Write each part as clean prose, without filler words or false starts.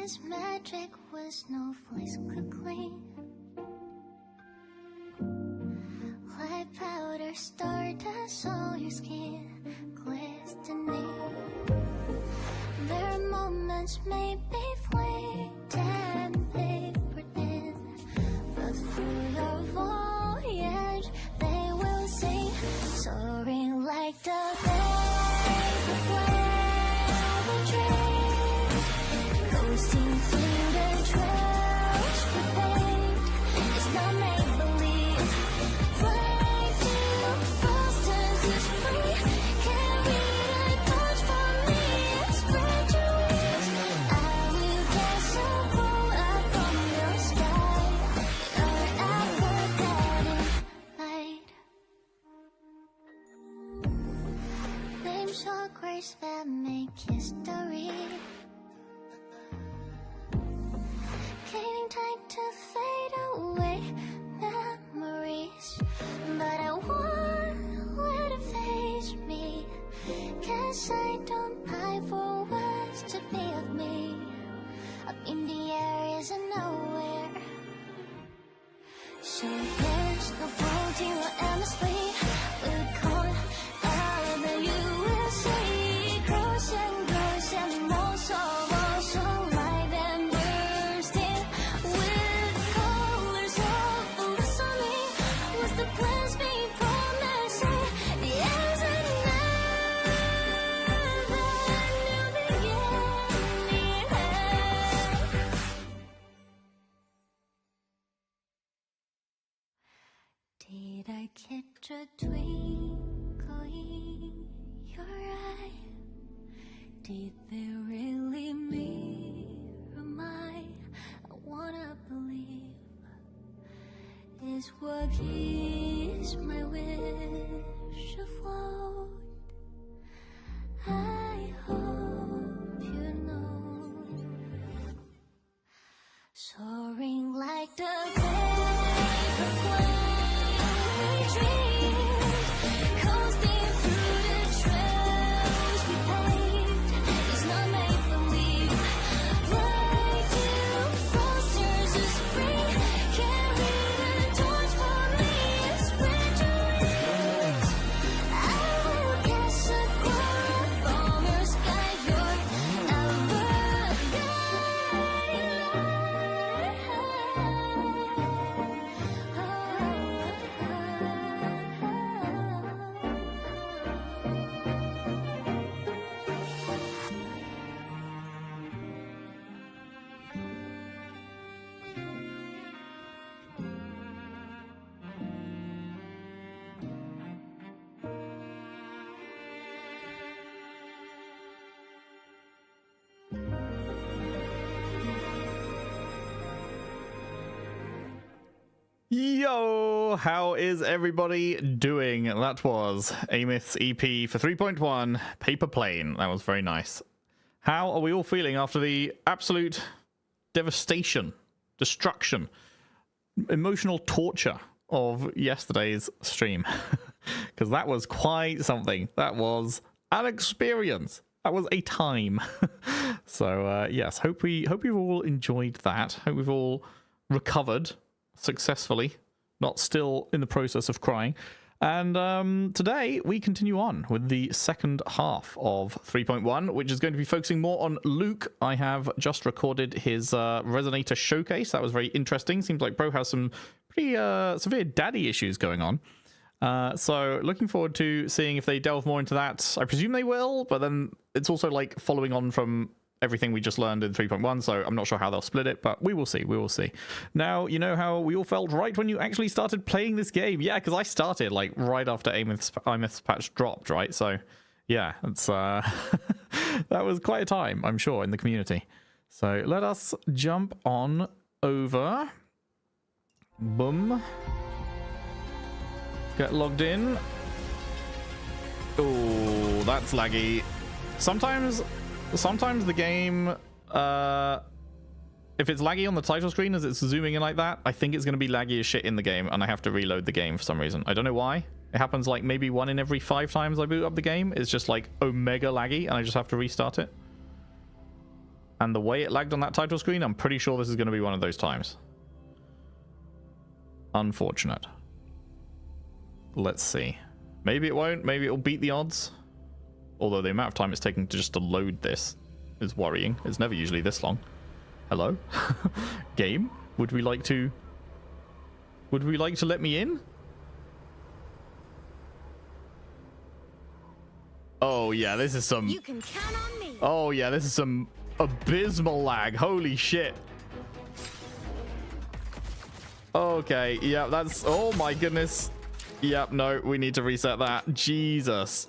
is magic with snowflakes could clean. Like powder stardust on your skin, glistening. There are moments maybe fleet and paper thin, but through your voyage they will sing, soaring like the vapor flame of dreams, coasting through the trails we paved. It's not make-believe. Fly through fastest is free. Carry the torch for me and spread your wings. I will cast a bolt up from your sky, your ever-guiding light. Names or grace that make history, gaining time to fade away memories, but I won't let it face me, 'cause I don't pine for words to be of me. Up in the air isn't nowhere, so there's no fault you will endlessly. We'll call out the USA, cross and gross and also light and bursting with colors of blossoming. Was the plans be promising? The ends and never knew beginning. Did I catch a twinkle in your eye? Did they really mirror mine? I wanna believe is what is my wish afloat. I hope you know, soaring like the vapor flame dreams, coasting through the trails we paved. It's not make-believe. Fly through fosters is free. Carry the torch for me and spread your wings. I will cast a cloud from your sky, your Yo, how is everybody doing? That was Amyth's EP for 3.1, Paper Plane. That was very nice. How are we all feeling after the absolute devastation, destruction, emotional torture of yesterday's stream? Because that was quite something. That was an experience. That was a time. So yes, hope you've all enjoyed that. Hope we've all recovered successfully, not still in the process of crying. And today we continue on with the second half of 3.1, which is going to be focusing more on Luke. I have just recorded his Resonator showcase. That was very interesting. Seems like Bro has some pretty severe daddy issues going on. So looking forward to seeing if they delve more into that. I presume they will, but then it's also like following on from everything we just learned in 3.1, so I'm not sure how they'll split it, but we will see. We will see. Now, you know how we all felt right when you actually started playing this game? Yeah, because I started like right after Amyth's patch dropped, right? So yeah, it's that was quite a time, I'm sure, in the community. So let us jump on over. Boom. Get logged in. Oh, that's laggy. Sometimes the game, if it's laggy on the title screen as it's zooming in like that, I think it's going to be laggy as shit in the game, and I have to reload the game for some reason. I don't know why. It happens like maybe 1 in every 5 times I boot up the game. It's just like omega laggy, and I just have to restart it. And the way it lagged on that title screen, I'm pretty sure this is going to be one of those times. Unfortunate. Let's see. Maybe it won't. Maybe it'll beat the odds. Although the amount of time it's taking to just to load this is worrying. It's never usually this long. Hello? Game? Would we like to let me in? Oh yeah, this is some... You can count on me. Oh yeah, this is some abysmal lag. Holy shit. Okay, yeah, that's... Oh my goodness. Yep, no, we need to reset that. Jesus.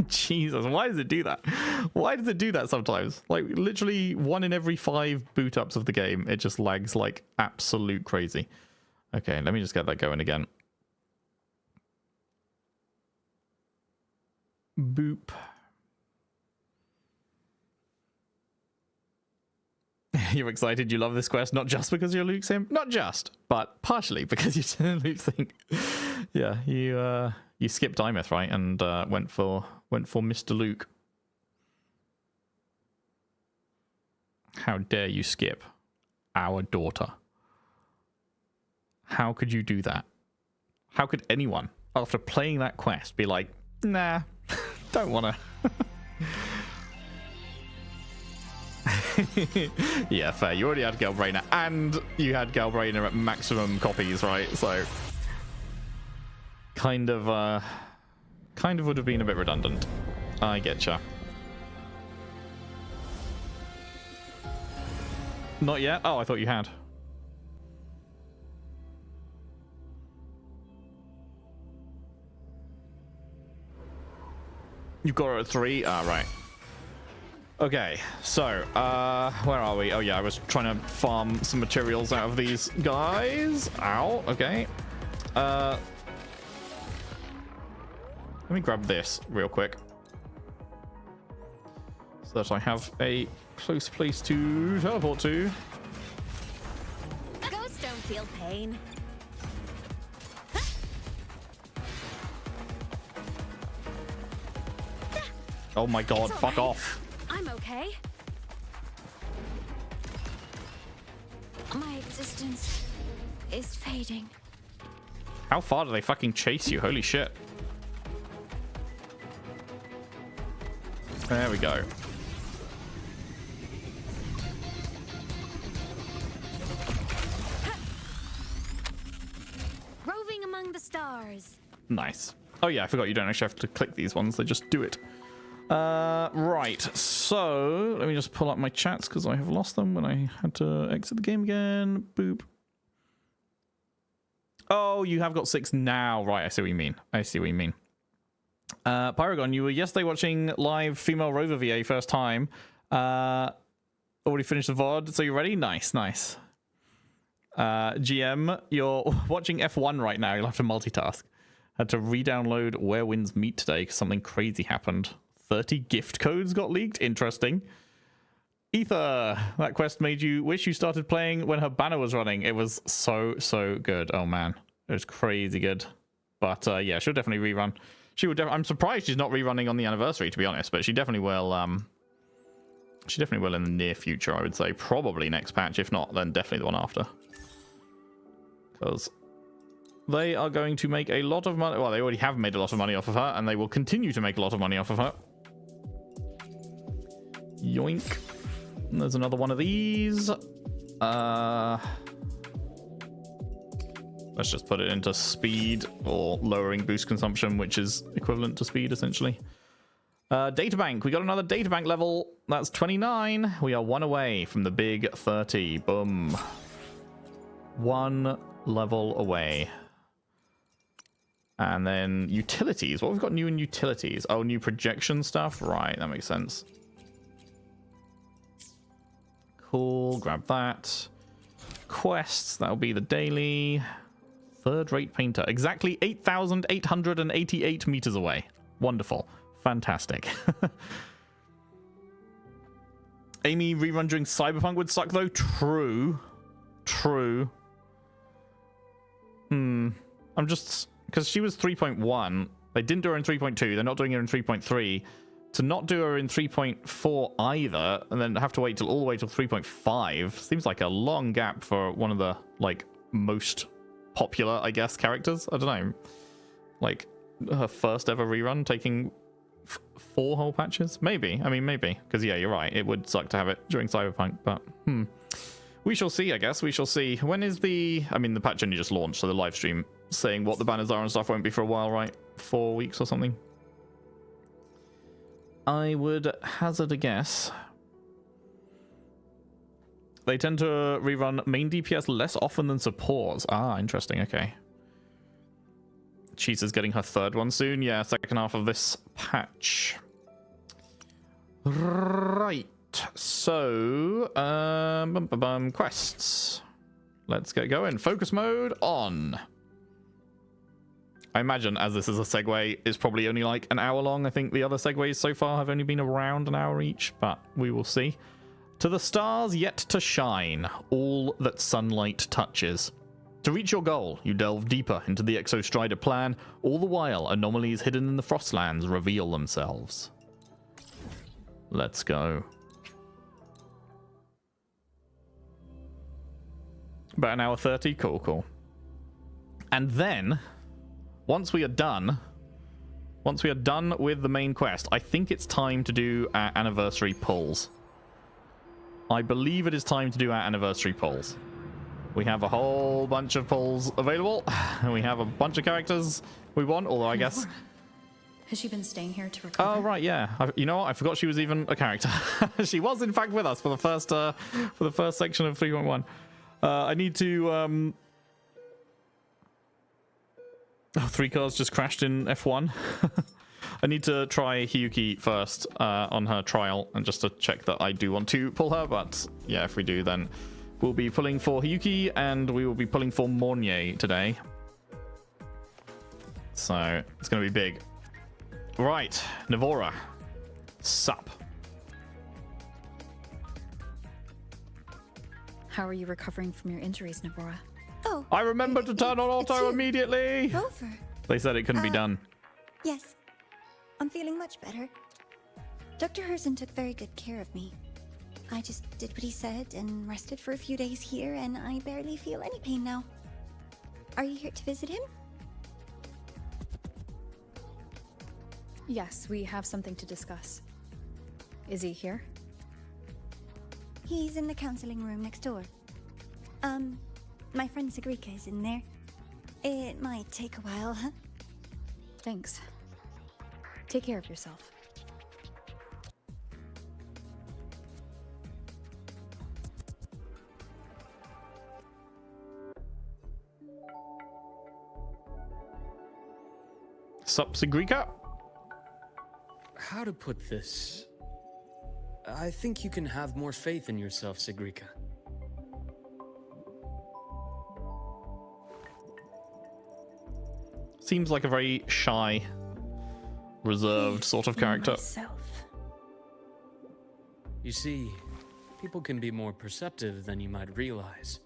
Jesus, why does it do that? Why does it do that sometimes? Like, literally 1 in every 5 boot ups of the game, it just lags like absolute crazy. Okay, let me just get that going again. Boop. You're excited, you love this quest, not just because you're Luke Sim, not just, but partially because you did a Luke thing. Yeah, you skipped Dimeth, right, and went for Mr. Luke. How dare you skip our daughter? How could you do that? How could anyone, after playing that quest, be like, nah, don't wanna. Yeah, fair. You already had Galbrainer, and you had Galbrainer at maximum copies, right? So kind of would have been a bit redundant. I getcha. Not yet? Oh, I thought you had. You got her at 3? Ah, right. Okay, so, where are we? Oh yeah, I was trying to farm some materials out of these guys. Ow, okay. Let me grab this real quick, so that I have a close place to teleport to. Ghosts don't feel pain. Oh my god, fuck off. I'm okay. My existence is fading. How far do they fucking chase you? Holy shit. There we go. Roving among the stars. Nice. Oh yeah, I forgot you don't actually have to click these ones, they just do it. Right, so let me just pull up my chats because I have lost them when I had to exit the game again. Boop. Oh, you have got 6 now. Right, I see what you mean. I see what you mean. Pyragon, you were yesterday watching live Female Rover VA first time. Already finished the VOD, so you're ready? Nice, nice. GM, you're watching F1 right now. You'll have to multitask. Had to re-download Where Winds Meet today because something crazy happened. 30 gift codes got leaked. Interesting. Ether, that quest made you wish you started playing when her banner was running. It was so good. Oh man, it was crazy good. But yeah, she'll definitely rerun. She would. I'm surprised she's not rerunning on the anniversary, to be honest. But she definitely will. She definitely will in the near future. I would say probably next patch. If not, then definitely the one after. Because they are going to make a lot of money. Well, they already have made a lot of money off of her, and they will continue to make a lot of money off of her. Yoink. And there's another one of these. Let's just put it into speed or lowering boost consumption, which is equivalent to speed, essentially. Databank. We got another databank level. That's 29. We are 1 away from the big 30. Boom. 1 level away. And then utilities. What we've got new in utilities? Oh, new projection stuff. Right, that makes sense. Cool. Grab that. Quests. That'll be the daily. Third-rate painter. Exactly 8,888 meters away. Wonderful. Fantastic. Amy rerun during Cyberpunk would suck, though. True. True. I'm just... Because she was 3.1. They didn't do her in 3.2. They're not doing her in 3.3. to not do her in 3.4 either, and then have to wait all the way till 3.5 seems like a long gap for one of the like most popular, I guess, characters. I don't know, like her first ever rerun taking 4 whole patches, maybe. I mean, maybe, because yeah, you're right. It would suck to have it during Cyberpunk, but we shall see. I guess we shall see. When is the? I mean, the patch only just launched, so the live stream saying what the banners are and stuff won't be for a while, right? 4 weeks or something. I would hazard a guess. They tend to rerun main DPS less often than supports. Ah, interesting. Okay. Cheetah's getting her 3rd one soon. Yeah, second half of this patch. Right. So, quests. Let's get going. Focus mode on. I imagine, as this is a segue, it's probably only like an hour long. I think the other segues so far have only been around an hour each, but we will see. To the stars yet to shine, all that sunlight touches. To reach your goal, you delve deeper into the Exostrider plan, all the while anomalies hidden in the Frostlands reveal themselves. Let's go. About an hour 30? Cool, cool. And then, once we are done with the main quest, I think it's time to do our anniversary pulls. I believe it is time to do our anniversary pulls. We have a whole bunch of pulls available, and we have a bunch of characters we want, although I guess... Has she been staying here to recover? Oh, right, yeah. You know what? I forgot she was even a character. She was, in fact, with us for the first section of 3.1. I need to... Oh, 3 cars just crashed in F1. I need to try Hiyuki first on her trial, and just to check that I do want to pull her. But yeah, if we do, then we'll be pulling for Hiyuki, and we will be pulling for Mornier today. So it's going to be big. Right, Navora. Sup. How are you recovering from your injuries, Nabora? Oh, I remembered to turn on auto you. immediately. Rover. They said it couldn't be done. Yes, I'm feeling much better. Dr. Herson took very good care of me. I just did what he said and rested for a few days here, and I barely feel any pain now. Are you here to visit him? Yes, we have something to discuss. Is he here? He's in the counseling room next door. My friend Segue is in there. It might take a while, huh? Thanks. Take care of yourself. Sup, Segue? How to put this? I think you can have more faith in yourself, Segue. Seems like a very shy, reserved sort of character. Myself. You see, people can be more perceptive than you might realize,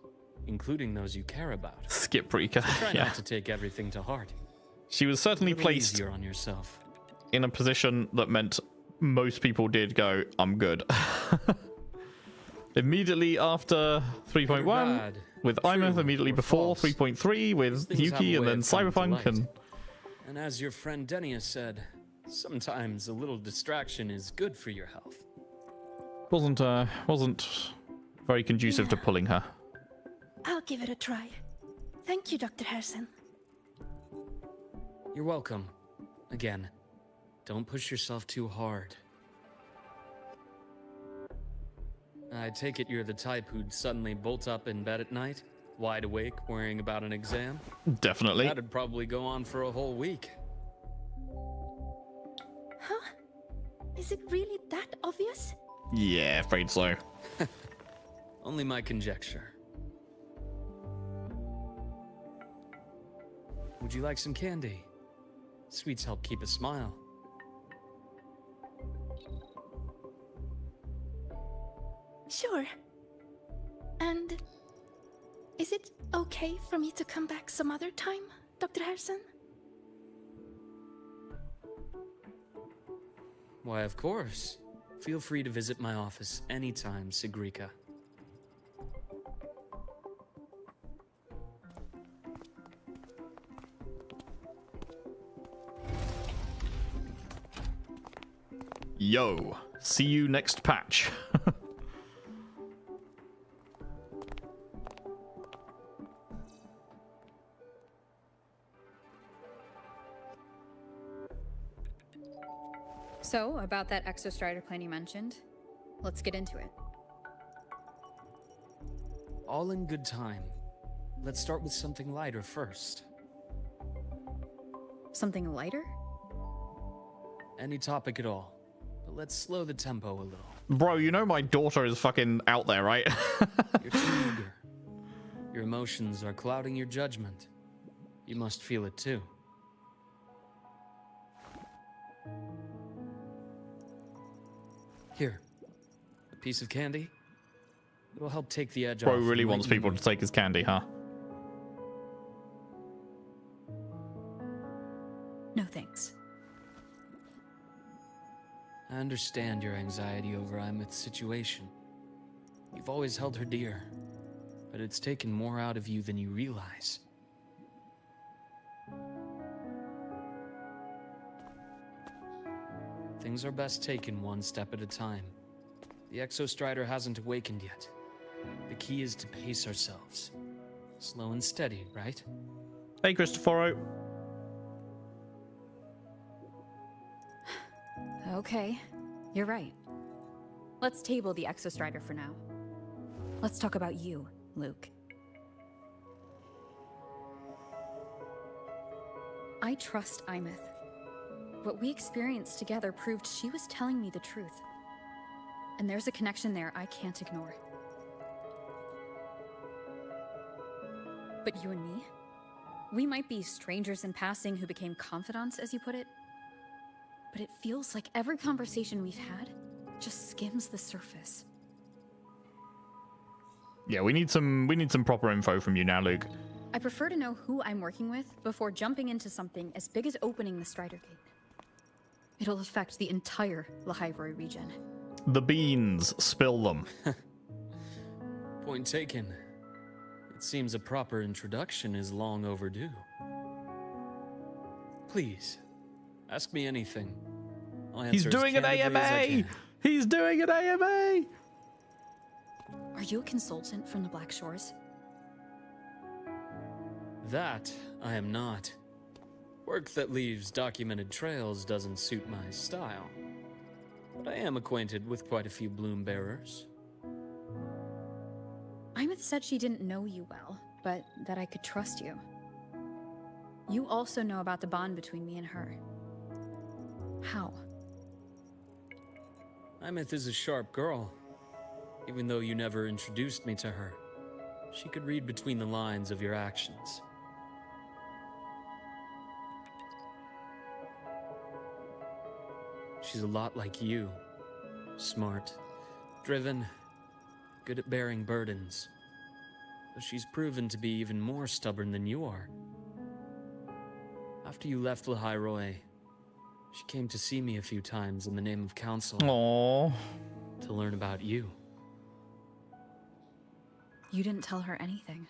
including those you care about. Skip Rika. Try Yeah. not to take everything to heart. She was certainly A little placed easier on yourself. in a position that meant most people did go, I'm good. Immediately after 3.1 bad. with True Imeth, immediately or before false. 3.3 with Things have Yuki, a and way then of coming to Cyberpunk, light. and And as your friend Denia said, sometimes a little distraction is good for your health. wasn't very conducive to pulling her. I'll give it a try. Thank you, Dr. Herson. You're welcome. Again, don't push yourself too hard. I take it you're the type who'd suddenly bolt up in bed at night, wide awake, worrying about an exam? Definitely. That'd probably go on for a whole week. Huh? Is it really that obvious? Yeah, afraid so. Only my conjecture. Would you like some candy? Sweets help keep a smile. Sure. And is it okay for me to come back some other time, Dr. Herson? Why, of course. Feel free to visit my office anytime, Segrika. Yo, see you next patch. So, about that Exostrider plan you mentioned, let's get into it. All in good time. Let's start with something lighter first. Something lighter? Any topic at all. But let's slow the tempo a little. Bro, you know my daughter is fucking out there, right? You're too eager. Your emotions are clouding your judgment. You must feel it too. Here. A piece of candy? It'll help take the edge off. Bro really and wants lighten people the to take his candy, huh? No thanks. I understand your anxiety over Imeth's situation. You've always held her dear, but it's taken more out of you than you realize. Things are best taken one step at a time. The Exostrider hasn't awakened yet. The key is to pace ourselves. Slow and steady, right? Hey, Christopher. Okay, you're right. Let's table the Exostrider for now. Let's talk about you, Luke. I trust Imeth. What we experienced together proved she was telling me the truth. And there's a connection there I can't ignore. But you and me? We might be strangers in passing who became confidants, as you put it. But it feels like every conversation we've had just skims the surface. Yeah, we need some proper info from you now, Luke. I prefer to know who I'm working with before jumping into something as big as opening the Strider Gate. It'll affect the entire Lahairoi region. The beans, spill them. Point taken. It seems a proper introduction is long overdue. Please, ask me anything. I'll answer He's as doing an candidly as I AMA! can. He's doing an AMA! Are you a consultant from the Black Shores? That I am not. Work that leaves documented trails doesn't suit my style. But I am acquainted with quite a few bloom bearers. Imeth said she didn't know you well, but that I could trust you. You also know about the bond between me and her. How? Imeth is a sharp girl. Even though you never introduced me to her, she could read between the lines of your actions. She's a lot like you. Smart, driven, good at bearing burdens. But she's proven to be even more stubborn than you are. After you left Lahairoi, she came to see me a few times in the name of counsel. Aww. To learn about you. You didn't tell her anything.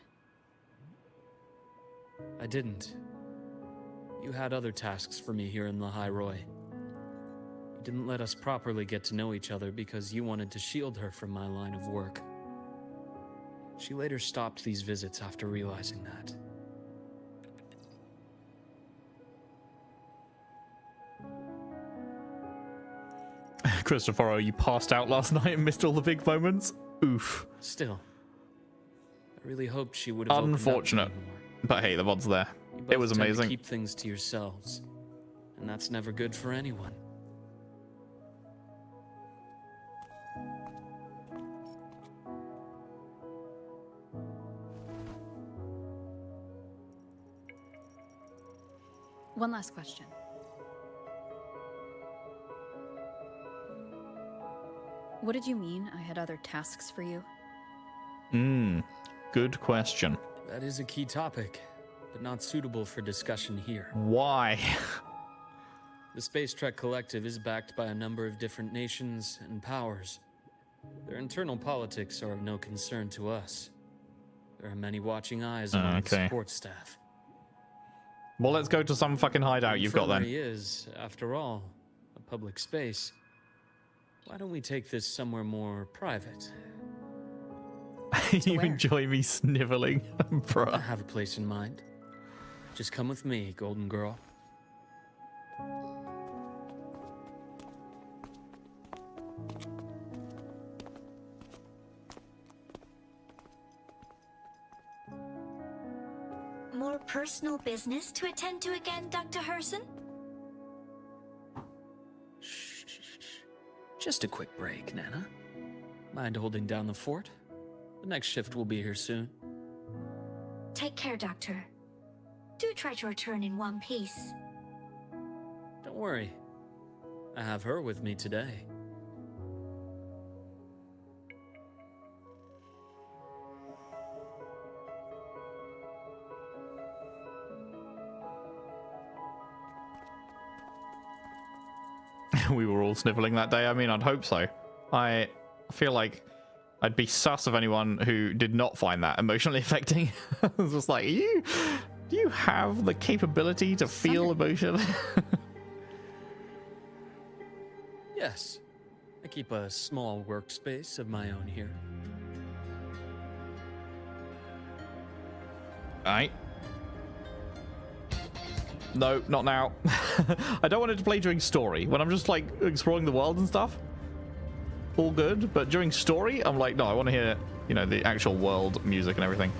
I didn't. You had other tasks for me here in Lahairoi. You didn't let us properly get to know each other because you wanted to shield her from my line of work. She later stopped these visits after realizing that. Christopher, you passed out last night and missed all the big moments? Oof. Still, I really hoped she would have Unfortunate. opened up to me more. But hey, the VOD's there. You It both was tend to amazing. keep things to yourselves, and that's never good for anyone. One last question. What did you mean I had other tasks for you? Good question. That is a key topic, but not suitable for discussion here. Why? The Space Trek Collective is backed by a number of different nations and powers. Their internal politics are of no concern to us. There are many watching eyes among the support staff. Well, let's go to some fucking hideout you've got then. The infirmary is, after all, a public space. Why don't we take this somewhere more private? You enjoy me sniveling, bruh. I have a place in mind. Just come with me, golden girl. More personal business to attend to again, Dr. Herson? Shh. Just a quick break, Nana. Mind holding down the fort? The next shift will be here soon. Take care, Doctor. Do try to return in one piece. Don't worry. I have her with me today. We were all sniveling that day. I mean, I'd hope so. I feel like I'd be sus of anyone who did not find that emotionally affecting. It's just like, do you have the capability to feel emotion? Yes. I keep a small workspace of my own here. Alright. No, not now. I don't want it to play during story. When I'm just like exploring the world and stuff, all good. But during story, I'm like, no, I want to hear, you know, the actual world music and everything.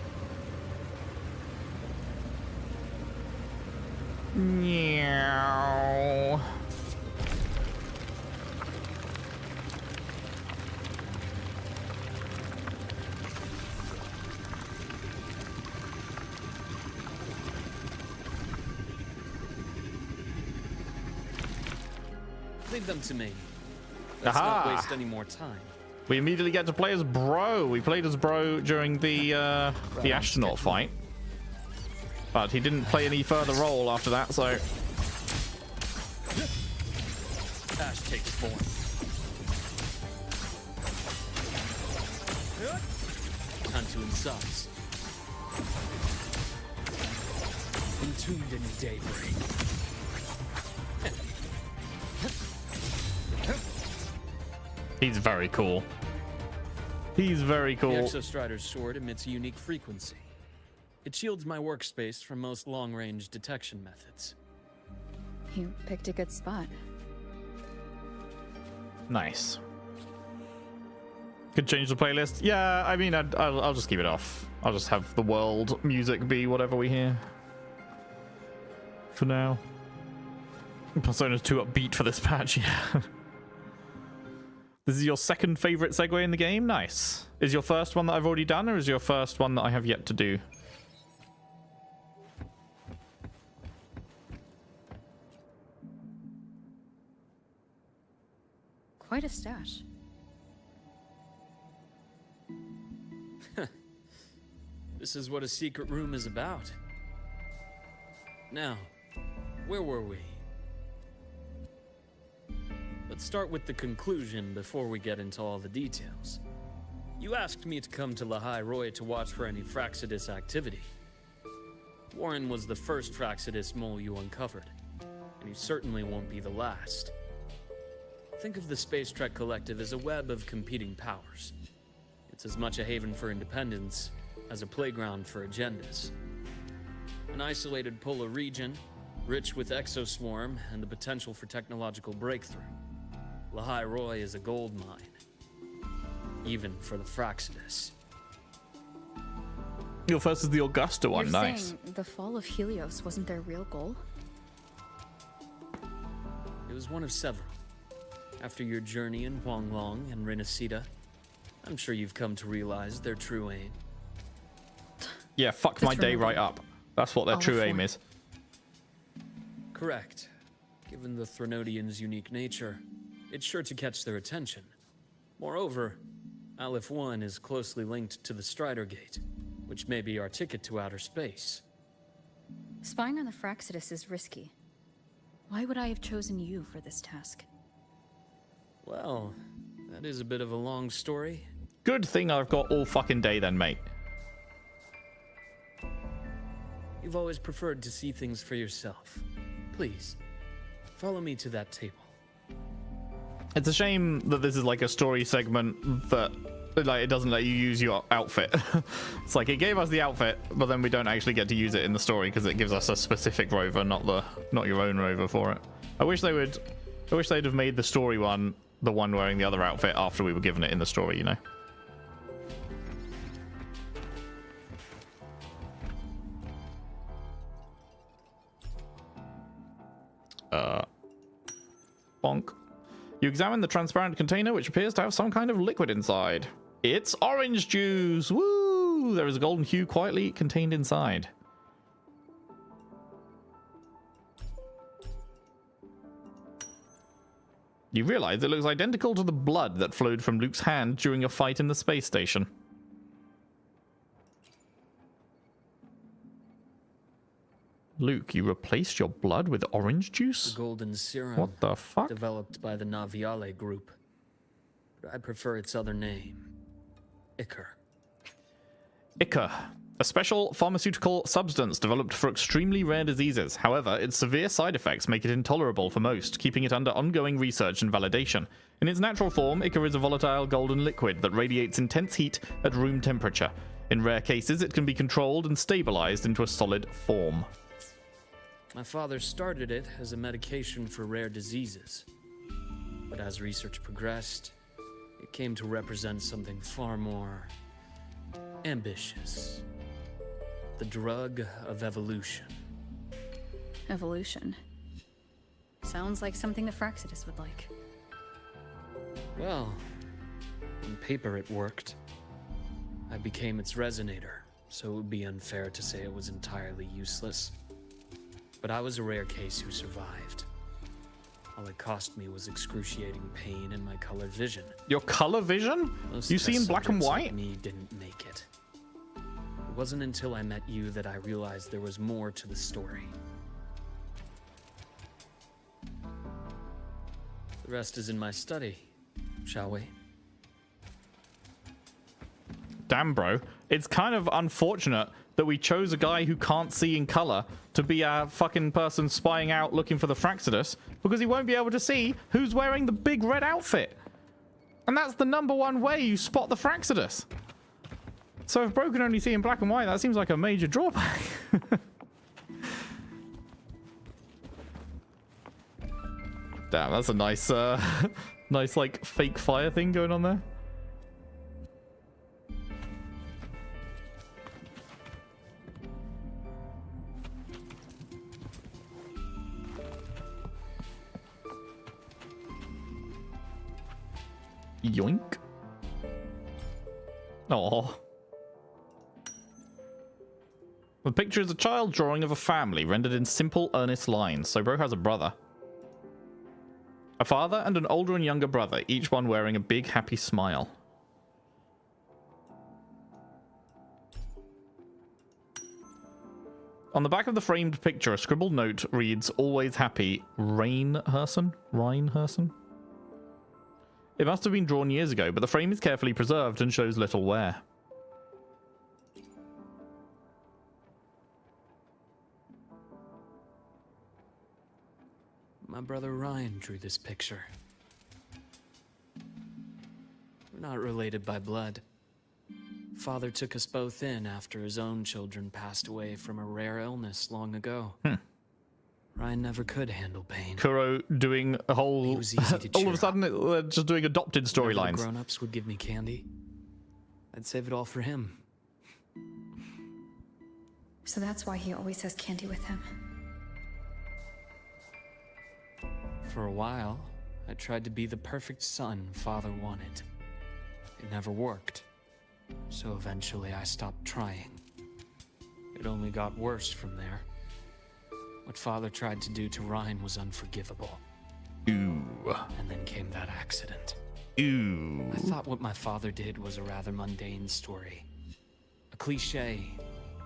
Meow. Leave them to me. Let's not waste any more time. We immediately get to play as Bro. We played as Bro during the astronaut fight, but he didn't play any further role after that. So Ash takes form. Antuin subs. Entombed in daybreak. he's very cool. He's very cool. The Exostrider's sword emits a unique frequency. It shields my workspace from most long-range detection methods. You picked a good spot. Nice. Could change the playlist. Yeah, I mean, I'll just keep it off. I'll just have the world music be whatever we hear for now. Persona's too upbeat for this patch. Yeah. This is your second favorite segue in the game? Nice. Is your first one that I've already done, or is your first one that I have yet to do? Quite a stash. This is what a secret room is about. Now, where were we? Let's start with the conclusion before we get into all the details. You asked me to come to Lahai Roy to watch for any Fraxidus activity. Warren was the first Fraxidus mole you uncovered, and he certainly won't be the last. Think of the Space Trek Collective as a web of competing powers. It's as much a haven for independence as a playground for agendas. An isolated polar region, rich with exoswarm and the potential for technological breakthrough. Lahai Roy is a gold mine, even for the Fraxidus. Your first is the Augusta one. You're nice. saying the fall of Helios wasn't their real goal? It was one of several. After your journey in Huanglong and Renacida, I'm sure you've come to realize their true aim. Yeah, fuck my day right up. That's what their true aim is. Correct. Given the Threnodians' unique nature, it's sure to catch their attention. Moreover, Aleph 1 is closely linked to the Strider Gate, which may be our ticket to outer space. Spying on the Fraxidus is risky. Why would I have chosen you for this task? Well, that is a bit of a long story. Good thing I've got all fucking day then, mate. You've always preferred to see things for yourself. Please, follow me to that table. It's a shame that this is like a story segment that like it doesn't let you use your outfit. It's like it gave us the outfit, but then we don't actually get to use it in the story because it gives us a specific rover, not your own rover for it. I wish they'd have made the story one the one wearing the other outfit after we were given it in the story, you know. Bonk. You examine the transparent container, which appears to have some kind of liquid inside. It's orange juice! Woo! There is a golden hue quietly contained inside. You realize it looks identical to the blood that flowed from Luke's hand during a fight in the space station. Luke, you replaced your blood with orange juice? The golden serum. What the fuck? Developed by the Naviale group. But I prefer its other name. Ichor. Ichor, a special pharmaceutical substance developed for extremely rare diseases. However, its severe side effects make it intolerable for most, keeping it under ongoing research and validation. In its natural form, Ichor is a volatile golden liquid that radiates intense heat at room temperature. In rare cases, it can be controlled and stabilized into a solid form. My father started it as a medication for rare diseases. But as research progressed, it came to represent something far more ambitious. The drug of evolution. Evolution. Sounds like something the Fraxidus would like. Well, on paper it worked. I became its resonator, so it would be unfair to say it was entirely useless. But I was a rare case who survived. All it cost me was excruciating pain and my color vision. Your color vision? Most You see in black and subjects white? like me didn't make it. It wasn't until I met you that I realized there was more to the story. The rest is in my study, shall we? Damn, bro. It's kind of unfortunate that we chose a guy who can't see in color to be a fucking person spying out looking for the Fraxidus, because he won't be able to see who's wearing the big red outfit. And that's the #1 way you spot the Fraxidus. So if Bro can only see in black and white, that seems like a major drawback. Damn, that's a nice, nice like fake fire thing going on there. Yoink. Aww. The picture is a child drawing of a family rendered in simple, earnest lines. So Bro has a brother. A father and an older and younger brother, each one wearing a big, happy smile. On the back of the framed picture, a scribbled note reads, "Always happy, Reinherson?" Reinherson? It must have been drawn years ago, but the frame is carefully preserved and shows little wear. My brother Ryan drew this picture. We're not related by blood. Father took us both in after his own children passed away from a rare illness long ago. Ryan never could handle pain. Kuro doing a whole... He was easy to all of a cheer sudden, just doing adopted Whenever the storylines. grown-ups would give me candy, I'd save it all for him. So that's why he always has candy with him. For a while, I tried to be the perfect son Father wanted. It never worked. So eventually I stopped trying. It only got worse from there. What Father tried to do to Ryan was unforgivable. Ooh. And then came that accident. Ooh. I thought what my father did was a rather mundane story. A cliché.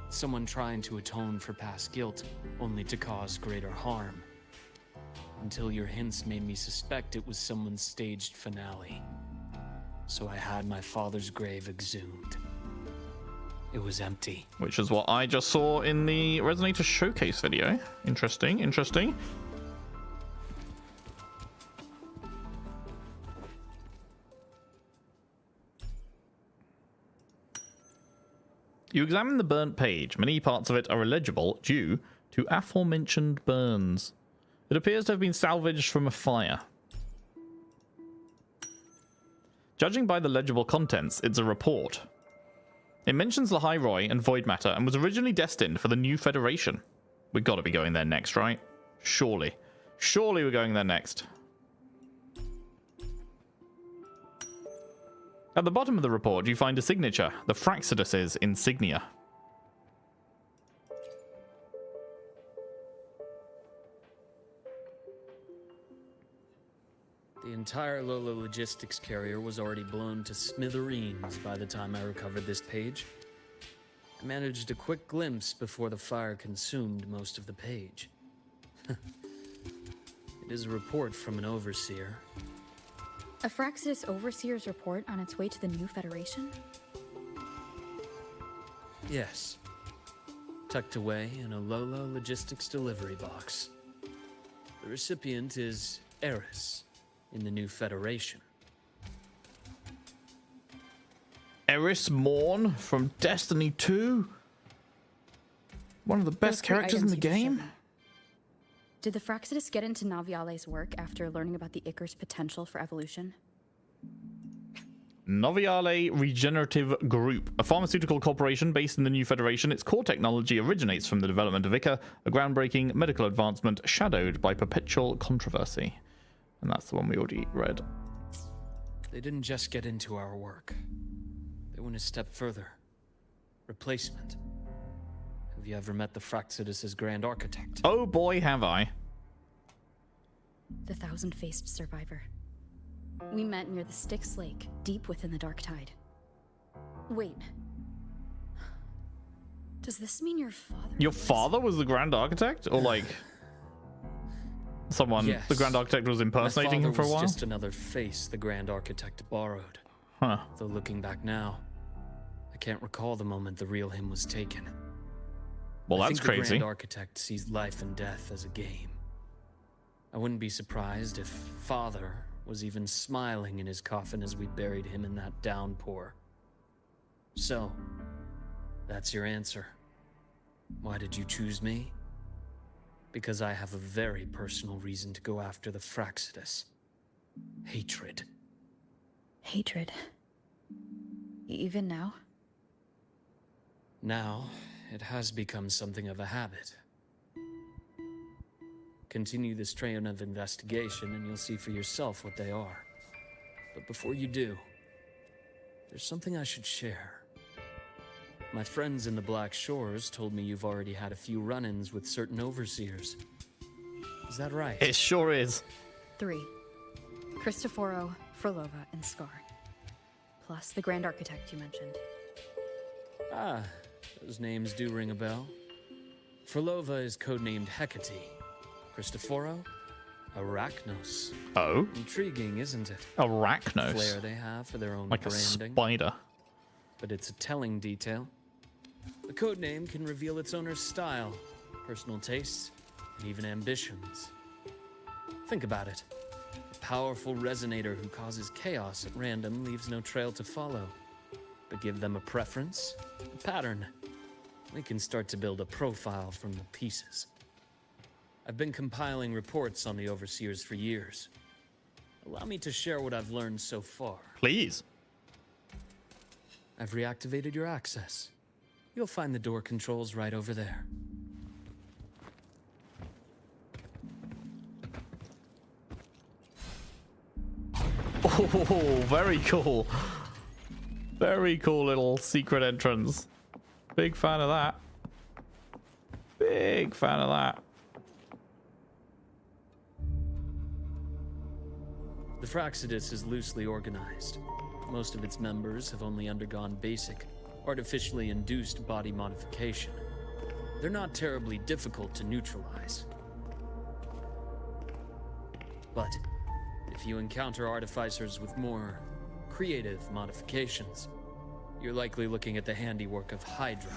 Someone trying to atone for past guilt, only to cause greater harm. until your hints made me suspect it was someone's staged finale. So I had my father's grave exhumed. It was empty. Which is what I just saw in the Resonator Showcase video. Interesting, interesting. You examine the burnt page. Many parts of it are illegible due to aforementioned burns. It appears to have been salvaged from a fire. Judging by the legible contents, it's a report. It mentions the High Roy and Void Matter and was originally destined for the new Federation. We've got to be going there next, right? Surely. Surely we're going there next. At the bottom of the report, you find a signature, the Fraxidus's insignia. The entire Lola logistics carrier was already blown to smithereens by the time I recovered this page. I managed a quick glimpse before the fire consumed most of the page. It is a report from an overseer. A Fraxidus Overseer's report on its way to the new Federation? Yes. Tucked away in a Lola logistics delivery box. The recipient is Eris in the new Federation. Eris Morn from Destiny 2? One of the best characters in the game? Did the Fraxidus get into Naviale's work after learning about the Icar's potential for evolution? Naviale Regenerative Group, a pharmaceutical corporation based in the New Federation. Its core technology originates from the development of Icar, a groundbreaking medical advancement shadowed by perpetual controversy. And that's the one we already read. They didn't just get into our work. They went a step further. Replacement. Have you ever met the Fraxidus' Grand Architect? Oh boy, have I. The thousand-faced survivor. We met near the Styx Lake, deep within the Dark Tide. Wait. Does this mean your father? Your father was the Grand Architect? Or like... someone, yes. The Grand Architect was impersonating him for a while? Was just another face the Grand Architect borrowed. Huh. Though looking back now, I can't recall the moment the real him was taken. Well, that's I think crazy. The Grand Architect sees life and death as a game. I wouldn't be surprised if Father was even smiling in his coffin as we buried him in that downpour. So, that's your answer. Why did you choose me? Because I have a very personal reason to go after the Fraxidus. Hatred. Hatred. Even now? Now, it has become something of a habit. Continue this train of investigation and you'll see for yourself what they are. But before you do, there's something I should share. My friends in the Black Shores told me you've already had a few run-ins with certain overseers. Is that right? It sure is. 3. Cristoforo, Frolova, and Scar. Plus the Grand Architect you mentioned. Ah, those names do ring a bell. Frolova is codenamed Hecate. Cristoforo, Arachnos. Oh? Intriguing, isn't it? Arachnos. Flair they have for their own Like branding. a spider. But it's a telling detail. The codename can reveal its owner's style, personal tastes, and even ambitions. Think about it. A powerful resonator who causes chaos at random leaves no trail to follow. But give them a preference, a pattern. We can start to build a profile from the pieces. I've been compiling reports on the Overseers for years. Allow me to share what I've learned so far. Please. I've reactivated your access. You'll find the door controls right over there. Oh, very cool. Very cool little secret entrance. Big fan of that. Big fan of that. The Fraxidus is loosely organized. Most of its members have only undergone basic, artificially induced body modification. They're not terribly difficult to neutralize. But if you encounter artificers with more creative modifications, you're likely looking at the handiwork of Hydra.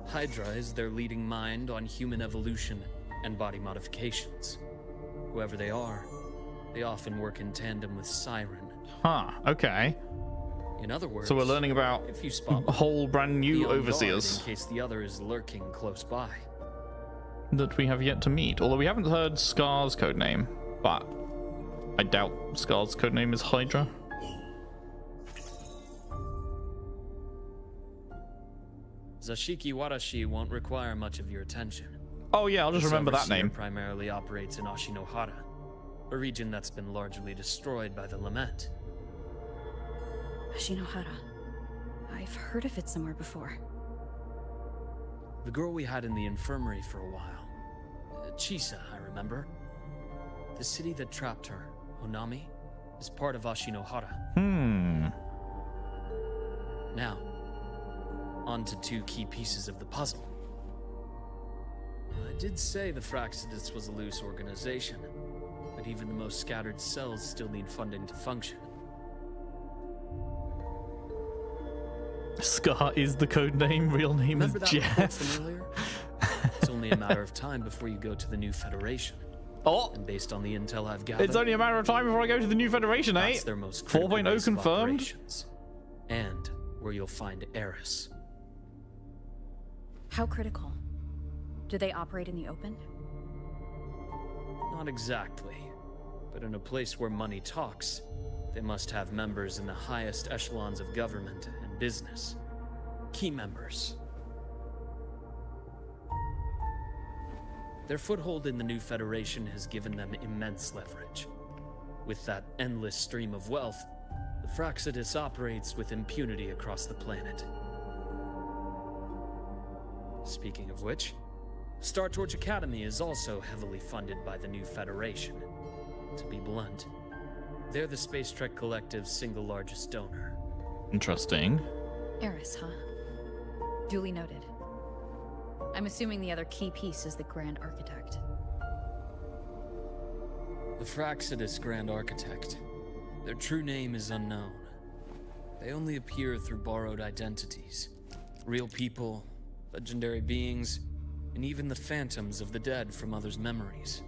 Hydra is their leading mind on human evolution and body modifications. Whoever they are, they often work in tandem with Siren. Huh, okay. In other words, So we're learning about if you spot a whole brand be new on guard overseers in case the other is lurking close by. that we have yet to meet. Although we haven't heard Scar's codename, but I doubt Scar's codename is Hydra. Zashiki Warashi won't require much of your attention. Oh yeah, I'll just This remember that overseer name. primarily operates in Ashinohara, a region that's been largely destroyed by the Lament. Ashinohara. I've heard of it somewhere before. The girl we had in the infirmary for a while. Chisa, I remember. The city that trapped her, Honami, is part of Ashinohara. Now, on to two key pieces of the puzzle. I did say the Fraxidus was a loose organization, but even the most scattered cells still need funding to function. Scar is the codename, real name Remember is that report Jeff. from earlier? It's only a matter of time before you go to the new Federation. Oh, And based on the intel I've gathered, it's only a matter of time before I go to the new Federation, eh? that's their most critical 4.0 base of confirmed. operations. And where you'll find Eris. How critical? Do they operate in the open? Not exactly. But in a place where money talks, they must have members in the highest echelons of government and business. Key members. Their foothold in the new Federation has given them immense leverage. With that endless stream of wealth, the Fraxidus operates with impunity across the planet. Speaking of which, Star Torch Academy is also heavily funded by the new Federation. To be blunt, they're the Space Trek Collective's single largest donor. Interesting. Eris, huh? Duly noted. I'm assuming the other key piece is the Grand Architect. The Fraxidus Grand Architect. Their true name is unknown. They only appear through borrowed identities. Real people, legendary beings, and even the phantoms of the dead from others' memories.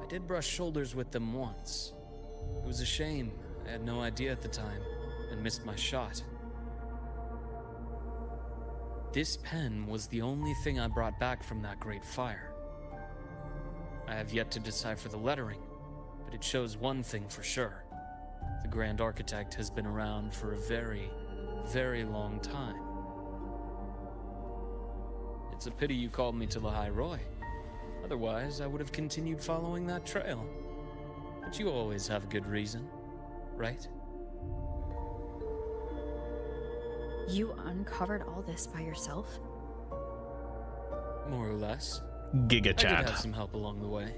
I did brush shoulders with them once. It was a shame. I had no idea at the time, and missed my shot. This pen was the only thing I brought back from that great fire. I have yet to decipher the lettering, but it shows one thing for sure. The Grand Architect has been around for a very, very long time. It's a pity you called me to the High Roy. Otherwise, I would have continued following that trail. But you always have a good reason, right? You uncovered all this by yourself? More or less. Giga I did Chad. have some help along the way.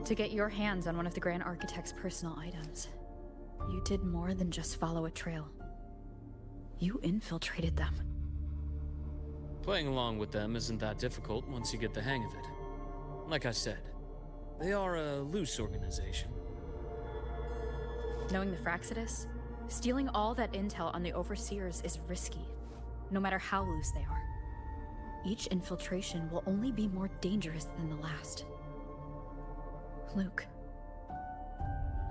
To get your hands on one of the Grand Architect's personal items, you did more than just follow a trail. You infiltrated them. Playing along with them isn't that difficult once you get the hang of it. Like I said, they are a loose organization. Knowing the Fraxidus, stealing all that intel on the Overseers is risky, no matter how loose they are. Each infiltration will only be more dangerous than the last. Luke,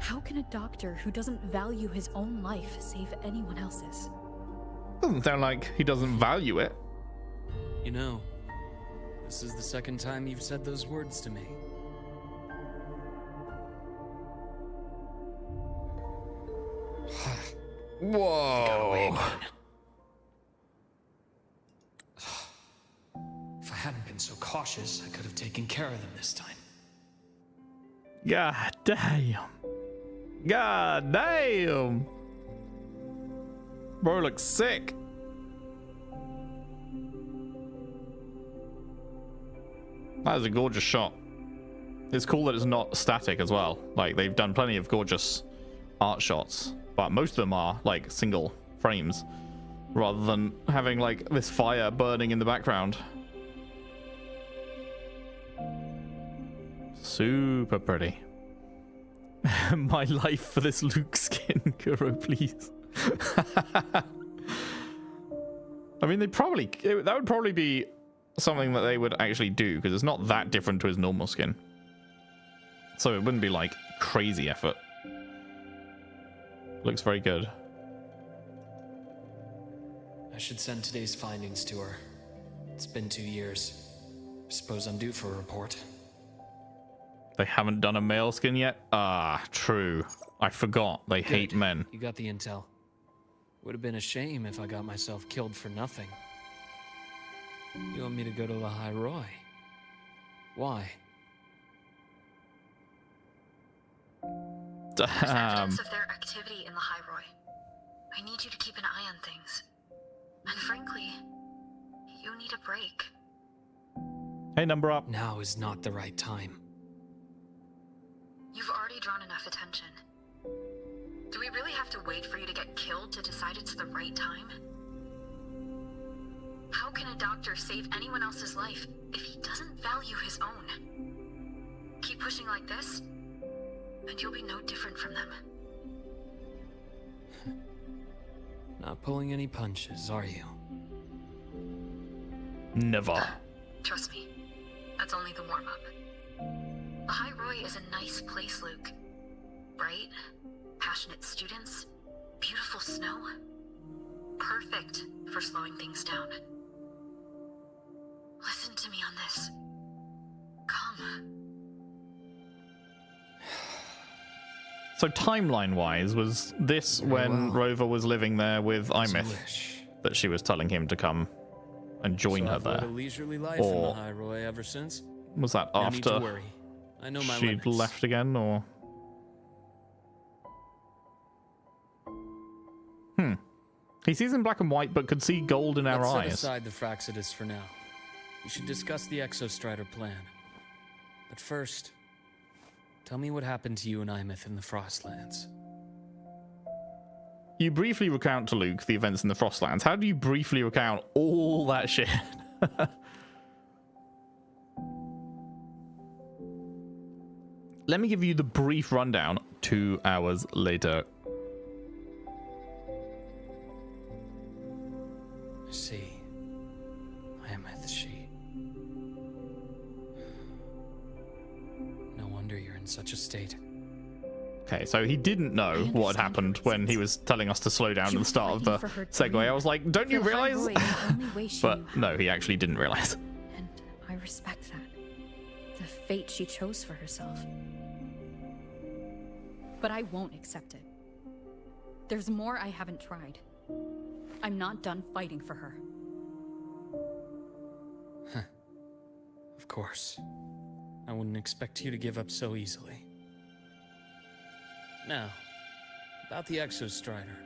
how can a doctor who doesn't value his own life save anyone else's? Doesn't sound like he doesn't value it. You know, this is the second time you've said those words to me. Whoa. If I hadn't been so cautious, I could have taken care of them this time. God damn. God damn. Bro looks sick. That is a gorgeous shot. It's cool that it's not static as well. Like, they've done plenty of gorgeous art shots, but most of them are like single frames. rather than having like this fire burning in the background. Super pretty. My life for this Luke skin, Kuro, please. I mean, that would probably be something that they would actually do, because it's not that different to his normal skin. So it wouldn't be like crazy effort. Looks very good. I should send today's findings to her. It's been 2 years. Suppose I'm due for a report. They haven't done a male skin yet? Ah, true. I forgot. They hate men. You got the intel. Would have been a shame if I got myself killed for nothing. You want me to go to the High Roy? Why? There's evidence of their activity in the High Roy. I need you to keep an eye on things. And frankly, you need a break. Hey, number up. Now is not the right time. You've already drawn enough attention. Do we really have to wait for you to get killed to decide it's the right time? How can a doctor save anyone else's life if he doesn't value his own? Keep pushing like this, and you'll be no different from them. Not pulling any punches, are you? Never. Trust me, that's only the warm-up. The High Roy is a nice place, Luke. Bright, passionate students, beautiful snow. Perfect for slowing things down. Listen to me on this. Come. So timeline-wise, was this when Rover was living there with Imith that she was telling him to come and join her I've led there? a leisurely life in the High Roy ever since. Was that No need to after worry. I know my she'd limits. left again, or? He sees in black and white, but could see gold in our Let's set eyes. aside the Fraxidus for now. We should discuss the Exostrider plan. But first, tell me what happened to you and Imith in the Frostlands. You briefly recount to Luke the events in the Frostlands. How do you briefly recount all that shit? Let me give you the brief rundown 2 hours later. See, Imith, she. No wonder you're in such a state. Okay, so he didn't know what had happened when he was telling us to slow down at the start of the segue. I was like, don't you realize? But no, he actually didn't realize. And I respect that. The fate she chose for herself. But I won't accept it. There's more I haven't tried. I'm not done fighting for her. Of course. I wouldn't expect you to give up so easily. Now, about the Exostrider.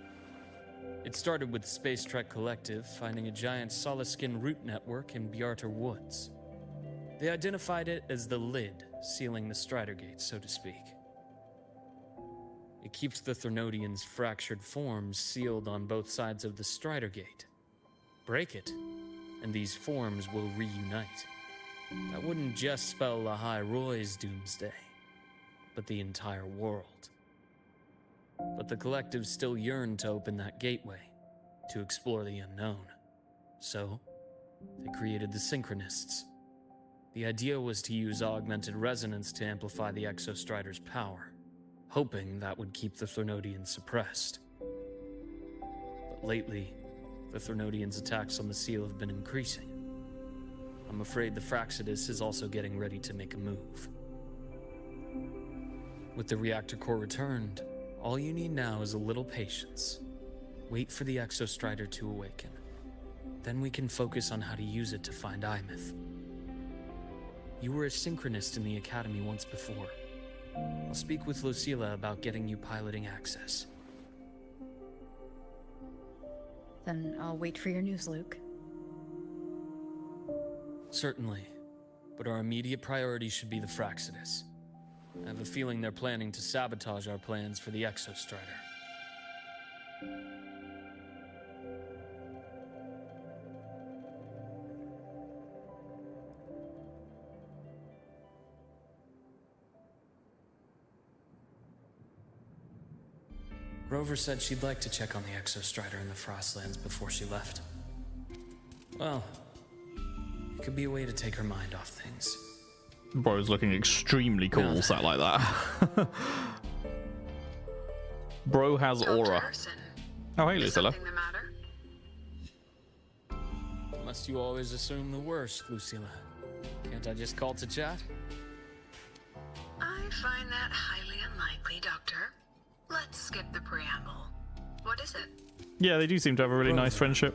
It started with the Space Trek Collective finding a giant solid-skin root network in Bjartar Woods. They identified it as the lid, sealing the Strider Gate, so to speak. It keeps the Thernodians' fractured forms sealed on both sides of the Strider Gate. Break it, and these forms will reunite. That wouldn't just spell the High Roy's doomsday, but the entire world. But the Collective still yearned to open that gateway, to explore the unknown. So, they created the Synchronists. The idea was to use augmented resonance to amplify the Exostrider's power, hoping that would keep the Thernodians suppressed. But lately, the Thernodians' attacks on the seal have been increasing. I'm afraid the Fraxidus is also getting ready to make a move. With the reactor core returned, all you need now is a little patience. Wait for the Exostrider to awaken. Then we can focus on how to use it to find Imith. You were a synchronist in the Academy once before. I'll speak with Lucilla about getting you piloting access. Then I'll wait for your news, Luke. Certainly. But our immediate priority should be the Fraxidus. I have a feeling they're planning to sabotage our plans for the Exostrider. Rover said she'd like to check on the Exostrider in the Frostlands before she left. Well, it could be a way to take her mind off things. Bro's looking extremely cool, sat like that. Bro has aura. Oh, hey, Lucilla. Something the matter? Must you always assume the worst, Lucilla? Can't I just call to chat? I find that highly unlikely, Doctor. Let's skip the preamble. What is it? Yeah, they do seem to have a really nice friendship.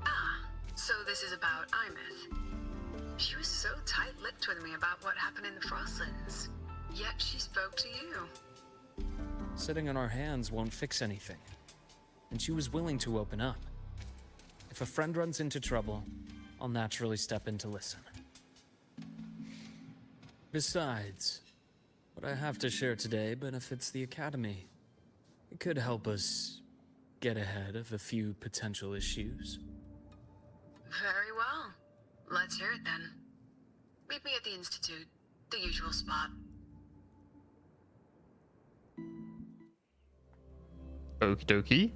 Ah, so this is about Imeth. She was so tight-lipped with me about what happened in the Frostlands. Yet she spoke to you. Sitting on our hands won't fix anything. And she was willing to open up. If a friend runs into trouble, I'll naturally step in to listen. Besides, what I have to share today benefits the Academy. It could help us get ahead of a few potential issues. Very well. Let's hear it then. Meet me at the Institute, the usual spot. Okie dokie.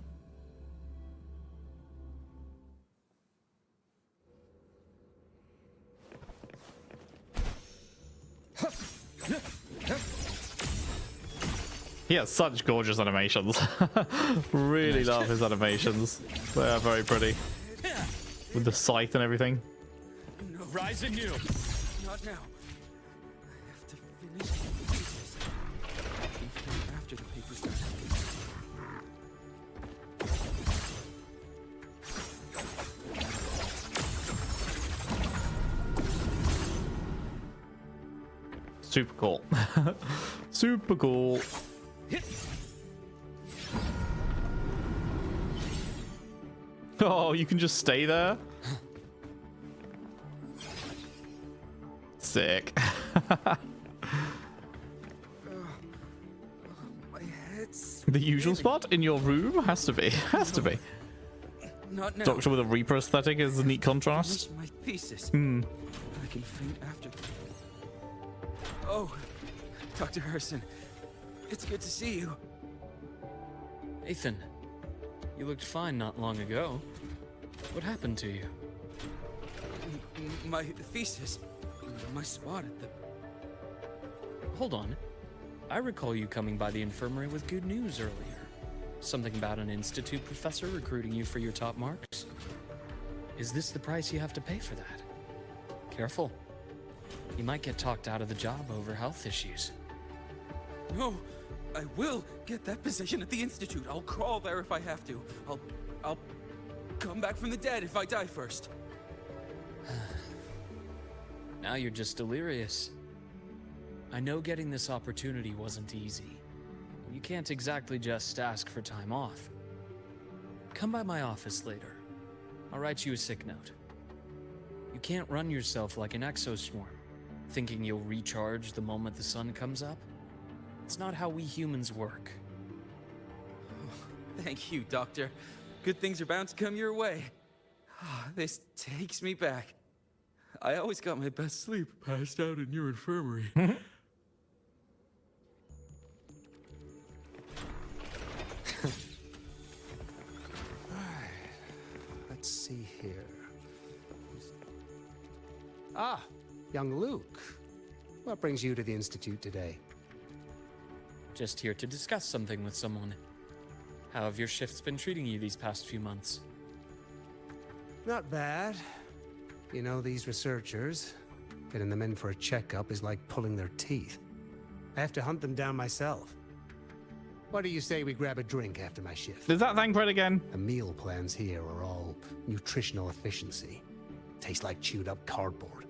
He has such gorgeous animations. Really love his animations. They are very pretty. With the scythe and everything. No, rise anew. Not now. I have to finish this. After the paper's done. Super cool. Super cool. Oh, you can just stay there? Sick. My head's The usual spot in your room? Has to be. Has to be. not now. Doctor with a Reaper aesthetic is a neat contrast. Finish my thesis. Hmm. I can faint after. Oh, Dr. Harrison, it's good to see you. Ethan, you looked fine not long ago. What happened to you? My thesis. My spot at the. Hold on. I recall you coming by the infirmary with good news earlier. Something about an institute professor recruiting you for your top marks? Is this the price you have to pay for that? Careful. You might get talked out of the job over health issues. No, I will get that position at the Institute. I'll crawl there if I have to. I'll come back from the dead if I die first. Now you're just delirious. I know getting this opportunity wasn't easy. You can't exactly just ask for time off. Come by my office later. I'll write you a sick note. You can't run yourself like an exoswarm, thinking you'll recharge the moment the sun comes up. It's not how we humans work. Thank you, Doctor. Good things are bound to come your way. This takes me back. I always got my best sleep passed out in your infirmary. Let's see here. Ah, young Luke. What brings you to the Institute today? Just here to discuss something with someone. How have your shifts been treating you these past few months? Not bad. You know, these researchers, getting them in for a checkup is like pulling their teeth. I have to hunt them down myself. What do you say we grab a drink after my shift? Is that Thancred again? The meal plans here are all nutritional efficiency. Taste like chewed up cardboard.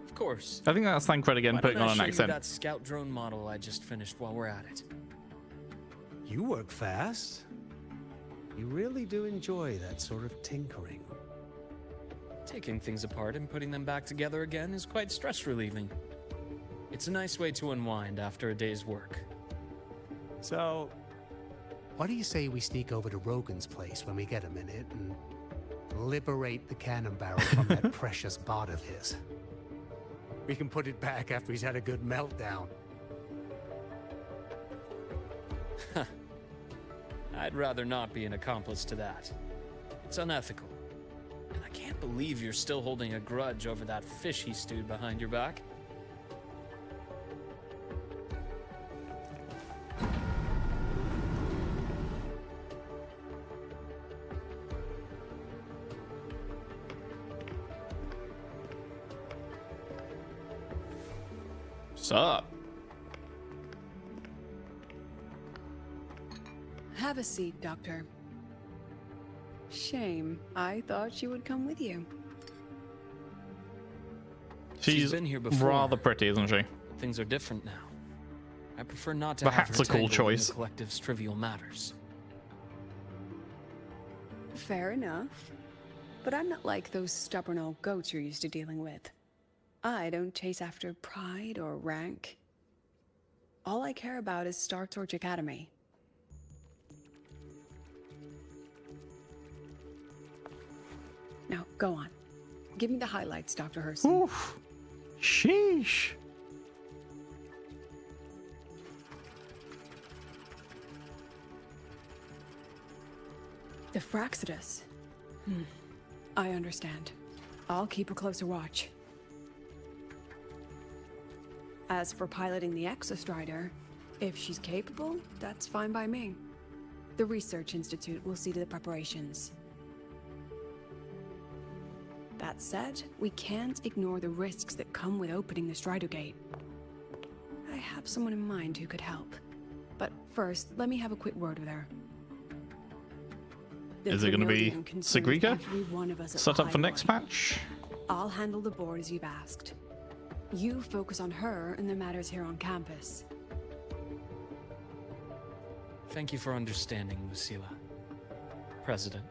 Of course. I think that's Thancred again, Why putting don't I on an show you accent. that scout drone model I just finished while we're at it? You work fast. You really do enjoy that sort of tinkering. Taking things apart and putting them back together again is quite stress relieving. It's a nice way to unwind after a day's work. So, what do you say we sneak over to Rogan's place when we get a minute and liberate the cannon barrel from that precious bot of his? We can put it back after he's had a good meltdown. I'd rather not be an accomplice to that. It's unethical. And I can't believe you're still holding a grudge over that fish he stewed behind your back. What's up? Have a seat, Doctor. Shame. I thought she would come with you. She's been here before. rather pretty, isn't she? Things are different now. I prefer not to The have hat's her a cool tangled in choice. the collective's trivial matters. Fair enough. But I'm not like those stubborn old goats you're used to dealing with. I don't chase after pride or rank. All I care about is Star Torch Academy. Now, go on. Give me the highlights, Dr. Hurston. Oof. Sheesh. The Fraxidus. I understand. I'll keep a closer watch. As for piloting the Exostrider, if she's capable, that's fine by me. The Research Institute will see to the preparations. That said, we can't ignore the risks that come with opening the Strider Gate. I have someone in mind who could help. But first, let me have a quick word with her. The Is it going to be Primordium concerns Segue? every one of us at Set the up for High next Roy. match? I'll handle the board as you've asked. You focus on her and the matters here on campus. Thank you for understanding, Lucilla. President.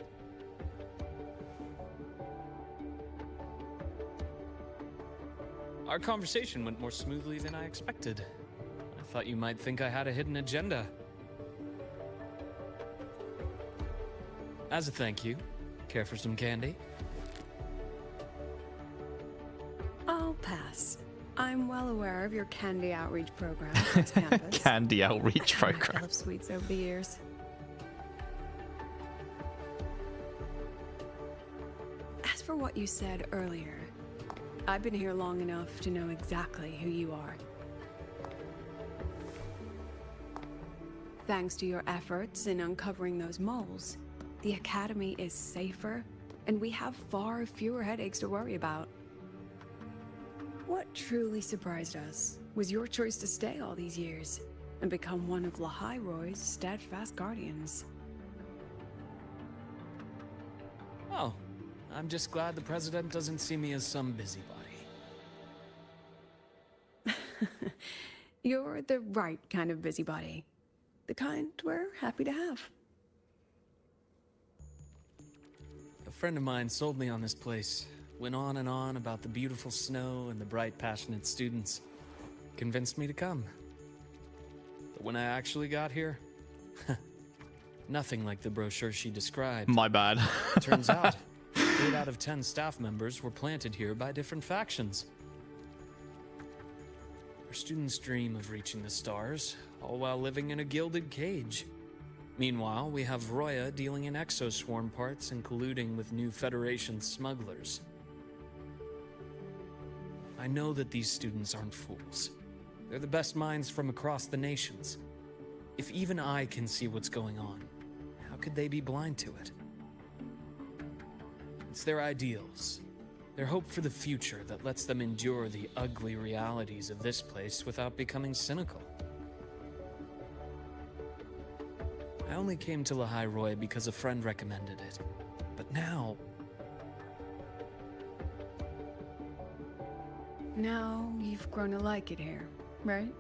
Our conversation went more smoothly than I expected. I thought you might think I had a hidden agenda. As a thank you, care for some candy? I'll pass. I'm well aware of your candy outreach program across campus. Candy outreach Full program. of sweets over the years. As for what you said earlier, I've been here long enough to know exactly who you are. Thanks to your efforts in uncovering those moles, the Academy is safer, and we have far fewer headaches to worry about. What truly surprised us was your choice to stay all these years and become one of Lahai-Roy's steadfast guardians. Oh, I'm just glad the President doesn't see me as some busybody. You're the right kind of busybody. The kind we're happy to have. A friend of mine sold me on this place. Went on and on about the beautiful snow and the bright, passionate students. Convinced me to come. But when I actually got here, nothing like the brochure she described. My bad. Turns out, 8 out of 10 staff members were planted here by different factions. Our students dream of reaching the stars, all while living in a gilded cage. Meanwhile, we have Roya dealing in exoswarm parts and colluding with new Federation smugglers. I know that these students aren't fools. They're the best minds from across the nations. If even I can see what's going on, how could they be blind to it? It's their ideals, their hope for the future that lets them endure the ugly realities of this place without becoming cynical. I only came to Lahai-Roy because a friend recommended it. But now... Now you've grown to like it here, right?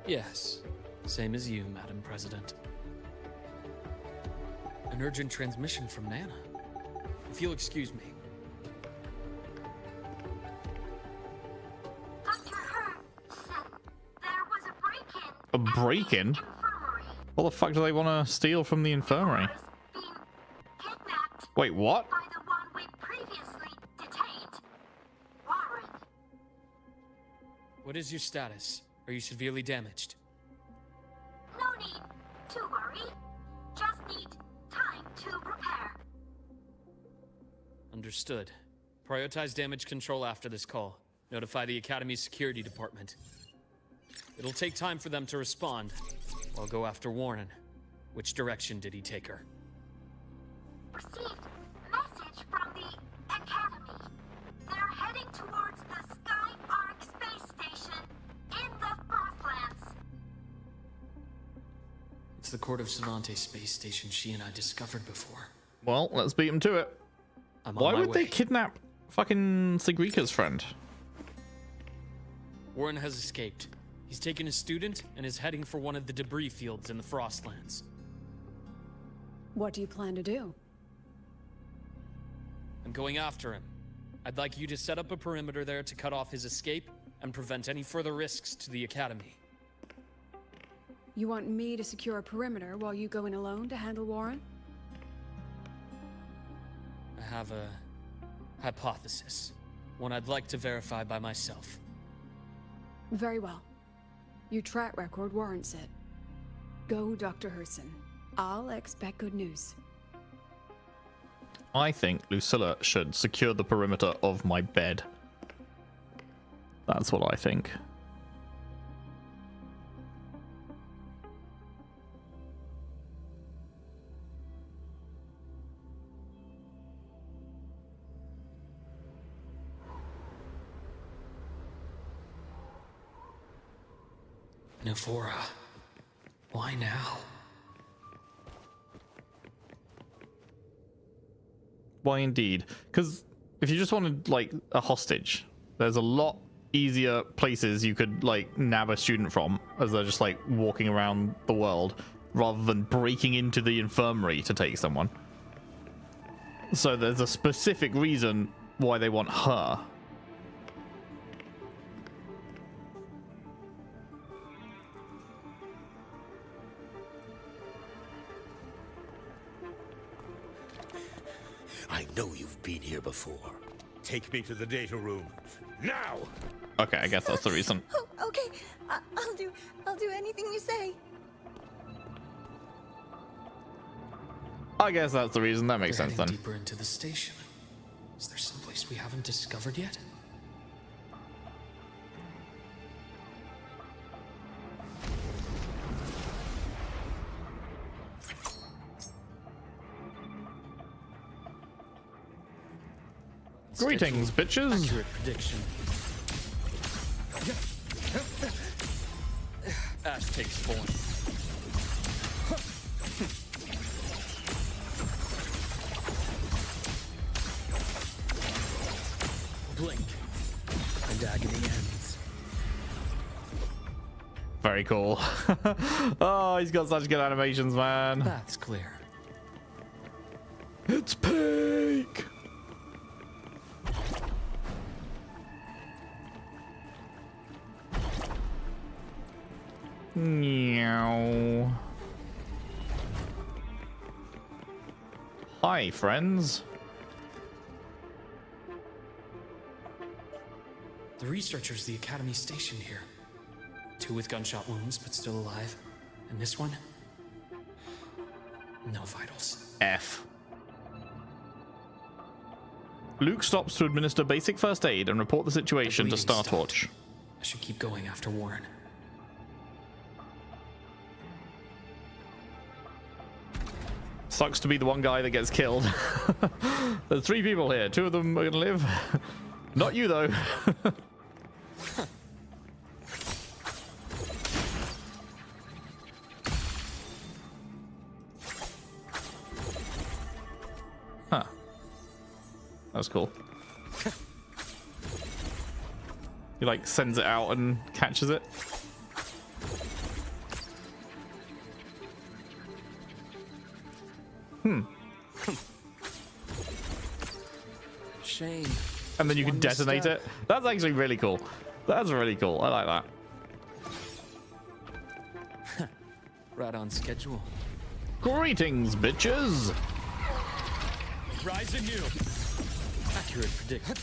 Yes, same as you, Madam President. An urgent transmission from Nana. If you'll excuse me. Dr. Hurst, there was a break-in. A break-in? Infirmary. What the fuck do they want to steal from the infirmary? Was being kidnapped Wait, what? by the one we previously detained. Warren. What is your status? Are you severely damaged? No need to worry. Just need time to repair. Understood. Prioritize damage control after this call. Notify the Academy's security department. It'll take time for them to respond. I'll go after Warren. Which direction did he take her? Received message from the Academy. They're heading towards the Sky Arc space station in the Frostlands. It's the Court of Savante space station she and I discovered before. Well, let's beat him to it. I'm on Why my would they way. kidnap fucking Sigrika's friend? Warren has escaped. He's taken a student and is heading for one of the debris fields in the Frostlands. What do you plan to do? I'm going after him. I'd like you to set up a perimeter there to cut off his escape and prevent any further risks to the Academy. You want me to secure a perimeter while you go in alone to handle Warren? I have a hypothesis. One I'd like to verify by myself. Very well. Your track record warrants it. Go, Dr. Herson. I'll expect good news. I think Lucilla should secure the perimeter of my bed. That's what I think. Navora. Why now? Why indeed? Because if you just wanted like a hostage, there's a lot easier places you could like nab a student from as they're just like walking around the world rather than breaking into the infirmary to take someone. So there's a specific reason why they want her. I know you've been here before. Take me to the data room. Now! Okay, I guess that's the reason. Oh, okay. I'll do anything you say. I guess that's the reason. That makes They're sense heading then. deeper into the station. Is there someplace we haven't discovered yet? Greetings, bitches. Accurate prediction. Ash takes form. Blink, and agony ends. Very cool. Oh, he's got such good animations, man. That's clear. It's peak. Meow. Hi, friends. The researchers the Academy stationed here. 2 with gunshot wounds, but still alive. And this one? No vitals. F. Luke stops to administer basic first aid and report the situation to bleeding Star stopped. Torch. I should keep going after Warren. Sucks to be the one guy that gets killed. There's 3 people here. 2 of them are gonna live. Not you, though. Huh. That's cool. He like sends it out and catches it. Shame. And then you Just can one detonate misstep. it. That's actually really cool. That's really cool. I like that. Right on schedule. Greetings, bitches. Rise anew. Accurate prediction.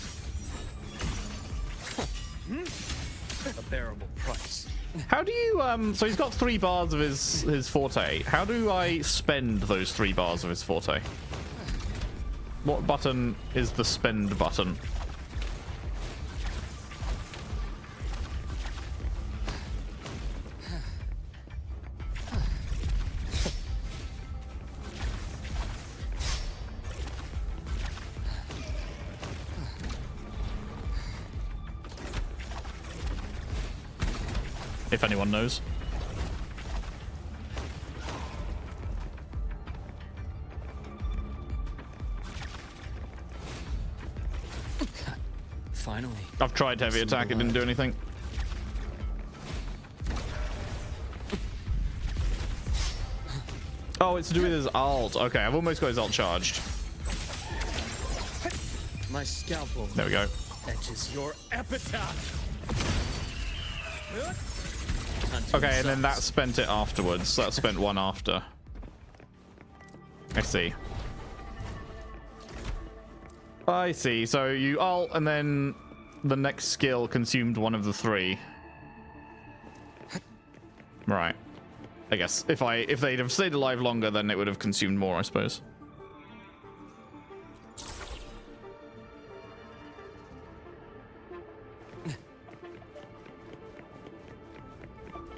a bearable price. How do you so he's got 3 bars of his forte. How do I spend those 3 bars of his forte? What button is the spend button? If anyone knows. Finally. I've tried heavy attack, it didn't do anything. Oh, it's to do with his alt. Okay, I've almost got his alt charged. My scalpel. There we go. Etches your epitaph. Okay, and then that spent it afterwards. That spent 1 after. I see. I see. So you alt, and then the next skill consumed 1 of the 3. Right. I guess if they'd have stayed alive longer, then it would have consumed more, I suppose.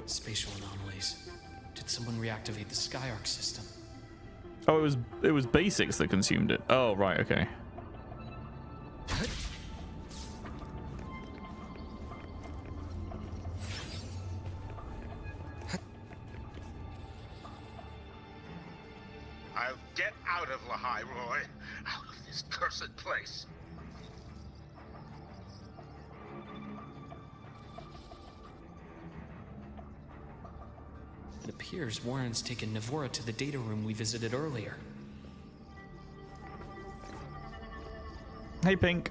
Spatial anomalies. Did someone reactivate the Skyarc system? Oh, it was basics that consumed it. Oh, right, okay. I'll get out of Lahai, Roy. Out of this cursed place. It appears Warren's taken Navora to the data room we visited earlier. Hey, Pink.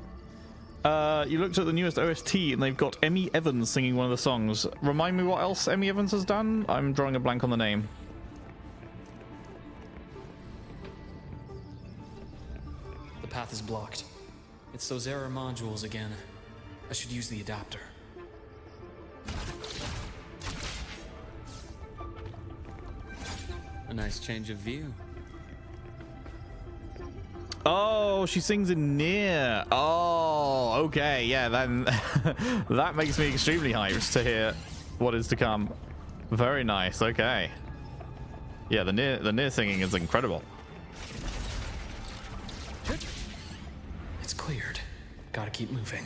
You looked at the newest OST and they've got Emmy Evans singing one of the songs. Remind me what else Emmy Evans has done? I'm drawing a blank on the name. The path is blocked. It's those error modules again. I should use the adapter. A nice change of view. Oh, she sings in Near. Oh, okay. Yeah, then that makes me extremely hyped to hear what is to come. Very nice. Okay. Yeah, the Near singing is incredible. It's cleared. Gotta keep moving.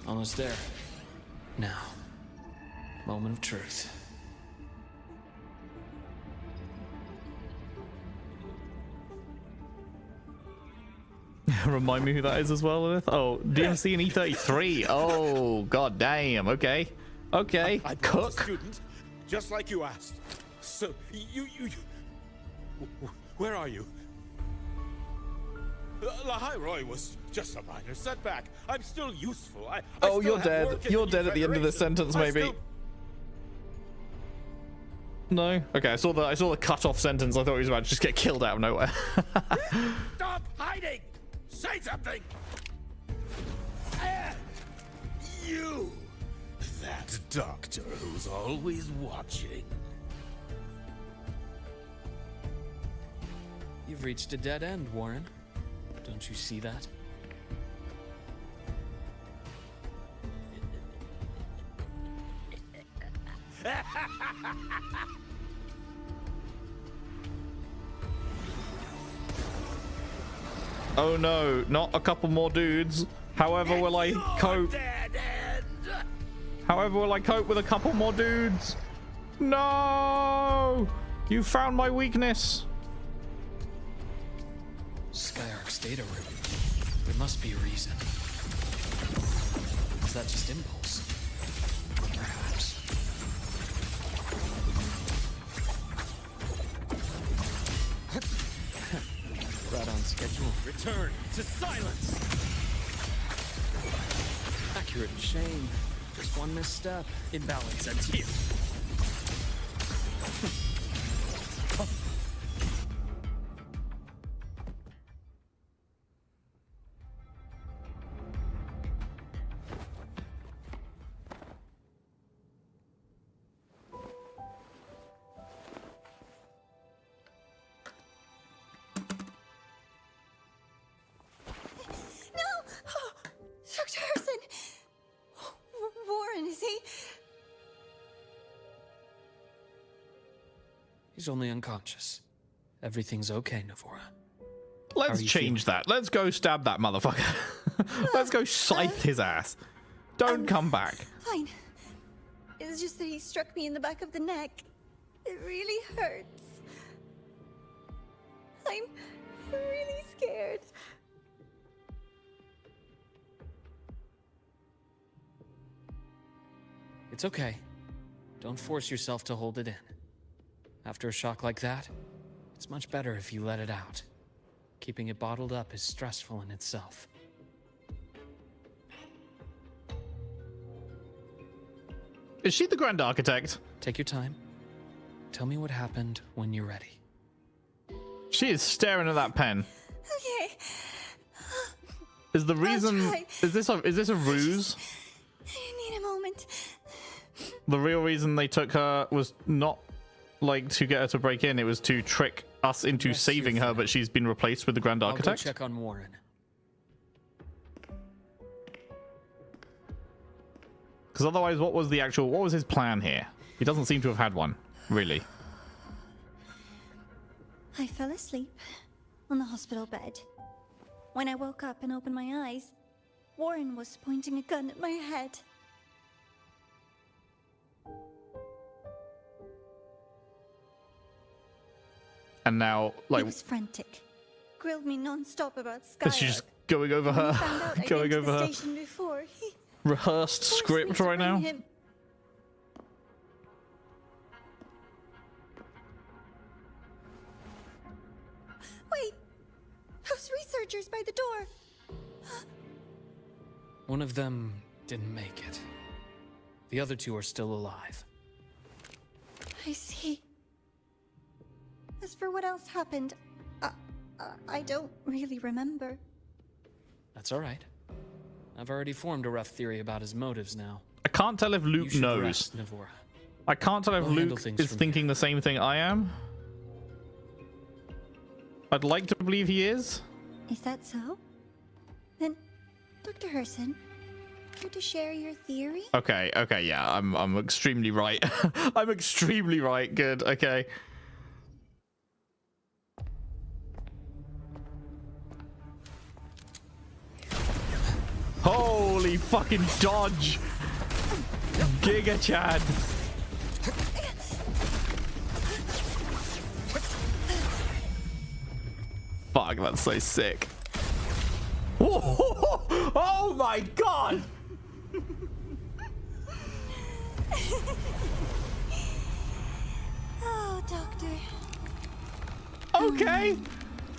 Almost there. Now, moment of truth. Remind me who that is as well, Lilith. Oh, DMC and E33. Oh, god damn. Okay. Okay. I Cook. Student, just like you asked. So, you... Where are you? Lahai Roy was just a minor setback. I'm still useful. I Oh, still you're have dead. work in You're the dead at the end of this Federation. sentence, I maybe. still- No. Okay, I saw the cut-off sentence. I thought he was about to just get killed out of nowhere. Stop hiding! Say something! You! That doctor who's always watching. You've reached a dead end, Warren. Don't you see that? Oh no, not a couple more dudes. However will I cope? However will I cope with a couple more dudes? No! You found my weakness. Skyarc's data room. There must be a reason. Is that just impulse? Perhaps. Right on schedule. Return to silence! Accurate. accurate chain. Just one misstep. Imbalance ends here. Dr. Harrison! Warren, is he? He's only unconscious. Everything's okay, Navora. Let's change that. Let's go stab that motherfucker. Let's go scythe his ass. Don't come back. Fine. It's just that he struck me in the back of the neck. It really hurts. I'm really scared. It's okay. Don't force yourself to hold it in. After a shock like that, it's much better if you let it out. Keeping it bottled up is stressful in itself. Is she the Grand Architect? Take your time. Tell me what happened when you're ready. She is staring at that pen. Okay. Is the reason try. is this a ruse? I need a moment. The real reason they took her was not like to get her to break in, it was to trick us into Rest saving your her, but she's been replaced with the Grand I'll go Architect. check on Warren. Because otherwise, what was his plan here? He doesn't seem to have had one, really. I fell asleep on the hospital bed. When I woke up and opened my eyes, Warren was pointing a gun at my head. And now, He like, was frantic. Grilled me non-stop about Skylar. is she just going over When her, he found out I'd going been to over the her station before, he rehearsed forced me script to right bring now? him. Wait! Those researchers by the door! One of them didn't make it. The other two are still alive. I see. As for what else happened, I don't really remember. That's all right. I've already formed a rough theory about his motives now. I can't tell if You Luke should knows. rest, Navora. I can't tell if We'll handle Luke things is from thinking the same thing I am. I'd like to believe he is. Is that so? Then, Dr. Herson, care to share your theory? Okay, yeah, I'm extremely right. I'm extremely right. Good, okay. Holy fucking dodge! Giga Chad! Fuck, that's so sick. Oh my god! Oh, Doctor. Okay,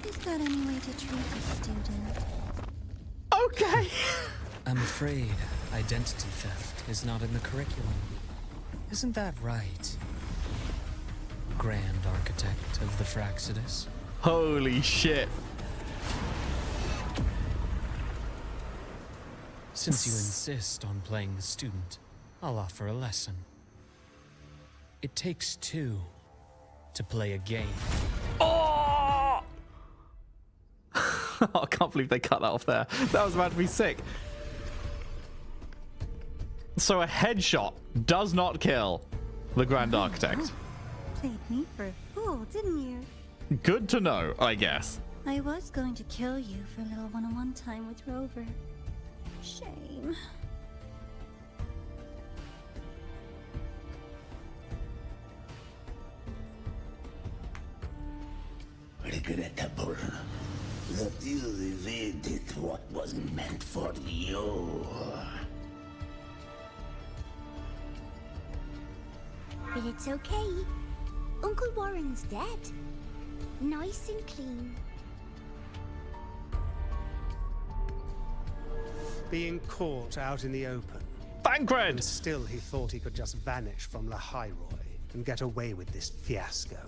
Is that any way to treat a student? okay. I'm afraid identity theft is not in the curriculum. Isn't that right, Grand Architect of the Fraxidus? Holy shit. Since you insist on playing the student, I'll offer a lesson. It takes two to play a game. Oh! I can't believe they cut that off there. That was about to be sick. So a headshot does not kill the Grand Architect. Played me for a fool, didn't you? Good to know, I guess. I was going to kill you for a little one-on-one time with Rover. Shame. Regrettable that you evaded what was meant for you. But it's okay. Uncle Warren's dead. Nice and clean. being caught out in the open. Thancred! And still he thought he could just vanish from the High Roy and get away with this fiasco.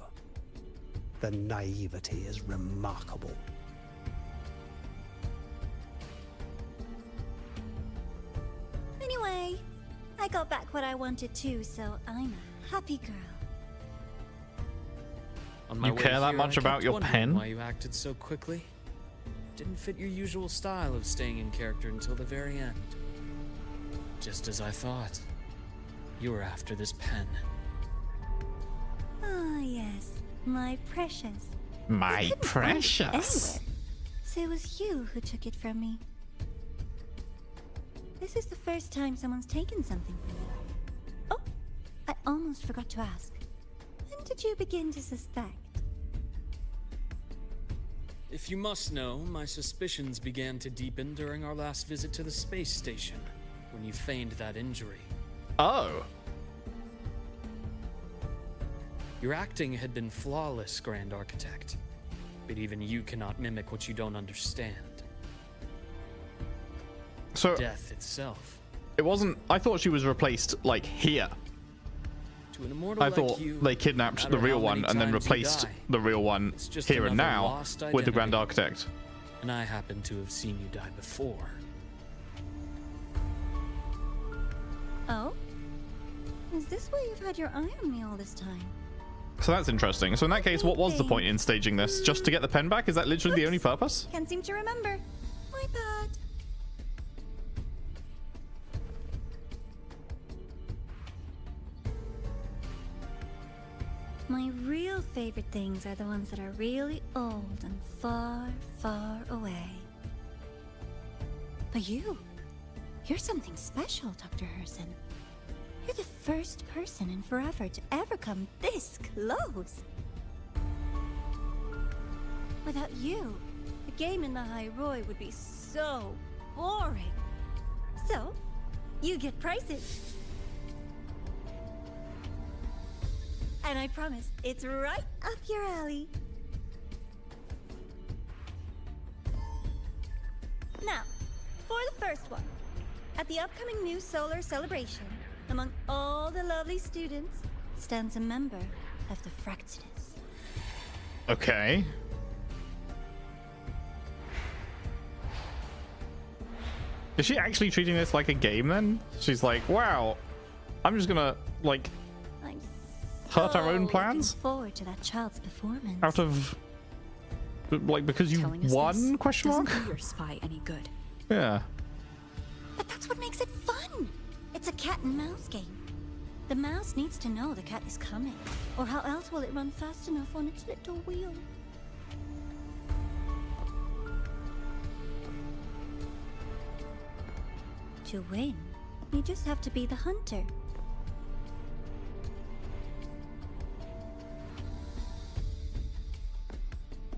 The naivety is remarkable. Anyway, I got back what I wanted too, so I'm a happy girl. On my You way care that here, much I about kept your wondering pen? Why you acted so quickly? Didn't fit your usual style of staying in character until the very end. Just as I thought. You were after this pen. Ah, yes, my precious. My I couldn't find it precious. anywhere. So it was you who took it from me. This is the first time someone's taken something from me. Oh, I almost forgot to ask. When did you begin to suspect? If you must know, my suspicions began to deepen during our last visit to the space station, when you feigned that injury. Oh. Your acting had been flawless, Grand Architect. But even you cannot mimic what you don't understand. So Death itself. it wasn't. I thought she was replaced like here. To an immortal I like thought you, they kidnapped no the matter real how one many and then times you replaced die, the real one it's just here and another now lost with the Grand identity. Architect. And I happen to have seen you die before. Oh? Is this why you've had your eye on me all this time? So that's interesting. So in that case, what was the point in staging this? Just to get the pen back? Is that literally the only purpose? Can't seem to remember. My bad. My real favorite things are the ones that are really old and far, far away. But you're something special, Dr. Herson. You're the first person in forever to ever come this close. Without you, the game in the High Roy would be so boring. So, you get prizes. And I promise, it's right up your alley. Now, for the first one. At the upcoming new solar celebration, among all the lovely students, stands a member of the Fractidus. Okay. Is she actually treating this like a game then? She's like, wow, I'm just gonna, like, I'm hurt our own so plans? looking forward to that child's performance. Out of, like, because you Telling us won, this question doesn't mark? do your spy any good. Yeah. But that's what makes it fun. It's a cat and mouse game. The mouse needs to know the cat is coming, or how else will it run fast enough on its little wheel? To win, you just have to be the hunter.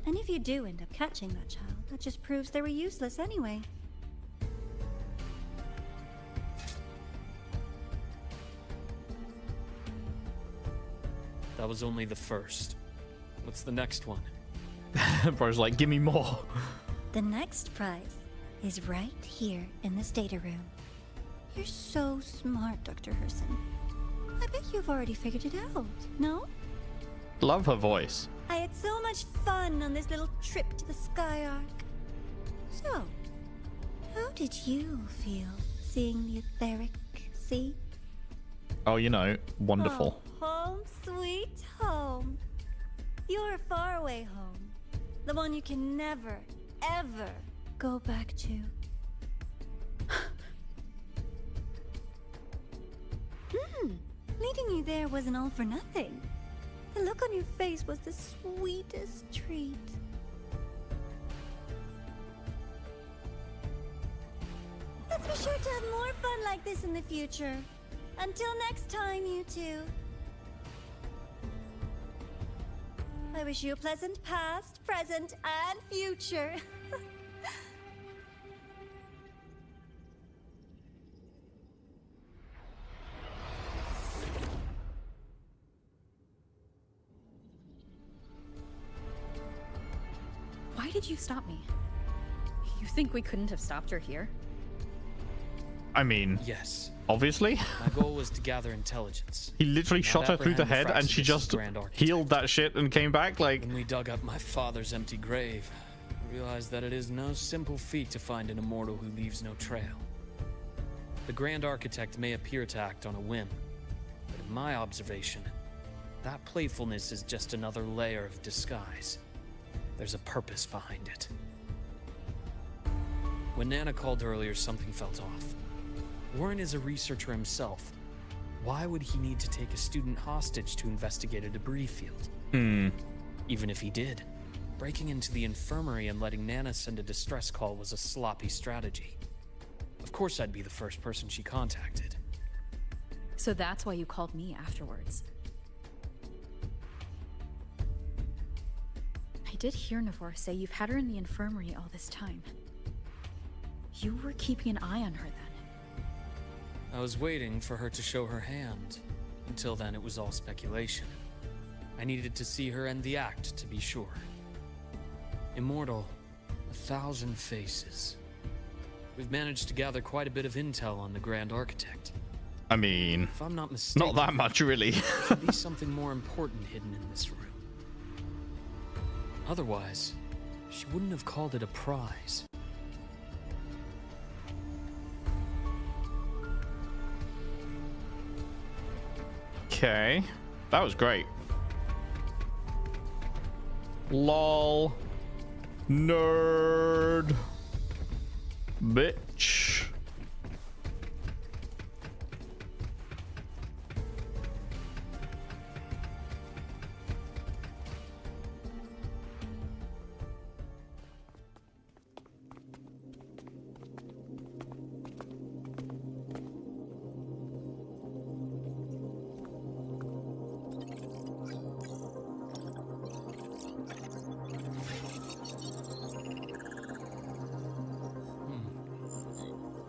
And if you do end up catching that child, that just proves they were useless anyway. That was only the first. What's the next one? Bro's like, give me more. The next prize is right here in this data room. You're so smart, Dr. Herson. I bet you've already figured it out, no? Love her voice. I had so much fun on this little trip to the Sky Arc. So, how did you feel seeing the etheric sea? Oh, you know, wonderful. Oh, home sweet home. Your faraway home. The one you can never, ever go back to. Meeting you there wasn't all for nothing. The look on your face was the sweetest treat. Let's be sure to have more fun like this in the future. Until next time, you two. I wish you a pleasant past, present, and future. Why did you stop me? You think we couldn't have stopped her here? I mean, Yes. obviously. My goal was to gather intelligence. He literally shot her through the head and she just healed that shit and came back. Like, When we dug up my father's empty grave, I realized that it is no simple feat to find an immortal who leaves no trail. The Grand Architect may appear to act on a whim, but in my observation, that playfulness is just another layer of disguise. There's a purpose behind it. When Nana called earlier, something felt off. Warren is a researcher himself. Why would he need to take a student hostage to investigate a debris field? Even if he did, breaking into the infirmary and letting Nana send a distress call was a sloppy strategy. Of course I'd be the first person she contacted. So that's why you called me afterwards. I did hear Navor say you've had her in the infirmary all this time. You were keeping an eye on her then. I was waiting for her to show her hand. Until then, it was all speculation. I needed to see her end the act to be sure. Immortal, 1,000 faces. We've managed to gather quite a bit of intel on the Grand Architect. I mean, If I'm not mistaken, not that much, really. there should be something more important hidden in this room. Otherwise, she wouldn't have called it a prize. Okay, that was great. Lol. Nerd. Bitch.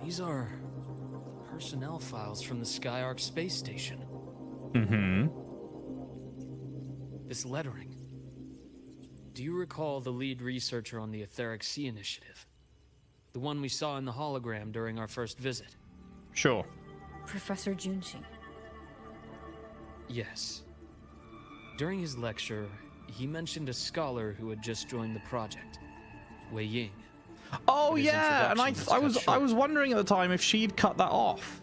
These are personnel files from the Skyark space station. This lettering. Do you recall the lead researcher on the Etheric Sea Initiative? The one we saw in the hologram during our first visit? Sure. Professor Junshi. Yes. During his lecture, he mentioned a scholar who had just joined the project, Wei Ying. Oh His yeah, and introduction was cut I short. was wondering at the time if she'd cut that off.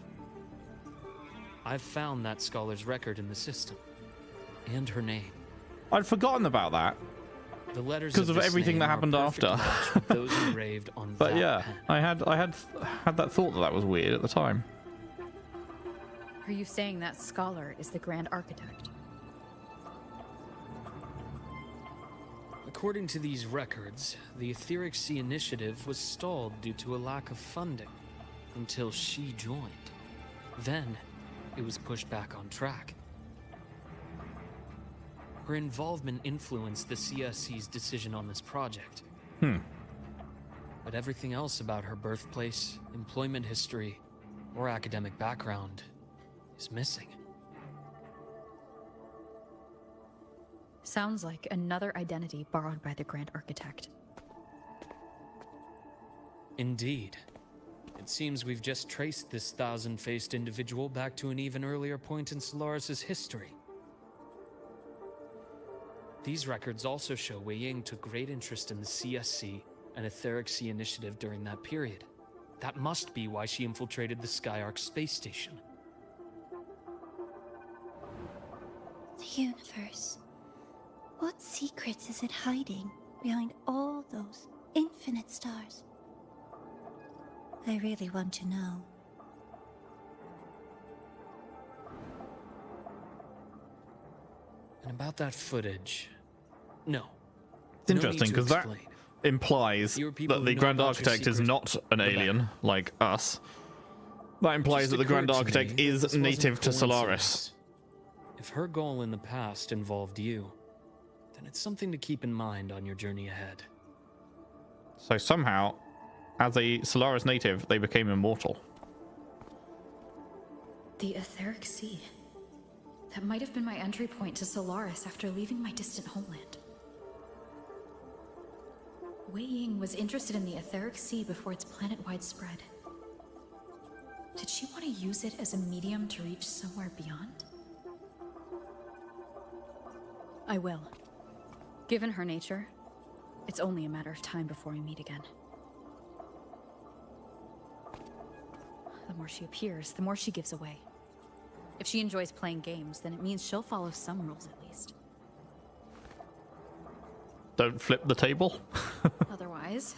I've found that scholar's record in the system, and her name. I'd forgotten about that. The letters Because of this everything name that are a happened perfect after. match with those engraved on But that yeah, pen. I had that thought that was weird at the time. Are you saying that scholar is the Grand Architect? According to these records, the Etheric Sea Initiative was stalled due to a lack of funding until she joined. Then, it was pushed back on track. Her involvement influenced the CSC's decision on this project. But everything else about her birthplace, employment history, or academic background is missing. Sounds like another identity borrowed by the Grand Architect. Indeed. It seems we've just traced this 1,000-faced individual back to an even earlier point in Solaris' history. These records also show Wei Ying took great interest in the CSC and Etheric Sea Initiative during that period. That must be why she infiltrated the Skyark space station. The universe. What secrets is it hiding behind all those infinite stars? I really want to know. And about that footage... No. It's interesting because that implies Fewer people that who the know Grand about your Architect is secret, not an the alien better. like us. That implies Just that the Grand occurred to Architect me that is this wasn't native to Solaris. coincidence. If her goal in the past involved you, then it's something to keep in mind on your journey ahead. So somehow, as a Solaris native, they became immortal. The Etheric Sea. That might have been my entry point to Solaris after leaving my distant homeland. Wei Ying was interested in the Etheric Sea before its planet-wide spread. Did she want to use it as a medium to reach somewhere beyond? I will. Given her nature, it's only a matter of time before we meet again. The more she appears, the more she gives away. If she enjoys playing games, then it means she'll follow some rules at least. Don't flip the table. Otherwise,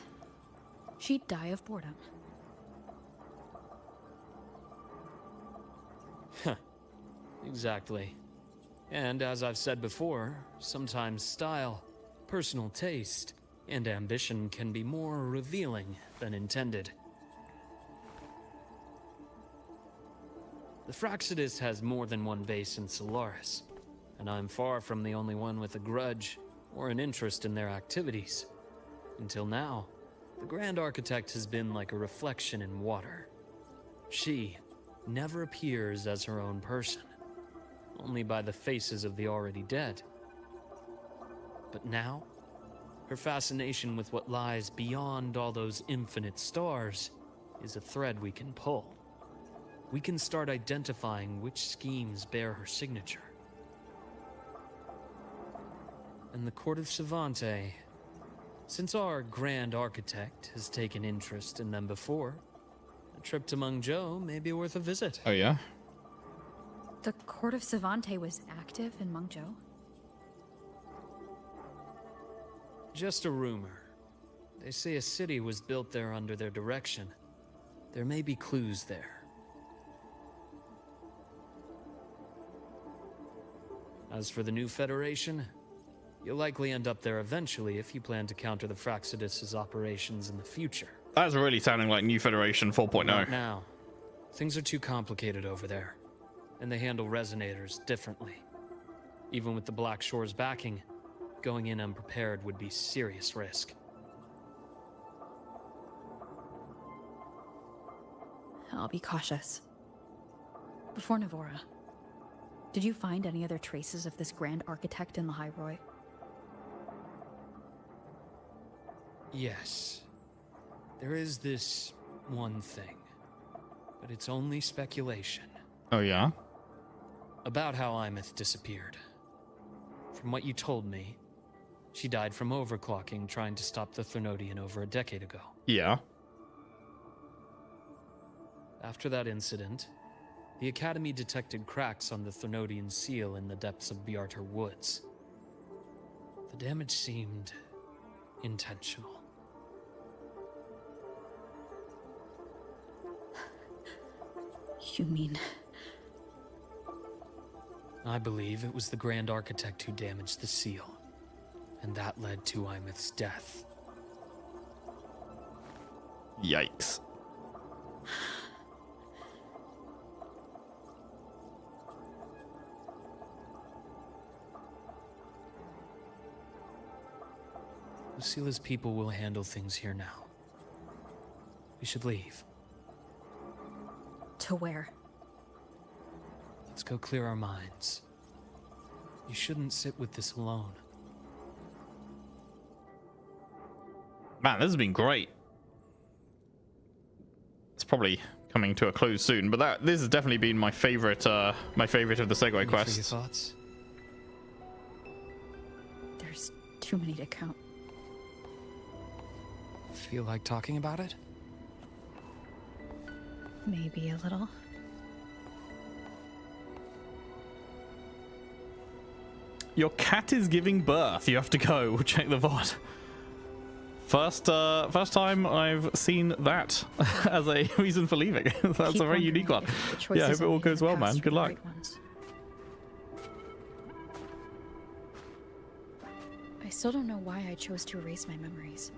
she'd die of boredom. Exactly. And as I've said before, sometimes style, personal taste, and ambition can be more revealing than intended. The Fraxidus has more than one base in Solaris, and I'm far from the only one with a grudge or an interest in their activities. Until now, the Grand Architect has been like a reflection in water. She never appears as her own person, only by the faces of the already dead. But now, her fascination with what lies beyond all those infinite stars is a thread we can pull. We can start identifying which schemes bear her signature. And the Court of Savante, since our Grand Architect has taken interest in them before, a trip to Mengzhou may be worth a visit. Oh yeah? The Court of Savante was active in Mengzhou? Just a rumor. They say a city was built there under their direction. There may be clues there. As for the new Federation, you'll likely end up there eventually if you plan to counter the Fraxidus' operations in the future. That's really sounding like New Federation 4.0. Not now. Things are too complicated over there, and they handle resonators differently. Even with the Black Shore's backing, going in unprepared would be serious risk. I'll be cautious. Before Navora, did you find any other traces of this Grand Architect in the High Roy? Yes. There is this one thing, but it's only speculation. Oh yeah? About how Imeth disappeared. From what you told me, she died from overclocking trying to stop the Thernodian over a decade ago. Yeah. After that incident, the Academy detected cracks on the Thernodian seal in the depths of Biarter Woods. The damage seemed intentional. You mean... I believe it was the Grand Architect who damaged the seal, and that led to Imeth's death. Yikes. Lucila's people will handle things here now. We should leave. To where? Let's go clear our minds. You shouldn't sit with this alone. Man, this has been great. It's probably coming to a close soon, but this has definitely been my favorite of the Segue quests. Your thoughts? There's too many to count. Feel like talking about it? Maybe a little. Your cat is giving birth. You have to go. Check the VOD. First time I've seen that as a reason for leaving. That's a very unique one. Yeah, I hope it all goes well, man. Good luck. I still don't know why I chose to erase my memories.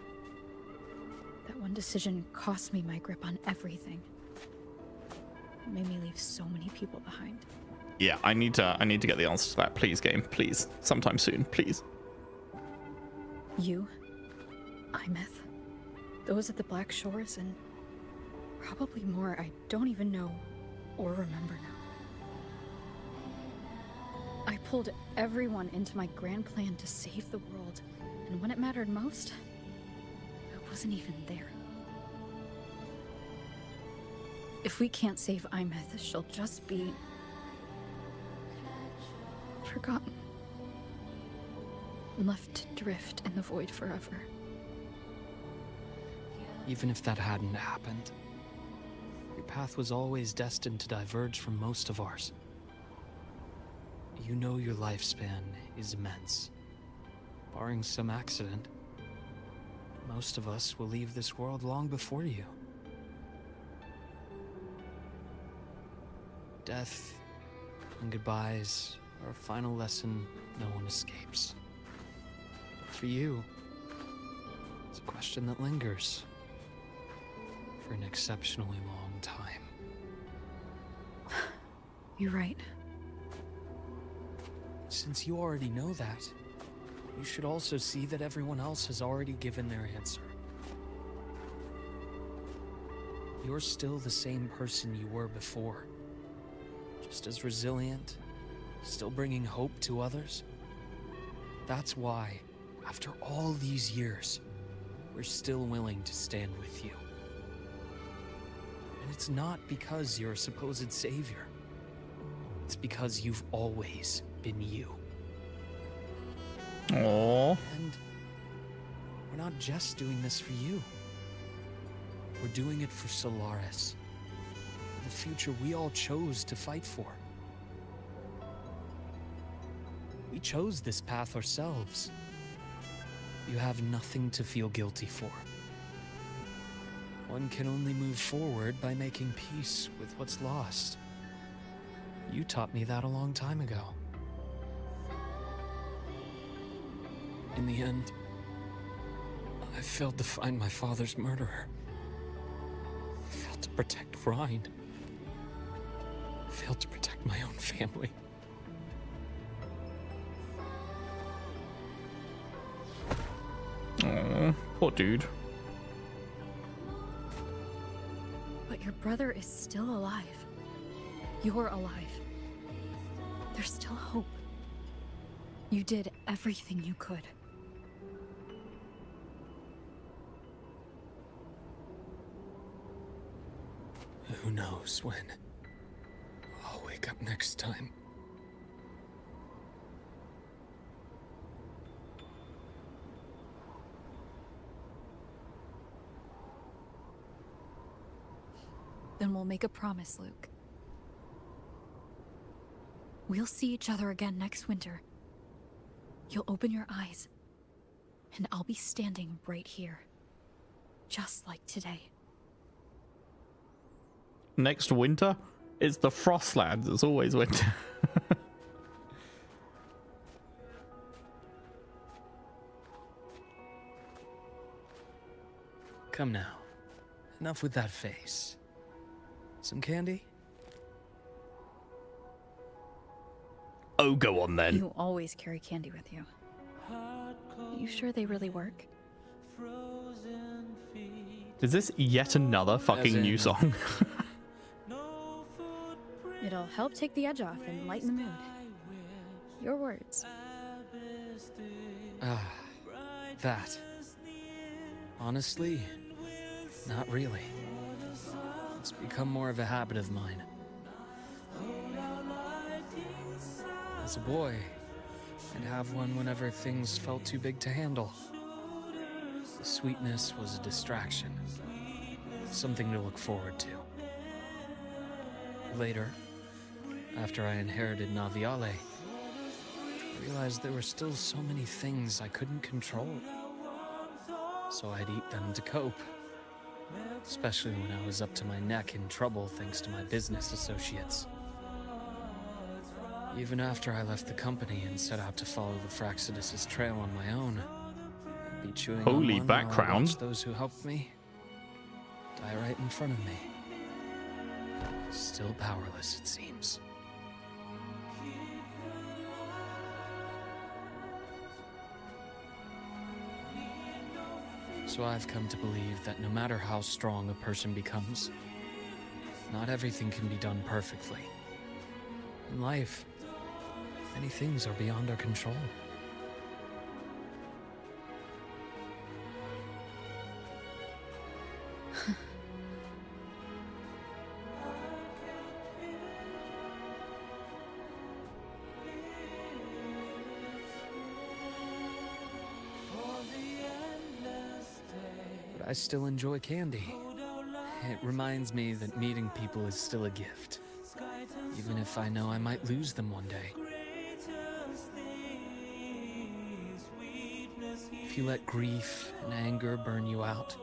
That one decision cost me my grip on everything. It made me leave so many people behind. Yeah, I need to get the answer to that. Please, game. Please. Sometime soon. Please. You, Imeth, those at the Black Shores, and probably more I don't even know or remember now. I pulled everyone into my grand plan to save the world, and when it mattered most, I wasn't even there. If we can't save Imeth, she'll just be forgotten. Left to drift in the void forever. Even if that hadn't happened, your path was always destined to diverge from most of ours. You know your lifespan is immense. Barring some accident, most of us will leave this world long before you. Death and goodbyes are a final lesson no one escapes. But for you, it's a question that lingers for an exceptionally long time. You're right. Since you already know that, you should also see that everyone else has already given their answer. You're still the same person you were before. Just as resilient, still bringing hope to others. That's why, after all these years, we're still willing to stand with you. And it's not because you're a supposed savior. It's because you've always been you. Aww. And we're not just doing this for you. We're doing it for Solaris. The future we all chose to fight for. We chose this path ourselves. You have nothing to feel guilty for. One can only move forward by making peace with what's lost. You taught me that a long time ago. In the end, I failed to find my father's murderer. I failed to protect Rhine. I failed to protect my own family. Aww, poor dude. But your brother is still alive. You're alive. There's still hope. You did everything you could. Who knows when I'll wake up next time. Then we'll make a promise, Luke. We'll see each other again next winter. You'll open your eyes, and I'll be standing right here. Just like today. Next winter? It's the Frostlands. It's always winter. Come now. Enough with that face. Some candy? Oh, go on then. You always carry candy with you. You sure they really work? Is this yet another fucking new song? It'll help take the edge off and lighten the mood. Your words. That. Honestly, not really. It's become more of a habit of mine. As a boy, I'd have one whenever things felt too big to handle. The sweetness was a distraction, something to look forward to. Later, after I inherited Naviale, I realized there were still so many things I couldn't control. So I'd eat them to cope, especially when I was up to my neck in trouble thanks to my business associates. Even after I left the company and set out to follow the Fraxidus' trail on my own, I'd be chewing Holy on one background. while I watched those who helped me die right in front of me. Still powerless, it seems. So I've come to believe that no matter how strong a person becomes, not everything can be done perfectly. In life, many things are beyond our control. but I still enjoy candy. It reminds me that meeting people is still a gift, even if I know I might lose them one day. If you let grief and anger burn you out,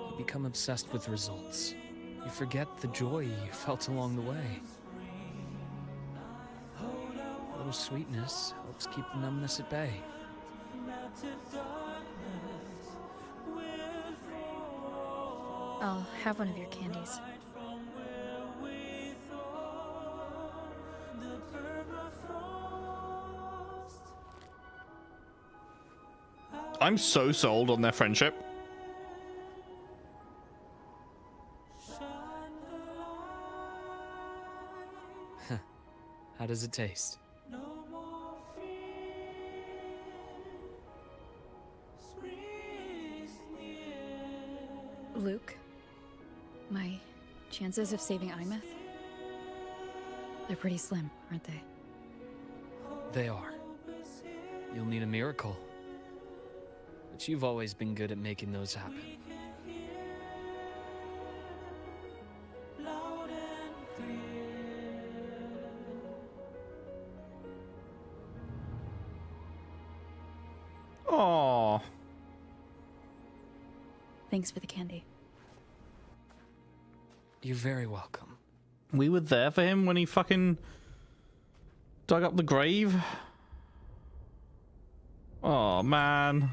you become obsessed with results. You forget the joy you felt along the way. A little sweetness helps keep the numbness at bay. I'll have one of your candies. I'm so sold on their friendship. How does it taste? Luke, my chances of saving Imeth? They're pretty slim, aren't they? They are. You'll need a miracle. But you've always been good at making those happen. Aww. Thanks for the candy. You're very welcome. We were there for him when he fucking dug up the grave. Oh man.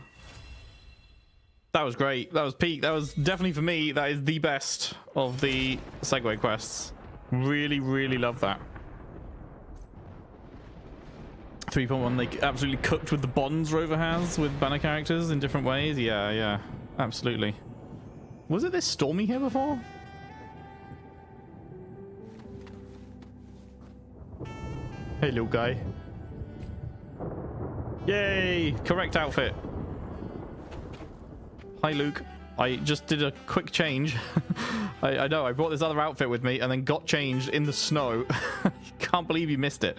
That was great. That was peak. That was definitely for me. That is the best of the Segue quests. Really, really love that. 3.1, they absolutely cooked with the bonds Rover has with banner characters in different ways. Yeah, yeah, absolutely. Was it this stormy here before? Hey, little guy. Yay! Correct outfit. Hi, Luke. I just did a quick change. I know, I brought this other outfit with me and then got changed in the snow. Can't believe you missed it.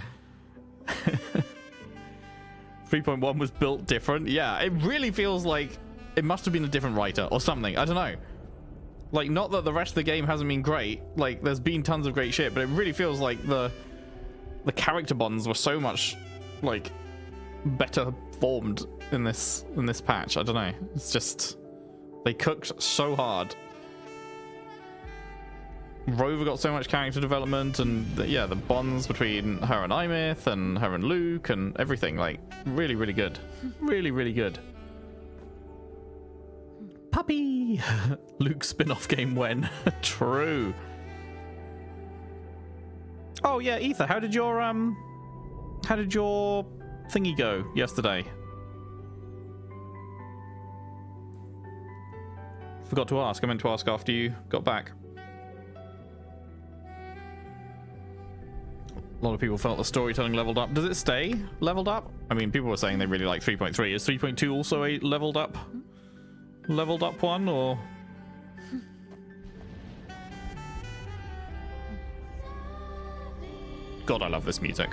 3.1 was built different. Yeah, it really feels like it must have been a different writer or something. I don't know. Like, not that the rest of the game hasn't been great. Like, there's been tons of great shit, but it really feels like the character bonds were so much, like, better formed in this patch. I don't know. It's just, they cooked so hard. Rover got so much character development, and yeah, the bonds between her and Imeth and her and Luke and everything, like, really, really good. Really, really good. Puppy! Luke spin-off game when? True. Oh yeah, Ether, how did your thingy go yesterday? Forgot to ask. I meant to ask after you got back. A lot of people felt the storytelling leveled up. Does it stay leveled up? I mean, people were saying they really like 3.3. Is 3.2 also a leveled up one, or? God, I love this music.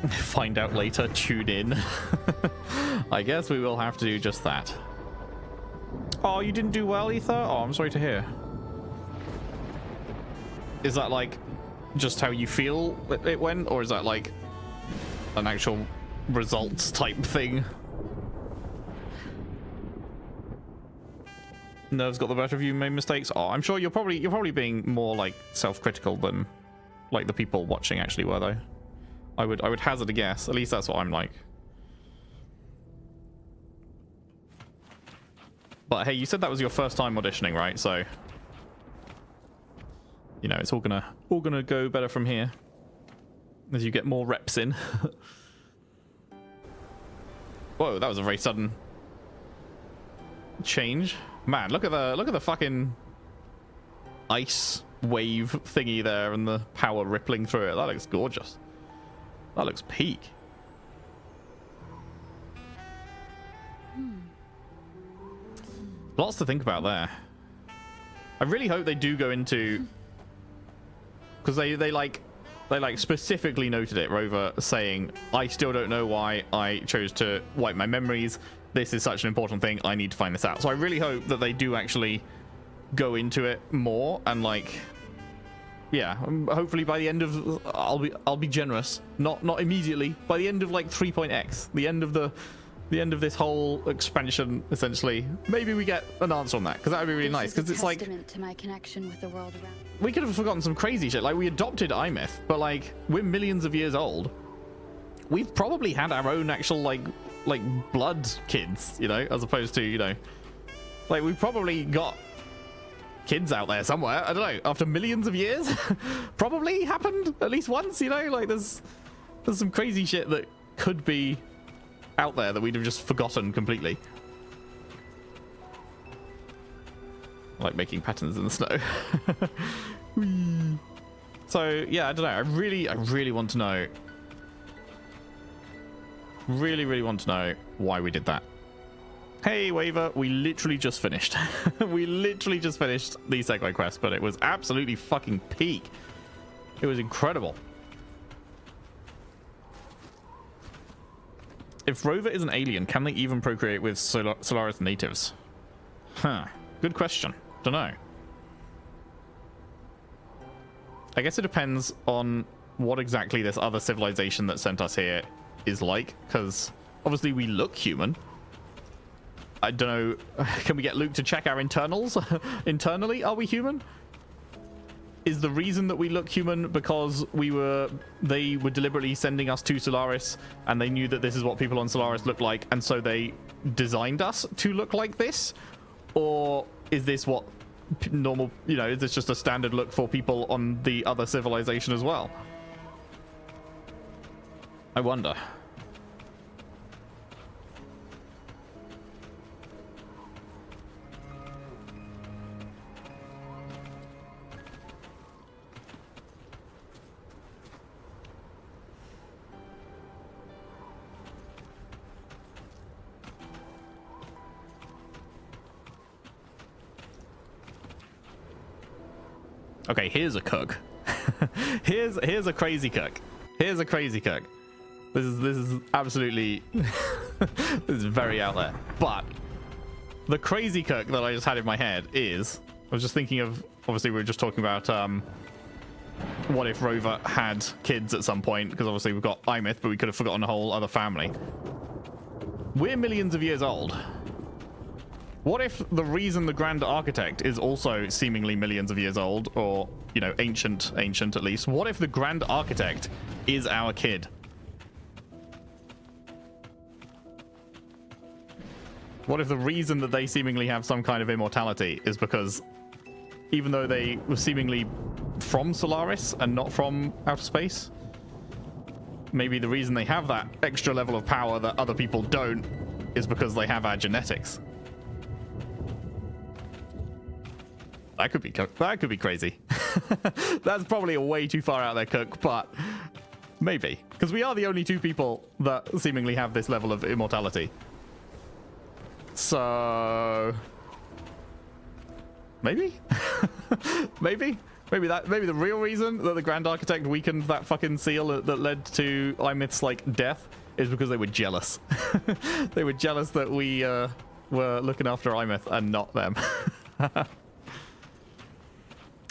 Find out later, tune in. I guess we will have to do just that. Oh, you didn't do well, Ether? Oh, I'm sorry to hear. Is that like just how you feel it went, or is that like an actual results type thing? Nerves got the better of you, made mistakes. Oh, I'm sure you're probably being more like self-critical than like the people watching actually were, though. I would hazard a guess. At least that's what I'm like. But hey, you said that was your first time auditioning, right? So, you know, it's all gonna go better from here as you get more reps in. Whoa, that was a very sudden change. Man, look at the fucking ice wave thingy there and the power rippling through it. That looks gorgeous. That looks peak. Lots to think about there. I really hope they do go into because they like specifically noted it, Rover, saying, I still don't know why I chose to wipe my memories. This is such an important thing. I need to find this out. So I really hope that they do actually go into it more, and like, yeah, hopefully by the end of, I'll be generous, not immediately, by the end of like 3.x, the end of this whole expansion, essentially, maybe we get an answer on that, because that would be really nice, because it's like, to my connection with the world around. We could have forgotten some crazy shit. Like, we adopted Imyth, but like, we're millions of years old. We've probably had our own actual like blood kids, you know, as opposed to, you know, like, we've probably got kids out there somewhere. I don't know, after millions of years. Probably happened at least once, you know, like there's some crazy shit that could be out there that we'd have just forgotten completely. Like making patterns in the snow. So yeah, I don't know, I really want to know, really want to know why we did that. Hey Waver, we literally just finished. We literally just finished the Segue quest, but it was absolutely fucking peak. It was incredible. If Rover is an alien, can they even procreate with Solaris natives? Huh. Good question. Dunno. I guess it depends on what exactly this other civilization that sent us here is like, because obviously we look human. I don't know. Can we get Luke to check our internals? Internally, are we human? Is the reason that we look human because they were deliberately sending us to Solaris, and they knew that this is what people on Solaris look like, and so they designed us to look like this? Or is this what normal, you know, is this just a standard look for people on the other civilization as well? I wonder. Okay, here's a cook. here's a crazy cook. Here's a crazy cook. This is absolutely this is very out there. But the crazy cook that I just had in my head is, I was just thinking of, obviously we were just talking about what if Rover had kids at some point, because obviously we've got Imyth, but we could have forgotten a whole other family. We're millions of years old. What if the reason the Grand Architect is also seemingly millions of years old, or, you know, ancient at least, what if the Grand Architect is our kid? What if the reason that they seemingly have some kind of immortality is because even though they were seemingly from Solaris and not from outer space, maybe the reason they have that extra level of power that other people don't is because they have our genetics? That could be crazy. That's probably a way too far out there, Cook, but maybe, because we are the only two people that seemingly have this level of immortality. So maybe maybe the real reason that the Grand Architect weakened that fucking seal that led to Imyth's like death is because they were jealous. They were jealous that we were looking after Imyth and not them.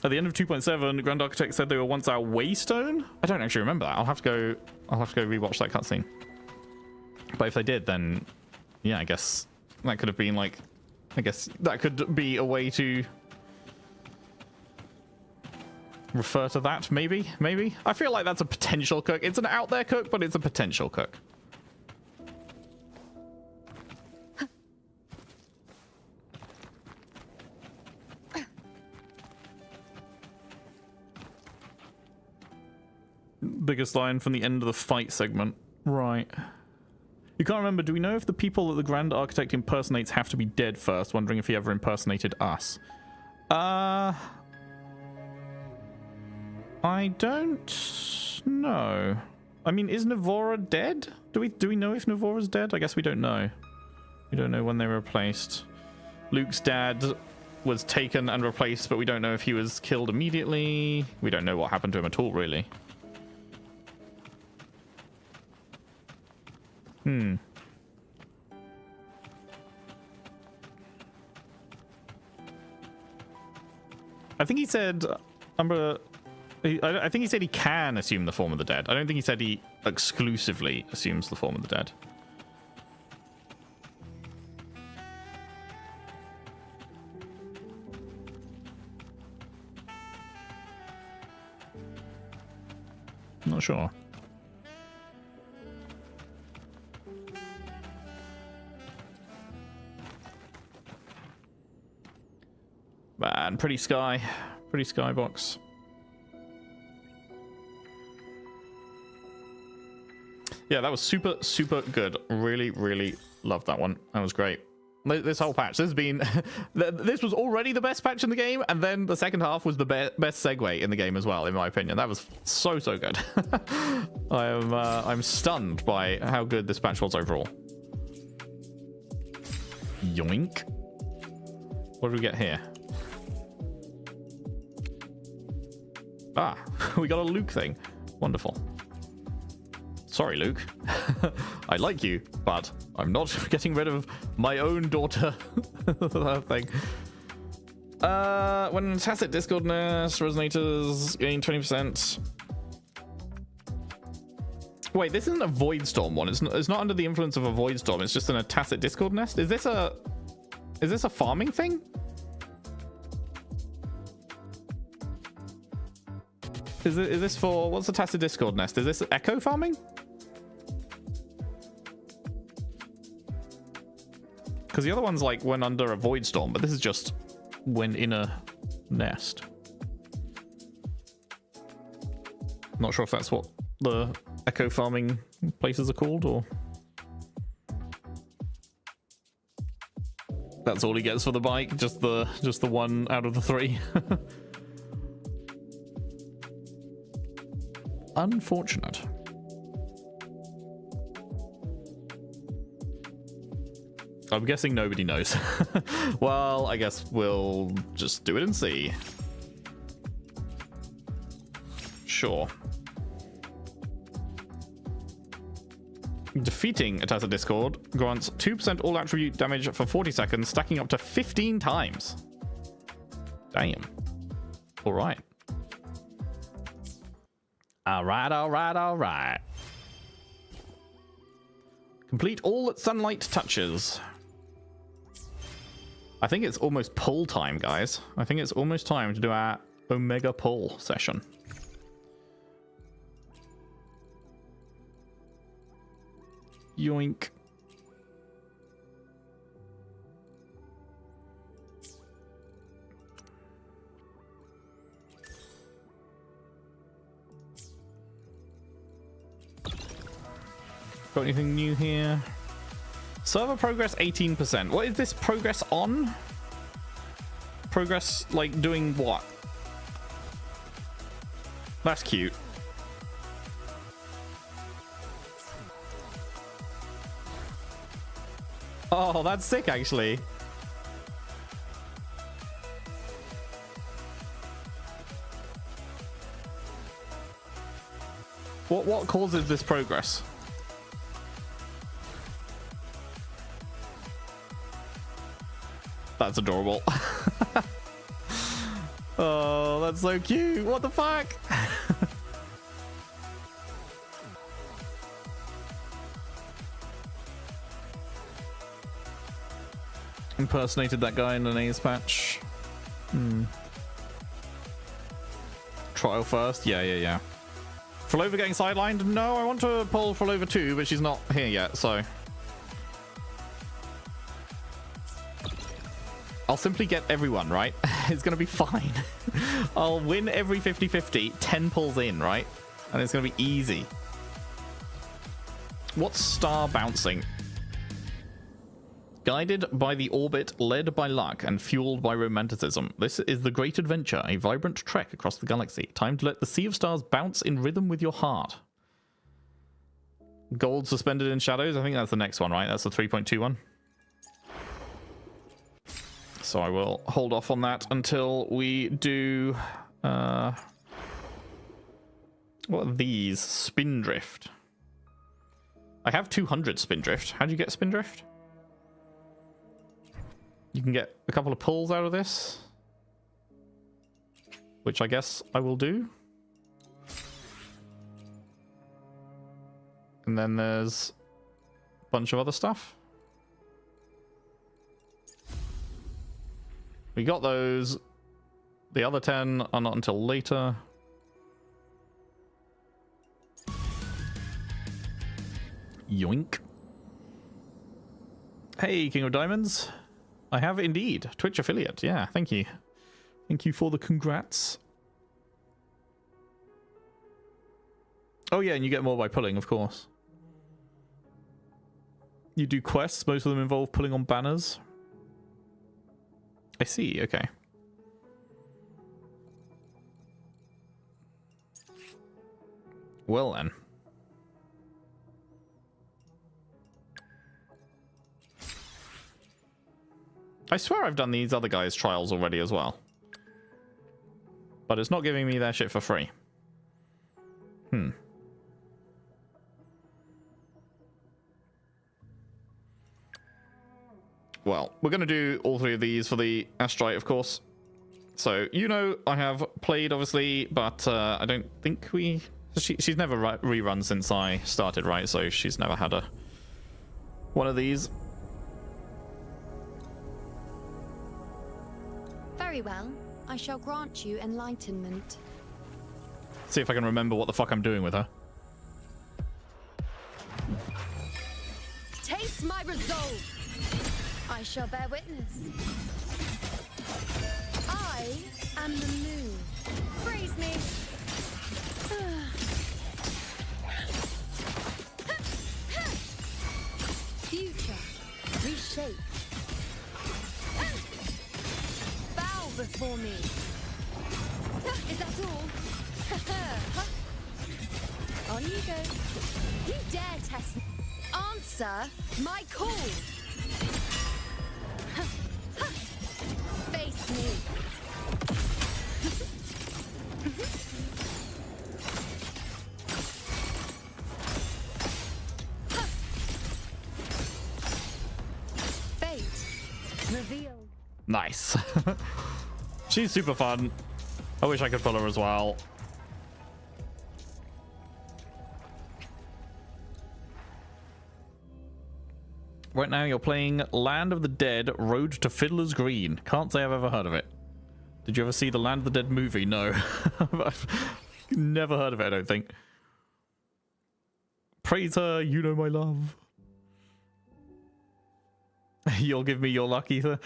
At the end of 2.7, the Grand Architect said they were once our Waystone. I don't actually remember that. I'll have to go rewatch that cutscene. But if they did, then yeah, I guess that could have been like, I guess that could be a way to refer to that. Maybe. I feel like that's a potential cook. It's an out there cook, but it's a potential cook. Biggest line from the end of the fight segment. Right. You can't remember. Do we know if the people that the Grand Architect impersonates have to be dead first? Wondering if he ever impersonated us. I don't know. I mean, is Navora dead? Do we know if Navora's dead? I guess we don't know. We don't know when they were replaced. Luke's dad was taken and replaced, but we don't know if he was killed immediately. We don't know what happened to him at all, really. I think he said, I think he said he can assume the form of the dead. I don't think he said he exclusively assumes the form of the dead. Not sure. Man, pretty skybox. Yeah, that was super good. Really loved that one. That was great. This whole patch, this has been this was already the best patch in the game, and then the second half was the best segue in the game as well, in my opinion. That was so good. I'm stunned by how good this patch was overall. Yoink. What do we get here? Ah, we got a Luke thing. Wonderful. Sorry, Luke. I like you, but I'm not getting rid of my own daughter. Thing. When tacit Discord nest resonators gain 20%. Wait, this isn't a Void Storm one. It's not under the influence of a Void Storm. It's just in a tacit Discord nest. Is this a farming thing? Is this for, what's the tacit Discord nest? Is this echo farming? Because the other one's like when under a void storm, but this is just when in a nest. Not sure if that's what the echo farming places are called, or that's all he gets for the bike, just the one out of the 3. Unfortunate. I'm guessing nobody knows. Well, I guess we'll just do it and see. Sure. Defeating a tacit Discord grants 2% all attribute damage for 40 seconds, stacking up to 15 times. Damn. All right. All right. Complete all that sunlight touches. I think it's almost pull time, guys. I think it's almost time to do our Omega pull session. Yoink. Got anything new here? Server progress 18%. What is this progress on? Progress, like, doing what? That's cute. Oh, that's sick, actually. What causes this progress? That's adorable. Oh, that's so cute. What the fuck? Impersonated that guy in an A's patch. Trial first? Yeah. Frolova getting sidelined? No, I want to pull Frolova too, but she's not here yet, so... I'll simply get everyone, right? It's gonna be fine. I'll win every 50-50, 10 pulls in, right? And it's gonna be easy. What's star bouncing? Guided by the orbit, led by luck, and fueled by romanticism, this is the great adventure, a vibrant trek across the galaxy. Time to let the sea of stars bounce in rhythm with your heart. Gold suspended in shadows? I think that's the next one, right? That's the 3.2 one. So I will hold off on that until we do... what are these? Spindrift. I have 200 Spindrift. How do you get Spindrift? You can get a couple of pulls out of this, which I guess I will do. And then there's a bunch of other stuff. We got those. The other 10 are not until later. Yoink. Hey, King of Diamonds. I have indeed. Twitch affiliate. Yeah, thank you. Thank you for the congrats. Oh yeah, and you get more by pulling, of course. You do quests. Most of them involve pulling on banners. I see. Okay. Well then. I swear I've done these other guys' trials already as well. But it's not giving me their shit for free. Well, we're going to do all three of these for the Astrite, of course. So, you know, I have played, obviously, but I don't think we... She's never rerun since I started, right? So she's never had one of these. Very well. I shall grant you enlightenment. See if I can remember what the fuck I'm doing with her. Taste my resolve. I shall bear witness. I am the moon. Praise me. Future. Reshape. Bow before me. Is that all? On you go. You dare test me. Answer my call. Face me. Fate revealed. Nice. She's super fun. I wish I could pull her as well. Right now you're playing Land of the Dead Road to Fiddler's Green. Can't say I've ever heard of it. Did you ever see the Land of the Dead movie? No. I've never heard of it, I don't think. Praise her, you know my love. You'll give me your luck, Ether.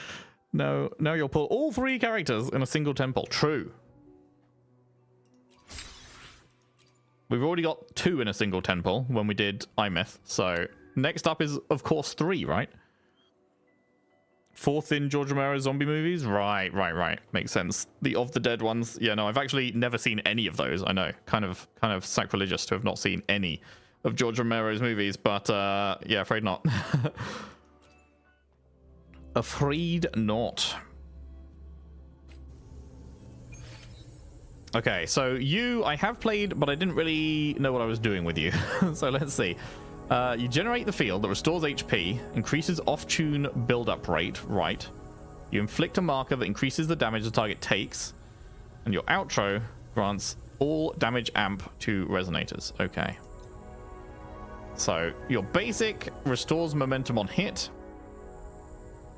No, now you'll pull all three characters in a single temple. True. We've already got 2 in a single temple when we did Imyth, so next up is, of course, 3, right? 4th in George Romero's zombie movies? Right. Makes sense. The Of the Dead ones. Yeah, no, I've actually never seen any of those. I know. Kind of sacrilegious to have not seen any of George Romero's movies, but yeah, afraid not. Afraid not. Okay, so you, I have played, but I didn't really know what I was doing with you. So let's see. You generate the field that restores HP, increases off-tune build-up rate, right. You inflict a marker that increases the damage the target takes, and your outro grants all damage amp to resonators. Okay. So your basic restores momentum on hit.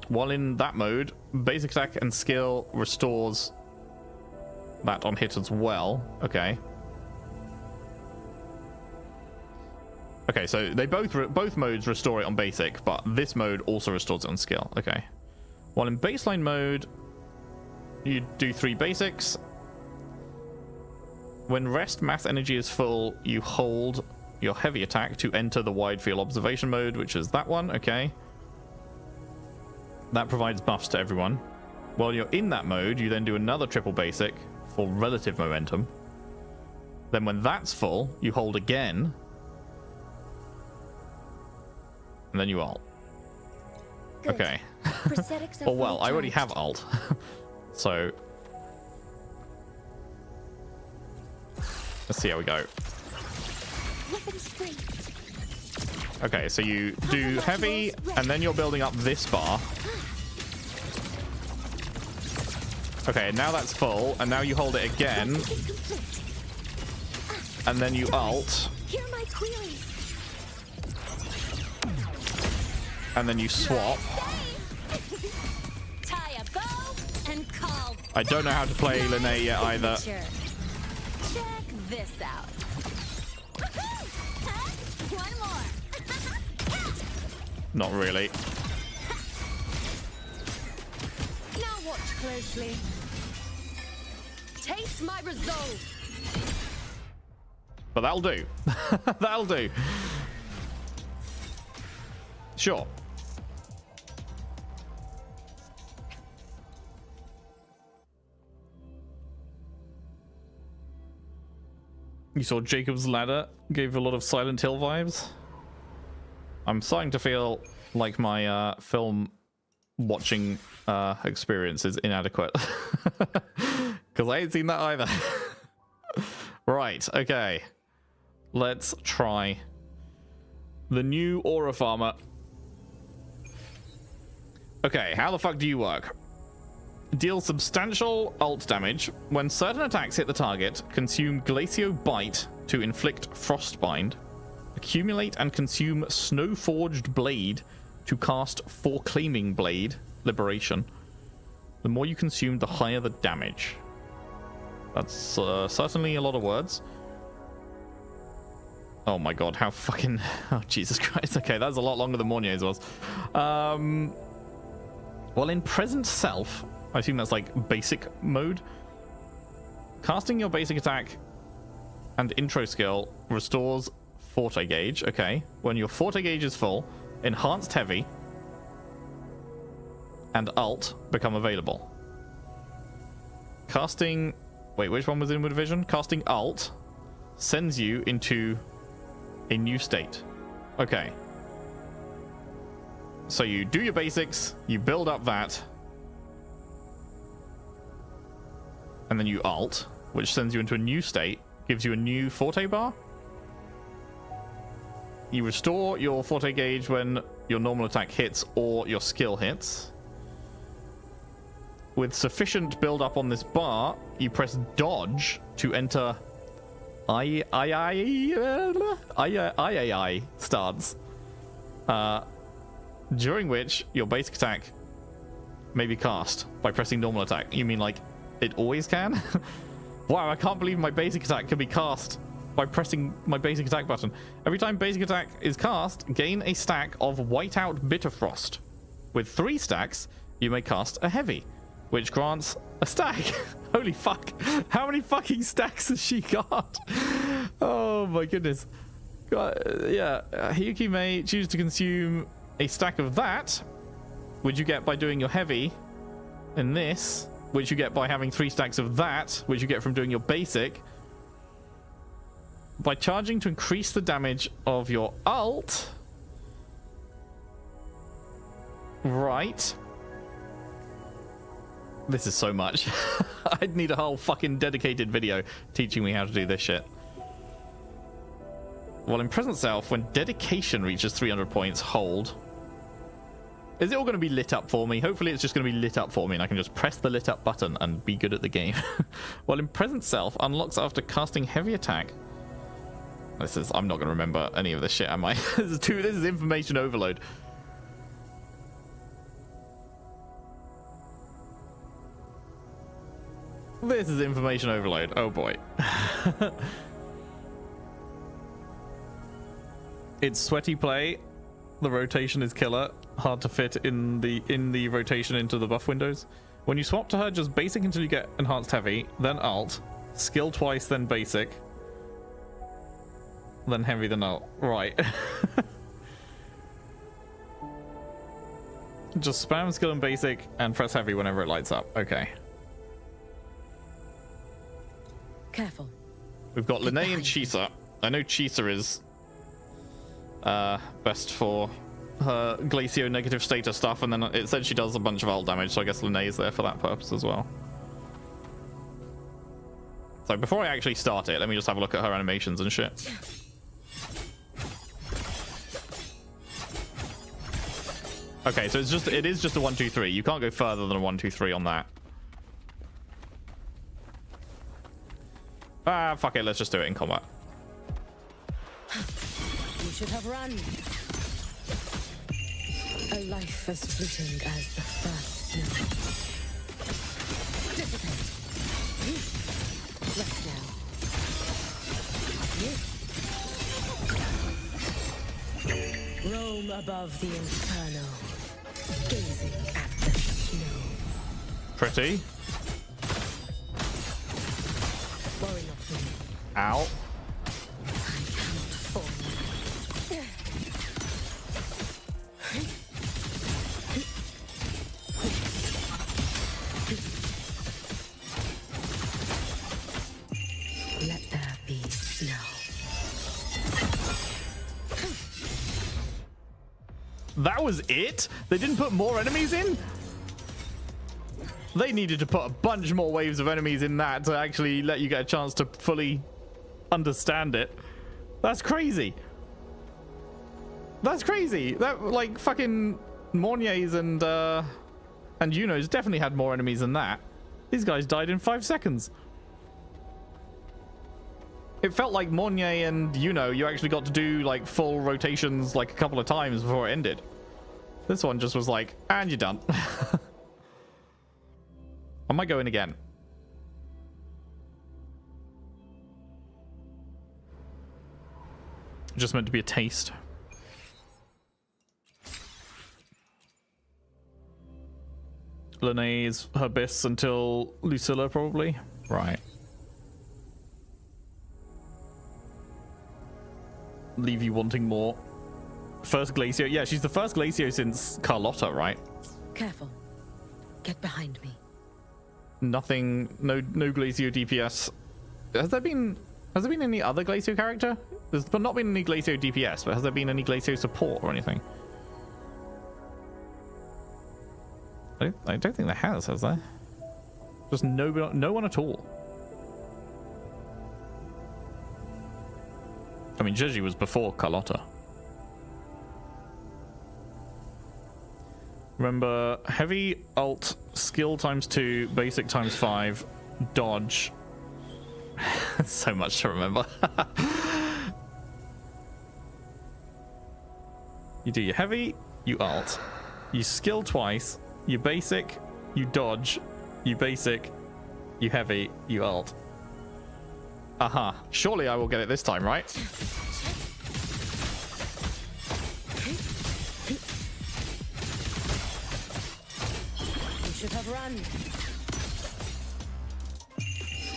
While in that mode, basic attack and skill restores that on hit as well. Okay. Okay, so they both modes restore it on basic, but this mode also restores it on skill. Okay. While in baseline mode, you do 3 basics. When rest mass energy is full, you hold your heavy attack to enter the wide field observation mode, which is that one. Okay. That provides buffs to everyone. While you're in that mode, you then do another triple basic for relative momentum. Then when that's full, you hold again. And then you ult. Good. Okay. Prosthetics are Oh well, fully I already have charged. alt. So let's see how we go. Weapons free. Okay, so you do heavy, and then you're building up this bar. Okay, now that's full, and now you hold it again, and then you alt, Hear my queries. and then you swap. Tie a bow and call. I don't know how to play Linnae yet either. Check this out. One more. Not really. Now watch closely. Taste my resolve. But that'll do. That'll do. Sure. You saw Jacob's Ladder, gave a lot of Silent Hill vibes. I'm starting to feel like my film watching experience is inadequate. Because I ain't seen that either. Right, okay. Let's try the new Aura Farmer. Okay, how the fuck do you work? Deal substantial ult damage. When certain attacks hit the target, consume Glacio Bite to inflict Frostbind. Accumulate and consume Snow-Forged Blade to cast Foreclaiming Blade, Liberation. The more you consume, the higher the damage. That's certainly a lot of words. Oh my god, how fucking... Oh, Jesus Christ. Okay, that's a lot longer than Mornier's was. Well, in present self, I assume that's like basic mode. Casting your basic attack and intro skill restores Forte gauge. Okay, when your Forte gauge is full, enhanced heavy and alt become available. Casting... Wait, which one was in division? Casting alt sends you into a new state. Okay. So you do your basics, you build up that, and then you alt, which sends you into a new state, gives you a new Forte bar. You restore your Forte gauge when your normal attack hits or your skill hits. With sufficient build up on this bar, you press dodge to enter III stance. During which your basic attack may be cast by pressing normal attack. You mean like it always can? Wow, I can't believe my basic attack can be cast by pressing my basic attack button. Every time basic attack is cast, gain a stack of Whiteout Bitterfrost. With 3 stacks, you may cast a heavy, which grants a stack. Holy fuck. How many fucking stacks has she got? Oh my goodness. Yeah, Hiyuki may choose to consume a stack of that, which you get by doing your heavy, and this, which you get by having 3 stacks of that, which you get from doing your basic, by charging to increase the damage of your alt. Right. This is so much. I'd need a whole fucking dedicated video teaching me how to do this shit. Well, in present self, when dedication reaches 300 points, hold. Is it all going to be lit up for me? Hopefully it's just going to be lit up for me and I can just press the lit up button and be good at the game. Well, in present self, unlocks after casting heavy attack. I'm not going to remember any of this shit, am I? This is information overload. This is information overload. Oh boy. It's sweaty play. The rotation is killer. Hard to fit in the rotation into the buff windows. When you swap to her, just basic until you get enhanced heavy, then alt, skill twice, then basic, then heavy, then alt. Right. Just spam skill and basic and press heavy whenever it lights up. Okay. Careful. We've got Linnae and Chisa. I know Chisa is best for her Glacio negative status stuff, and then it said she does a bunch of ult damage, so I guess Linnea's there for that purpose as well. So before I actually start it, let me just have a look at her animations and shit. Okay, so it is just a 1, 2, 3. You can't go further than a 1, 2, 3 on that. Ah, fuck it, let's just do it in combat. You should have run. A life as fleeting as the first snow. Dissipate. Let's go. Roam above the inferno, gazing at the snow. Pretty. Worry not for me. Ow. I cannot fall. Let there be snow. That was it? They didn't put more enemies in? They needed to put a bunch more waves of enemies in that to actually let you get a chance to fully understand it. That's crazy. That's crazy. That, like, fucking Mornier's and Yuno's definitely had more enemies than that. These guys died in 5 seconds. It felt like Mornier and Yuno, you actually got to do like full rotations like a couple of times before it ended. This one just was like, and you're done. I might go in again. Just meant to be a taste. Linnea's Herbiss until Lucilla, probably. Right. Leave you wanting more. First Glacio. Yeah, she's the first Glacio since Carlotta, right? Careful. Get behind me. Nothing. No Glacio DPS. Has there been any other Glacio character? There's not been any Glacio DPS, but has there been any Glacio support or anything? I don't think there has there? Just no one at all. I mean, Gigi was before Carlotta. Remember, heavy, ult, skill ×2, basic ×5, dodge. So much to remember. You do your heavy, you ult. You skill twice, you basic, you dodge, you basic, you heavy, you ult. Aha. Surely I will get it this time, right? You should have run.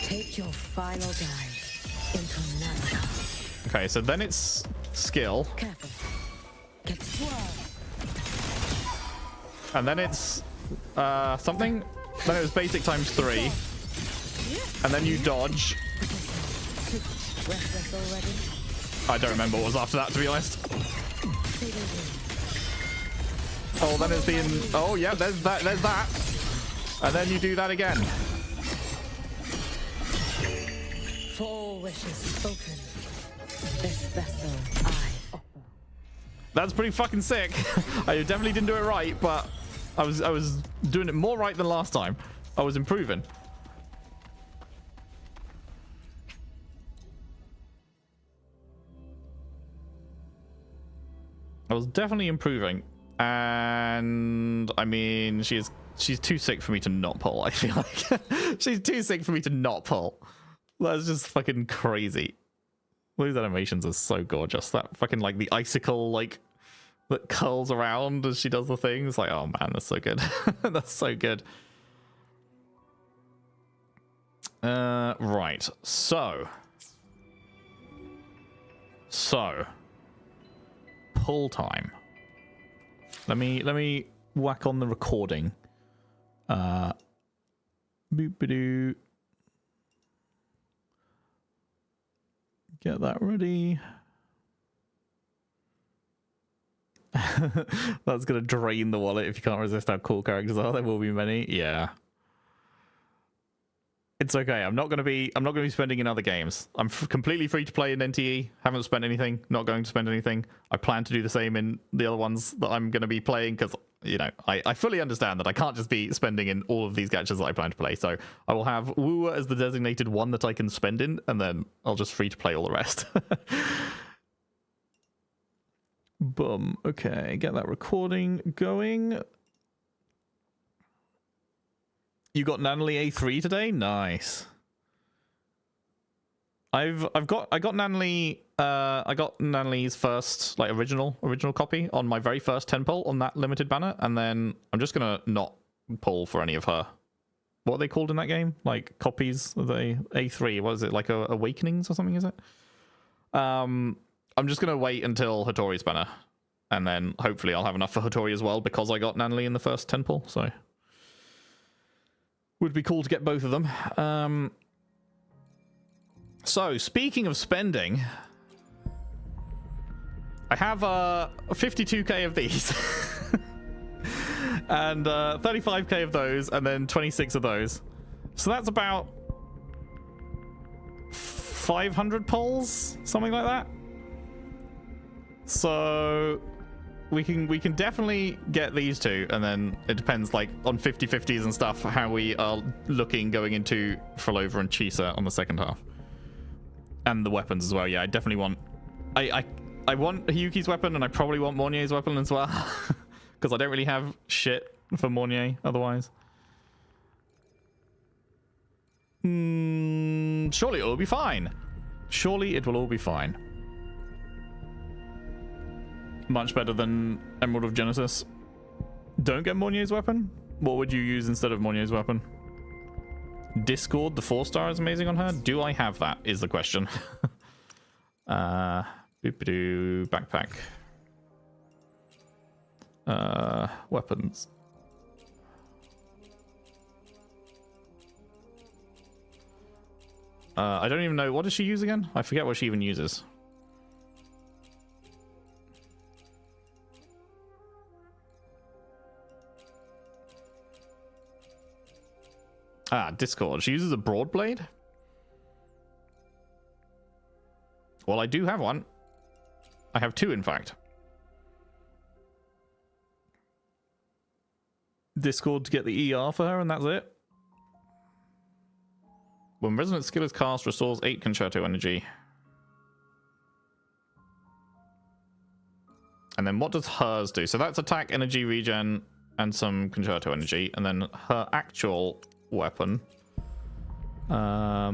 Take your final dive into Nanaga. Okay, so then it's skill. Careful. Get swirled. And then it's something. Then it was basic ×3. And then you dodge. Restless already? I don't remember what was after that, to be honest. Oh, then it's being... Oh, yeah, there's that. And then you do that again. For all wishes spoken, this vessel I offer. That's pretty fucking sick. I definitely didn't do it right, but I was doing it more right than last time. I was improving. I was definitely improving, and I mean, she's too sick for me to not pull. I feel like she's too sick for me to not pull. That's just fucking crazy. Those animations are so gorgeous. That fucking like the icicle like that curls around as she does the thing. It's like, oh man, that's so good. That's so good. Right. So pull time. Let me whack on the recording. Boop-a-doo. Get that ready. That's gonna drain the wallet if you can't resist how cool characters are. There will be many. Yeah. It's okay. I'm not gonna be spending in other games. I'm completely free to play in NTE. Haven't spent anything. Not going to spend anything. I plan to do the same in the other ones that I'm gonna be playing because, you know, I fully understand that I can't just be spending in all of these gachas that I plan to play. So I will have Wooer as the designated one that I can spend in, and then I'll just free to play all the rest. Boom. Okay, get that recording going. You got Nanly A3 today? Nice. I got Nanly's first like original copy on my very first 10 pull on that limited banner, and then I'm just gonna not pull for any of her. What are they called in that game? Like copies of the A3? What is it, like Awakenings or something? Is it? I'm just gonna wait until Hattori's banner, and then hopefully I'll have enough for Hattori as well because I got Nanly in the first 10 pull. So would be cool to get both of them. So, speaking of spending, I have 52k of these, and 35k of those, and then 26 of those. So that's about 500 pulls, something like that. So we can definitely get these two, and then it depends, like, on 50-50s and stuff, how we are looking going into Frolova and Chisa on the second half. And the weapons as well. Yeah, I definitely want... I want Hiyuki's weapon, and I probably want Mornier's weapon as well. Because I don't really have shit for Mornier otherwise. Surely it will be fine. Surely it will all be fine. Much better than Emerald of Genesis. Don't get Mornier's weapon? What would you use instead of Mornier's weapon? Discord, the 4-star is amazing on her. Do I have that is the question. Boop-a-doo, backpack. Weapons. I don't even know. What does she use again? I forget what she even uses. Discord. She uses a broad blade? Well, I do have one. I have two, in fact. Discord to get the ER for her, and that's it. When Resonant Skill is cast, restores 8 Concerto energy. And then what does hers do? So that's attack, energy, regen, and some Concerto energy. And then her actual weapon. How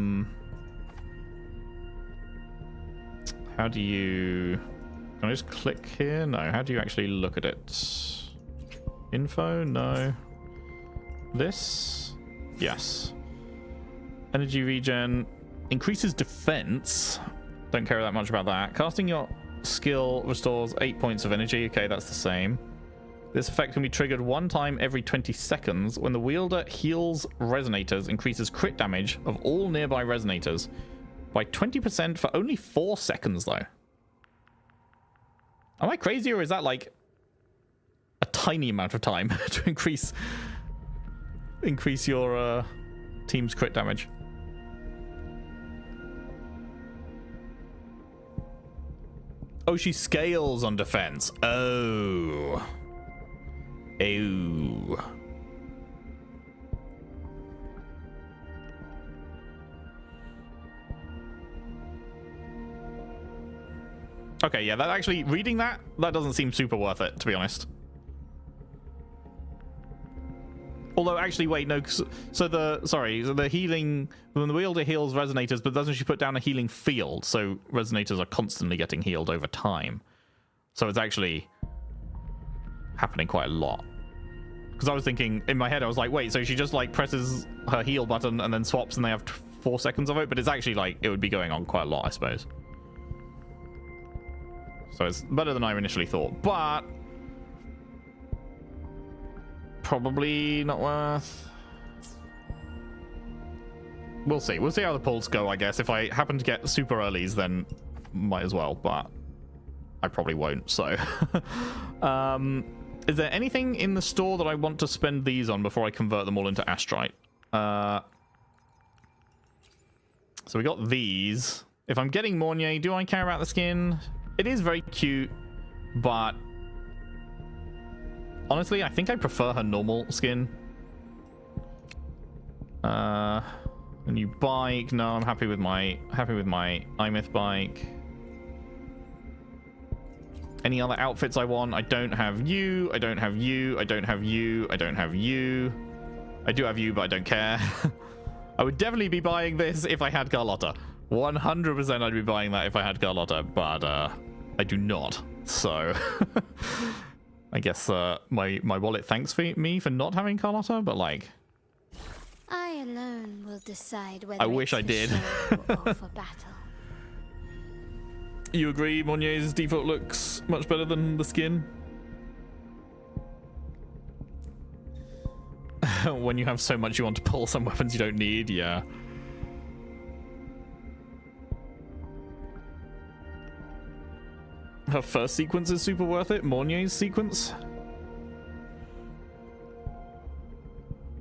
do you... Can I just click here? No. How do you actually look at it? Info? No. This? Yes. Energy regen. Increases defense. Don't care that much about that. Casting your skill restores 8 points of energy. Okay, that's the same. This effect can be triggered one time every 20 seconds. When the wielder heals resonators, increases crit damage of all nearby resonators by 20% for only 4 seconds, though. Am I crazy, or is that like a tiny amount of time to increase your team's crit damage? Oh, she scales on defense. Oh. Ew. Okay, yeah, that actually, reading that doesn't seem super worth it, to be honest. Although, actually, wait, no, so the healing, when the wielder heals resonators, but doesn't she put down a healing field? So resonators are constantly getting healed over time. So it's actually happening quite a lot. Because I was thinking, in my head, I was like, wait, so she just like presses her heal button and then swaps and they have 4 seconds of it? But it's actually like, it would be going on quite a lot, I suppose. So it's better than I initially thought, but probably not worth. We'll see. We'll see how the pulls go, I guess. If I happen to get super earlies, then might as well, but I probably won't, so. Is there anything in the store that I want to spend these on before I convert them all into astrite? So we got these. If I'm getting Mornier, do I care about the skin? It is very cute, but honestly, I think I prefer her normal skin. A new bike. No, I'm happy with my Imith bike. Any other outfits I want? I don't have you. I don't have you. I don't have you. I don't have you. I do have you, but I don't care. I would definitely be buying this if I had Carlotta. 100% I'd be buying that if I had Carlotta, but I do not. So I guess my wallet thanks me for not having Carlotta, but like I alone will decide whether I wish I did. or for battle. You agree Monier's default looks much better than the skin? When you have so much you want to pull some weapons you don't need, yeah. Her first sequence is super worth it. Mornier's sequence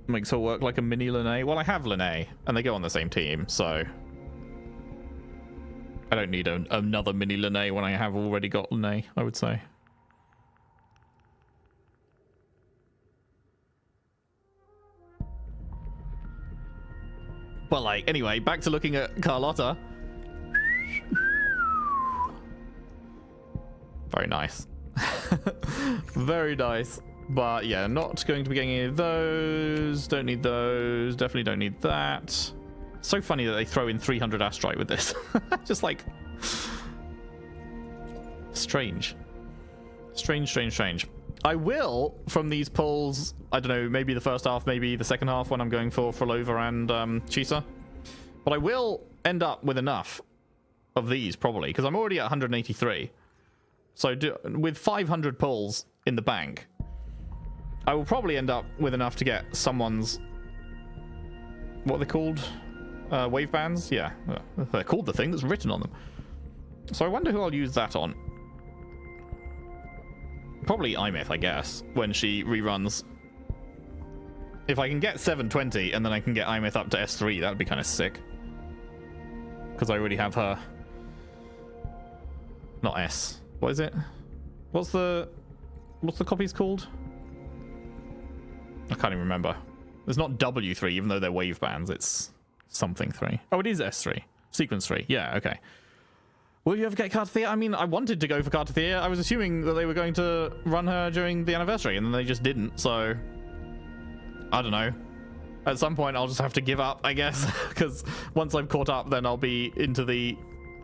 makes her work like a mini Lene. Well, I have Lene, and they go on the same team, so I don't need another mini Lene when I have already got Lene, I would say. But like, anyway, back to looking at Carlotta. Very nice. Very nice. But yeah, not going to be getting any of those. Don't need those. Definitely don't need that. So funny that they throw in 300 astrite with this. Just like strange. Strange. I will, from these pulls, I don't know, maybe the first half, maybe the second half when I'm going for Frolova and Chisa. But I will end up with enough of these, probably, because I'm already at 183. So with 500 pulls in the bank, I will probably end up with enough to get someone's... What are they called? Wave bands? Yeah, they're called the thing that's written on them. So I wonder who I'll use that on. Probably Imith, I guess, when she reruns. If I can get 720 and then I can get Imith up to S3, that would be kind of sick. Because I already have her. Not S. What is it? What's the copies called? I can't even remember. It's not W3, even though they're wave bands. It's something 3. Oh, it is S3. Sequence 3. Yeah, okay. Will you ever get Cartathea? I mean, I wanted to go for Cartathea. I was assuming that they were going to run her during the anniversary, and then they just didn't, so... I don't know. At some point, I'll just have to give up, I guess, because once I've caught up, then I'll be into the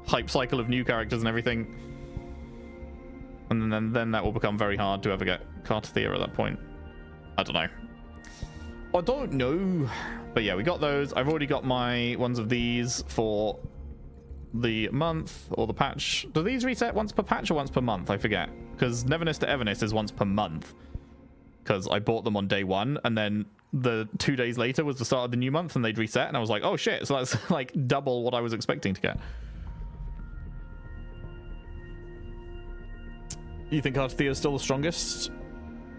hype cycle of new characters and everything. And then that will become very hard to ever get Cartathea at that point. I don't know. I don't know. But yeah, we got those. I've already got my ones of these for the month or the patch. Do these reset once per patch or once per month? I forget. Because Neverness to Everness is once per month. Because I bought them on day 1 and then the 2 days later was the start of the new month and they'd reset and I was like, oh shit, so that's like double what I was expecting to get. You think Cartathea is still the strongest?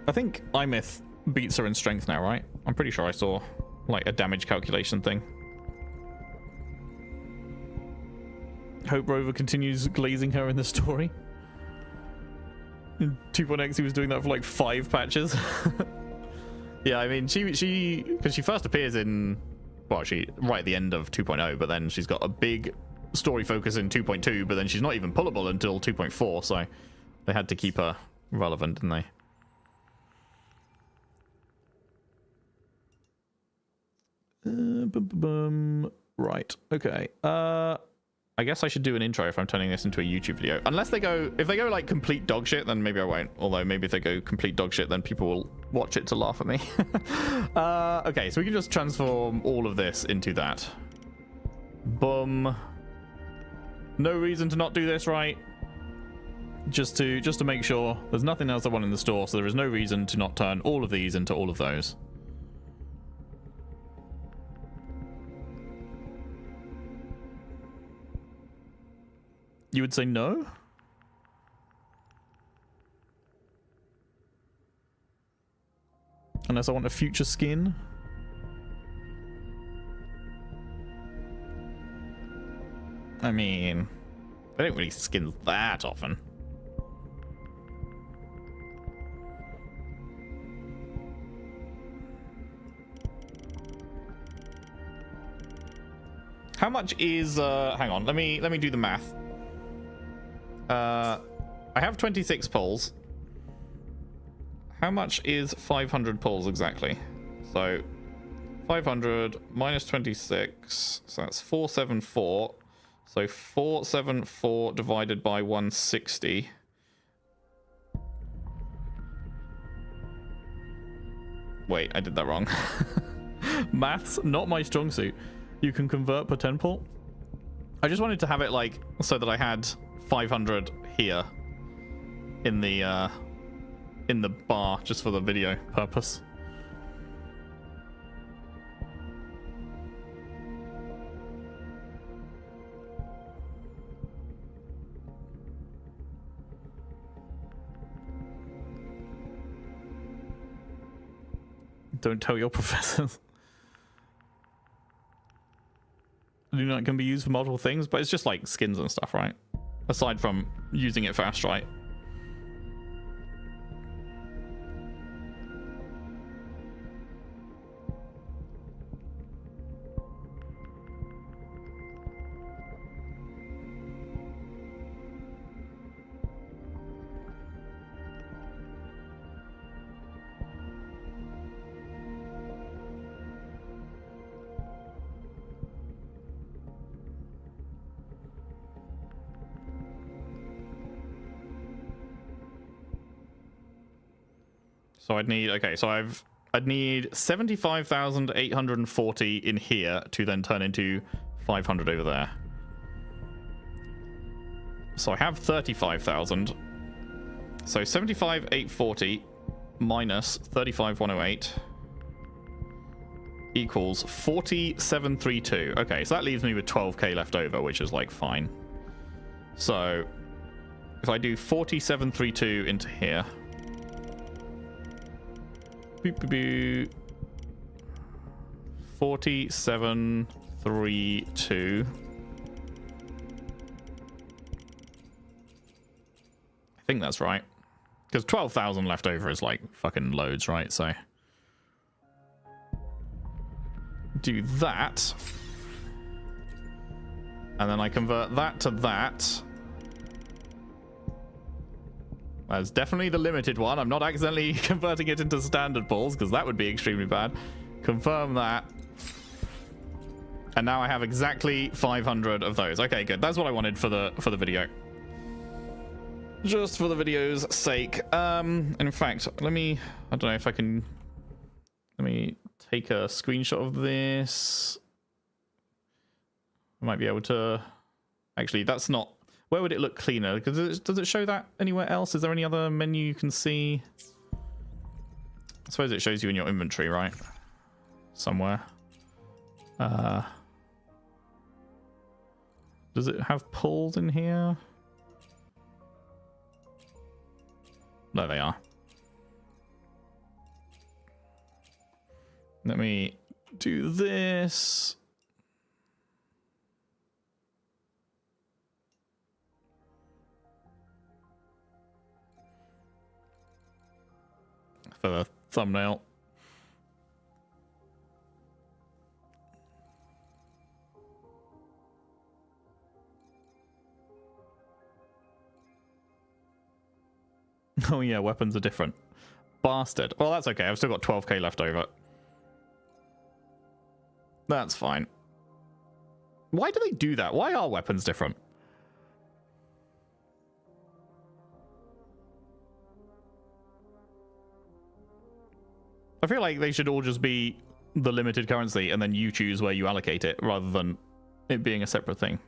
I think Imith beats her in strength now, right? I'm pretty sure I saw like a damage calculation thing. Hope Rover continues glazing her in the story. In 2.x he was doing that for like 5 patches. Yeah, I mean she because she first appears in, well, she right at the end of 2.0, but then she's got a big story focus in 2.2, but then she's not even pullable until 2.4, so they had to keep her relevant, didn't they? Right, okay. I guess I should do an intro if I'm turning this into a YouTube video. Unless they go, if they go like complete dog shit, then maybe I won't. Although maybe if they go complete dog shit, then people will watch it to laugh at me. Okay, so we can just transform all of this into that. Boom. No reason to not do this, right? Just to make sure there's nothing else I want in the store, so there is no reason to not turn all of these into all of those. You would say no? Unless I want a future skin. I mean, they don't really skin that often. How much is hang on, let me do the math. I have 26 pulls. How much is 500 pulls exactly? So 500 minus 26, so that's 474. So 474 divided by 160. Wait, I did that wrong. Maths, not my strong suit. You can convert per 10 pull. I just wanted to have it like so that I had 500 here in the bar just for the video purpose. Don't tell your professors. Lunite can be used for multiple things, but it's just like skins and stuff, right? Aside from using it fast, right? So I'd need, okay, so I'd need 75,840 in here to then turn into 500 over there. So I have 35,000. So 75,840 minus 35,108 equals 47,332. Okay, so that leaves me with 12k left over, which is like fine. So if I do 47,332 into here. 4732. I think that's right. Because 12,000 left over is like fucking loads, right? So do that. And then I convert that to that. That's definitely the limited one. I'm not accidentally converting it into standard pulls because that would be extremely bad. Confirm that. And now I have exactly 500 of those. Okay, good. That's what I wanted for the video. Just for the video's sake. In fact, let me, I don't know if I can, let me take a screenshot of this. I might be able to, actually, that's not, where would it look cleaner? Because does it show that anywhere else? Is there any other menu you can see? I suppose it shows you in your inventory, right? Somewhere. Does it have pulls in here? There they are. Let me do this. For the thumbnail. Oh yeah, weapons are different. Bastard. Well, that's okay. I've still got 12k left over. That's fine. Why do they do that? Why are weapons different? I feel like they should all just be the limited currency and then you choose where you allocate it rather than it being a separate thing.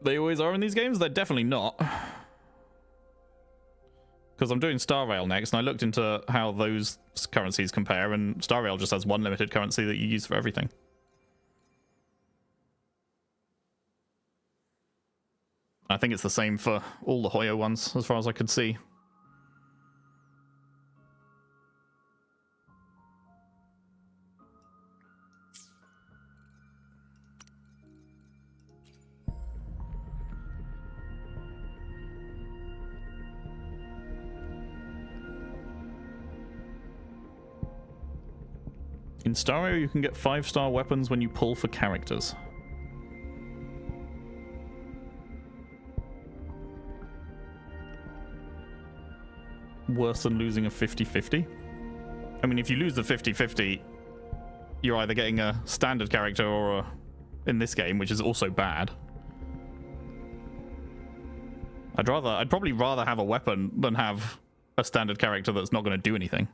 They always are in these games? They're definitely not. Because I'm doing Star Rail next and I looked into how those currencies compare and Star Rail just has one limited currency that you use for everything. I think it's the same for all the Hoyo ones, as far as I could see. In Stario, you can get 5-star weapons when you pull for characters. Worse than losing a 50-50. I mean, if you lose the 50-50, you're either getting a standard character or in this game, which is also bad. I'd probably rather have a weapon than have a standard character that's not going to do anything.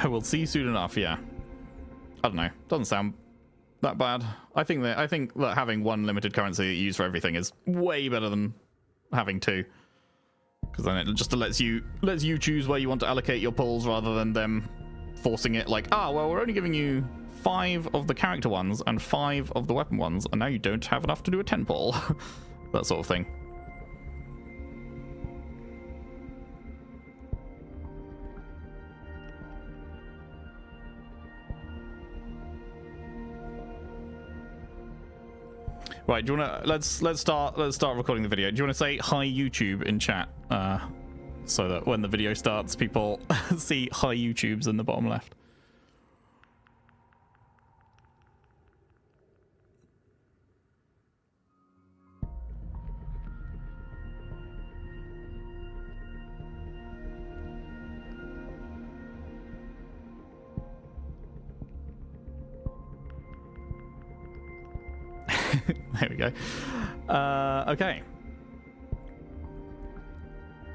We'll see soon enough, yeah. I don't know. Doesn't sound that bad. I think that having one limited currency that you use for everything is way better than having two. Because then it just lets you choose where you want to allocate your pulls rather than them forcing it like, well, we're only giving you 5 of the character ones and 5 of the weapon ones, and now you don't have enough to do a 10 pull. That sort of thing. Right, do you wanna let's start recording the video. Do you wanna say hi YouTube in chat? So that when the video starts people see hi YouTubes in the bottom left. There we go. Okay.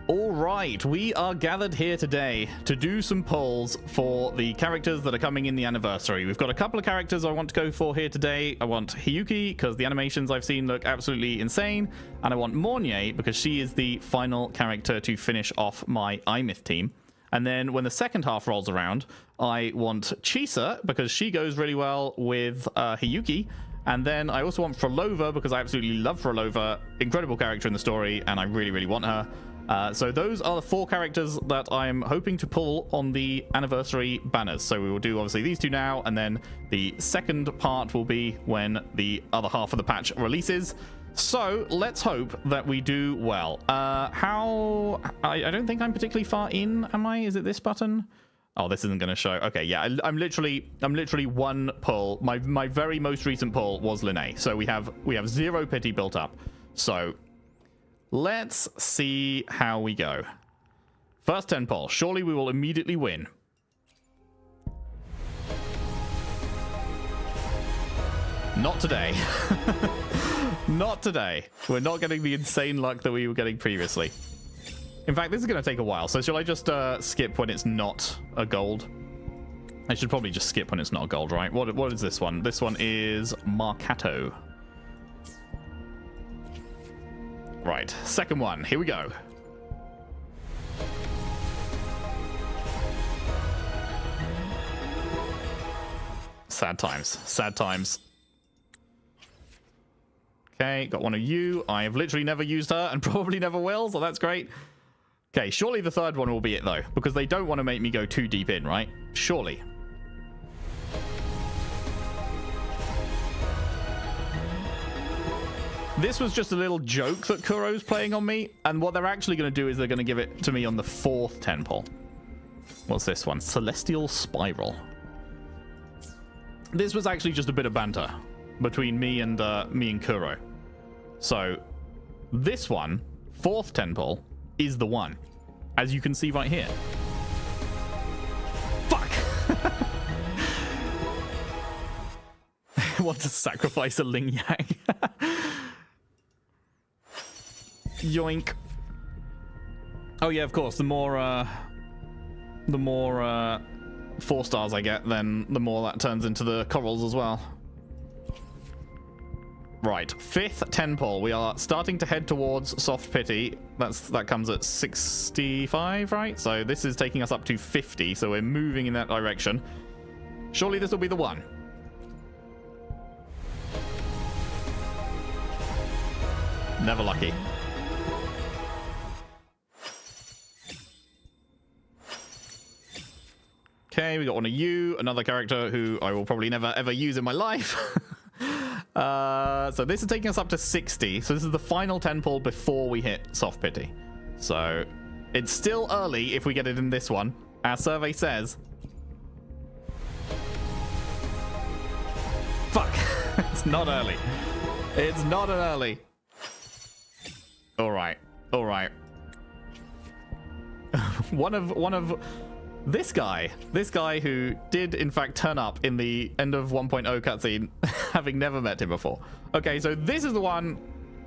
All right, we are gathered here today to do some polls for the characters that are coming in the anniversary. We've got a couple of characters I want to go for here today. I want Hiyuki because the animations I've seen look absolutely insane, and I want Mornier because she is the final character to finish off my iMyth team. And then when the second half rolls around, I want Chisa because she goes really well with Hiyuki. And then I also want Frolova because I absolutely love Frolova. Incredible character in the story, and I really, really want her. So those are the 4 characters that I'm hoping to pull on the anniversary banners. So we will do obviously these 2 now, and then the second part will be when the other half of the patch releases. So let's hope that we do well. I don't think I'm particularly far in, am I? Is it this button? Oh, this isn't going to show. Okay, yeah, I'm literally 1 pull. My very most recent pull was Linnae. So we have 0 pity built up. So let's see how we go. First 10 pull. Surely we will immediately win. Not today. Not today. We're not getting the insane luck that we were getting previously. In fact, this is going to take a while, so shall I just skip when it's not a gold? I should probably just skip when it's not a gold, right? What is this one? This one is Marcato. Right, second one. Here we go. Sad times. Sad times. Okay, got one of you. I have literally never used her and probably never will, so that's great. Okay, surely the third one will be it, though, because they don't want to make me go too deep in, right? Surely. This was just a little joke that Kuro's playing on me, and what they're actually going to do is they're going to give it to me on the 4th 10 pull. What's this one? Celestial Spiral. This was actually just a bit of banter between me and Kuro. So, this one, 4th 10 pull, is the one, as you can see right here. Fuck! want to sacrifice a Ling Yang. Yoink. Oh yeah, of course. The more 4 stars I get, then the more that turns into the corals as well. Right, 5th 10 pull. We are starting to head towards Soft Pity. That comes at 65, right? So this is taking us up to 50, so we're moving in that direction. Surely this will be the one. Never lucky. Okay, we got one of you, another character who I will probably never ever use in my life. So this is taking us up to 60. So this is the final 10 pull before we hit Soft Pity. So it's still early if we get it in this one. Our survey says... Fuck. It's not early. It's not an early. Alright. Alright. One of this guy who did in fact turn up in the end of 1.0 cutscene, having never met him before. Okay, so this is the one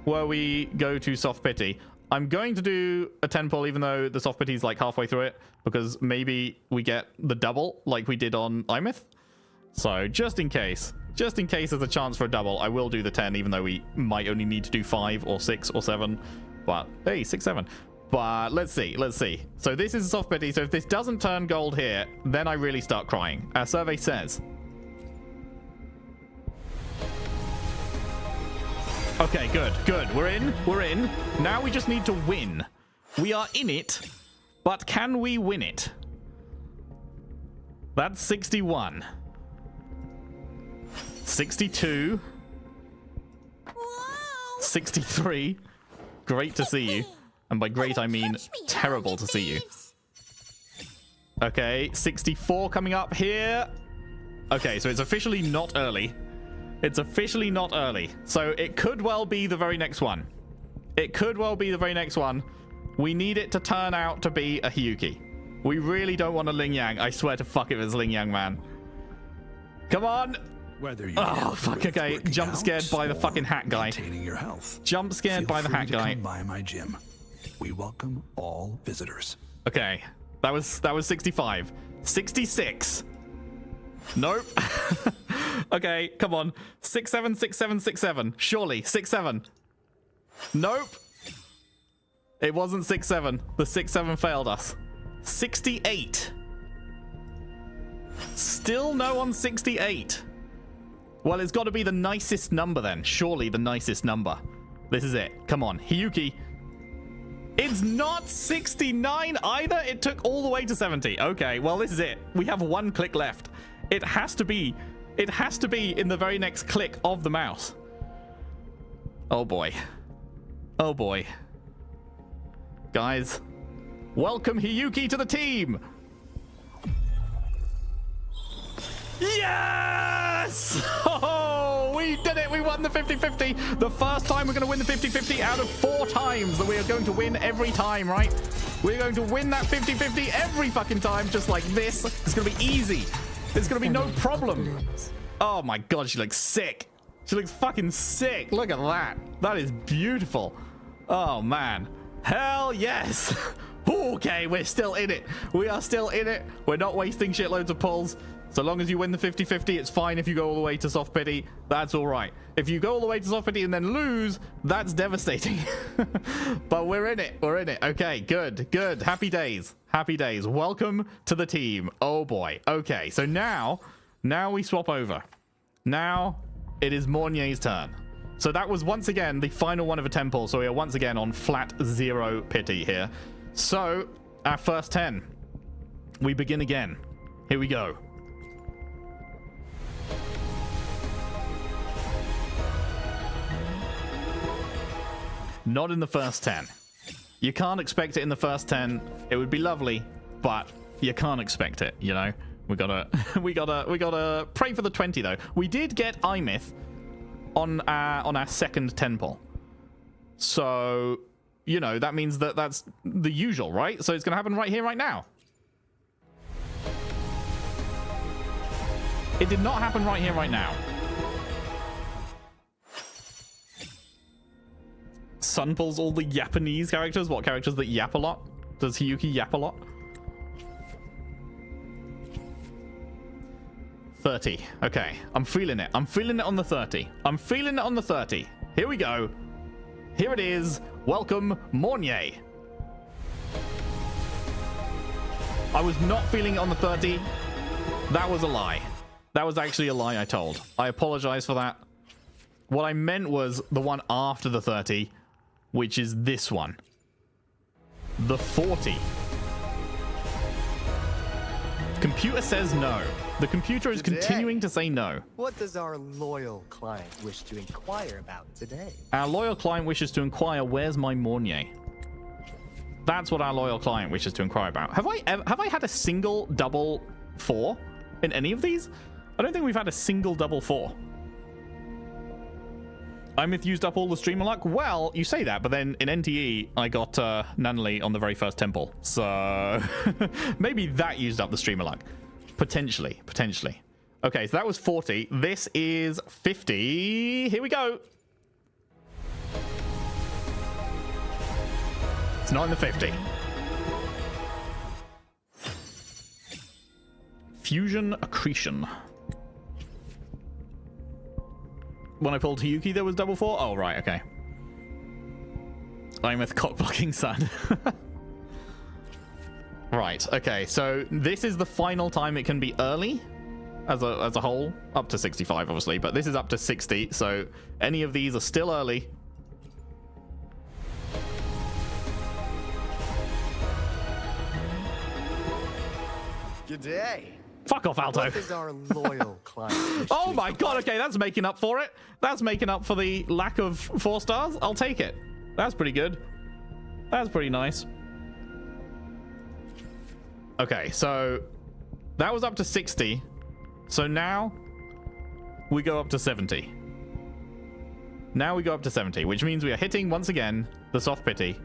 where we go to Soft Pity. I'm going to do a 10 pull even though the Soft Pity is like halfway through it, because maybe we get the double like we did on Imith. So just in case there's a chance for a double, I will do the 10 even though we might only need to do 5 or 6 or 7. But hey, 6, 7. But let's see. So this is a Soft Pity. So if this doesn't turn gold here, then I really start crying. Our survey says... Okay, good. We're in. Now we just need to win. We are in it, but can we win it? That's 61. 62. 63. Great to see you. And by great, I mean terrible to see you. Okay, 64 coming up here. Okay, so it's officially not early. It's officially not early. So it could well be the very next one. It could well be the very next one. We need it to turn out to be a Hiyuki. We really don't want a Ling Yang. I swear to fuck if it's Ling Yang, man. Come on. Oh, fuck, okay. Jump scared by the fucking hat guy. Your health. Jump scared by the hat guy. Come by my gym. We welcome all visitors. Okay, that was 65. 66. Nope. Okay, come on. 67, 67, 67. Surely 67. Nope. It wasn't 67. The 67 failed us. 68. Still no on 68. Well, it's got to be the nicest number then. Surely the nicest number. This is it. Come on, Hiyuki. It's not 69 either. It took all the way to 70. Okay, well, this is it. We have 1 click left. It has to be in the very next click of the mouse. Oh boy. Oh boy. Guys, welcome Hiyuki to the team. Yes! Oh, we did it. We won the 50-50. The first time we're going to win the 50-50 out of 4 times that we are going to win every time, right? We're going to win that 50-50 every fucking time, just like this. It's going to be easy. It's going to be no problem. Oh my God, she looks sick. She looks fucking sick. Look at that. That is beautiful. Oh man. Hell yes. Okay, we're still in it. We are still in it. We're not wasting shitloads of pulls. So long as you win the 50-50, it's fine if you go all the way to Soft Pity. That's all right. If you go all the way to Soft Pity and then lose, that's devastating. But we're in it. We're in it. Okay, good. Happy days. Happy days. Welcome to the team. Oh boy. Okay, so now we swap over. Now it is Mornier's turn. So that was once again the final one of a 10 pull. So we are once again on flat 0 pity here. So our first 10. We begin again. Here we go. Not in the first 10. You can't expect it in the first 10. It would be lovely, but you can't expect it, you know? We gotta pray for the 20 though. We did get Imith on our second 10 pull. So, you know, that means that that's the usual, right? So it's gonna happen right here, right now. It did not happen right here, right now. Sun pulls all the Japanese characters. What characters that yap a lot? Does Hiyuki yap a lot? 30. Okay, I'm feeling it. I'm feeling it on the 30. I'm feeling it on the 30. Here we go. Here it is. Welcome, Mornier. I was not feeling it on the 30. That was a lie. That was actually a lie I told. I apologize for that. What I meant was the one after the 30, which is this one. The 40. Computer says no. The computer is continuing to say no. What does our loyal client wish to inquire about today? Our loyal client wishes to inquire, where's my Mornier? That's what our loyal client wishes to inquire about. Have I had a single double 4 in any of these? I don't think we've had a single double 4. Imith used up all the streamer luck? Well, you say that, but then in NTE, I got Nanali on the very first temple. So maybe that used up the streamer luck. Potentially. Okay, so that was 40. This is 50. Here we go. It's not in the 50. Fusion accretion. When I pulled Hiyuki, there was double 4? Oh, right, okay. I'm with cock-blocking son. Right, okay, so this is the final time it can be early as a whole. Up to 65, obviously, but this is up to 60, so any of these are still early. Good day. Fuck off, Alto. What is our loyal client? Oh my god, okay, that's making up for it. That's making up for the lack of 4 stars. I'll take it. That's pretty good. That's pretty nice. Okay, so that was up to 60. So now we go up to 70. Now we go up to 70, which means we are hitting, once again, the soft pity.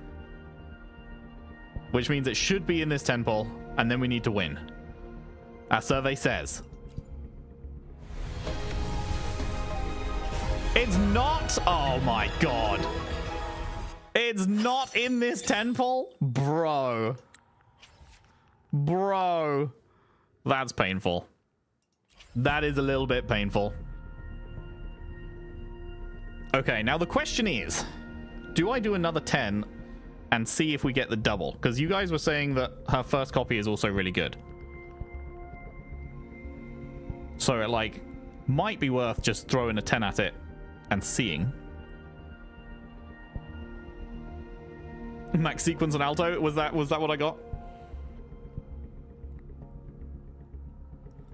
Which means it should be in this temple, and then we need to win. Our survey says. It's not! Oh my god. It's not in this temple? Bro. Bro. That's painful. That is a little bit painful. Okay, now the question is, do I do another 10 and see if we get the double? Because you guys were saying that her first copy is also really good. So it, like, might be worth just throwing a 10 at it and seeing. Max sequence and alto, was that what I got?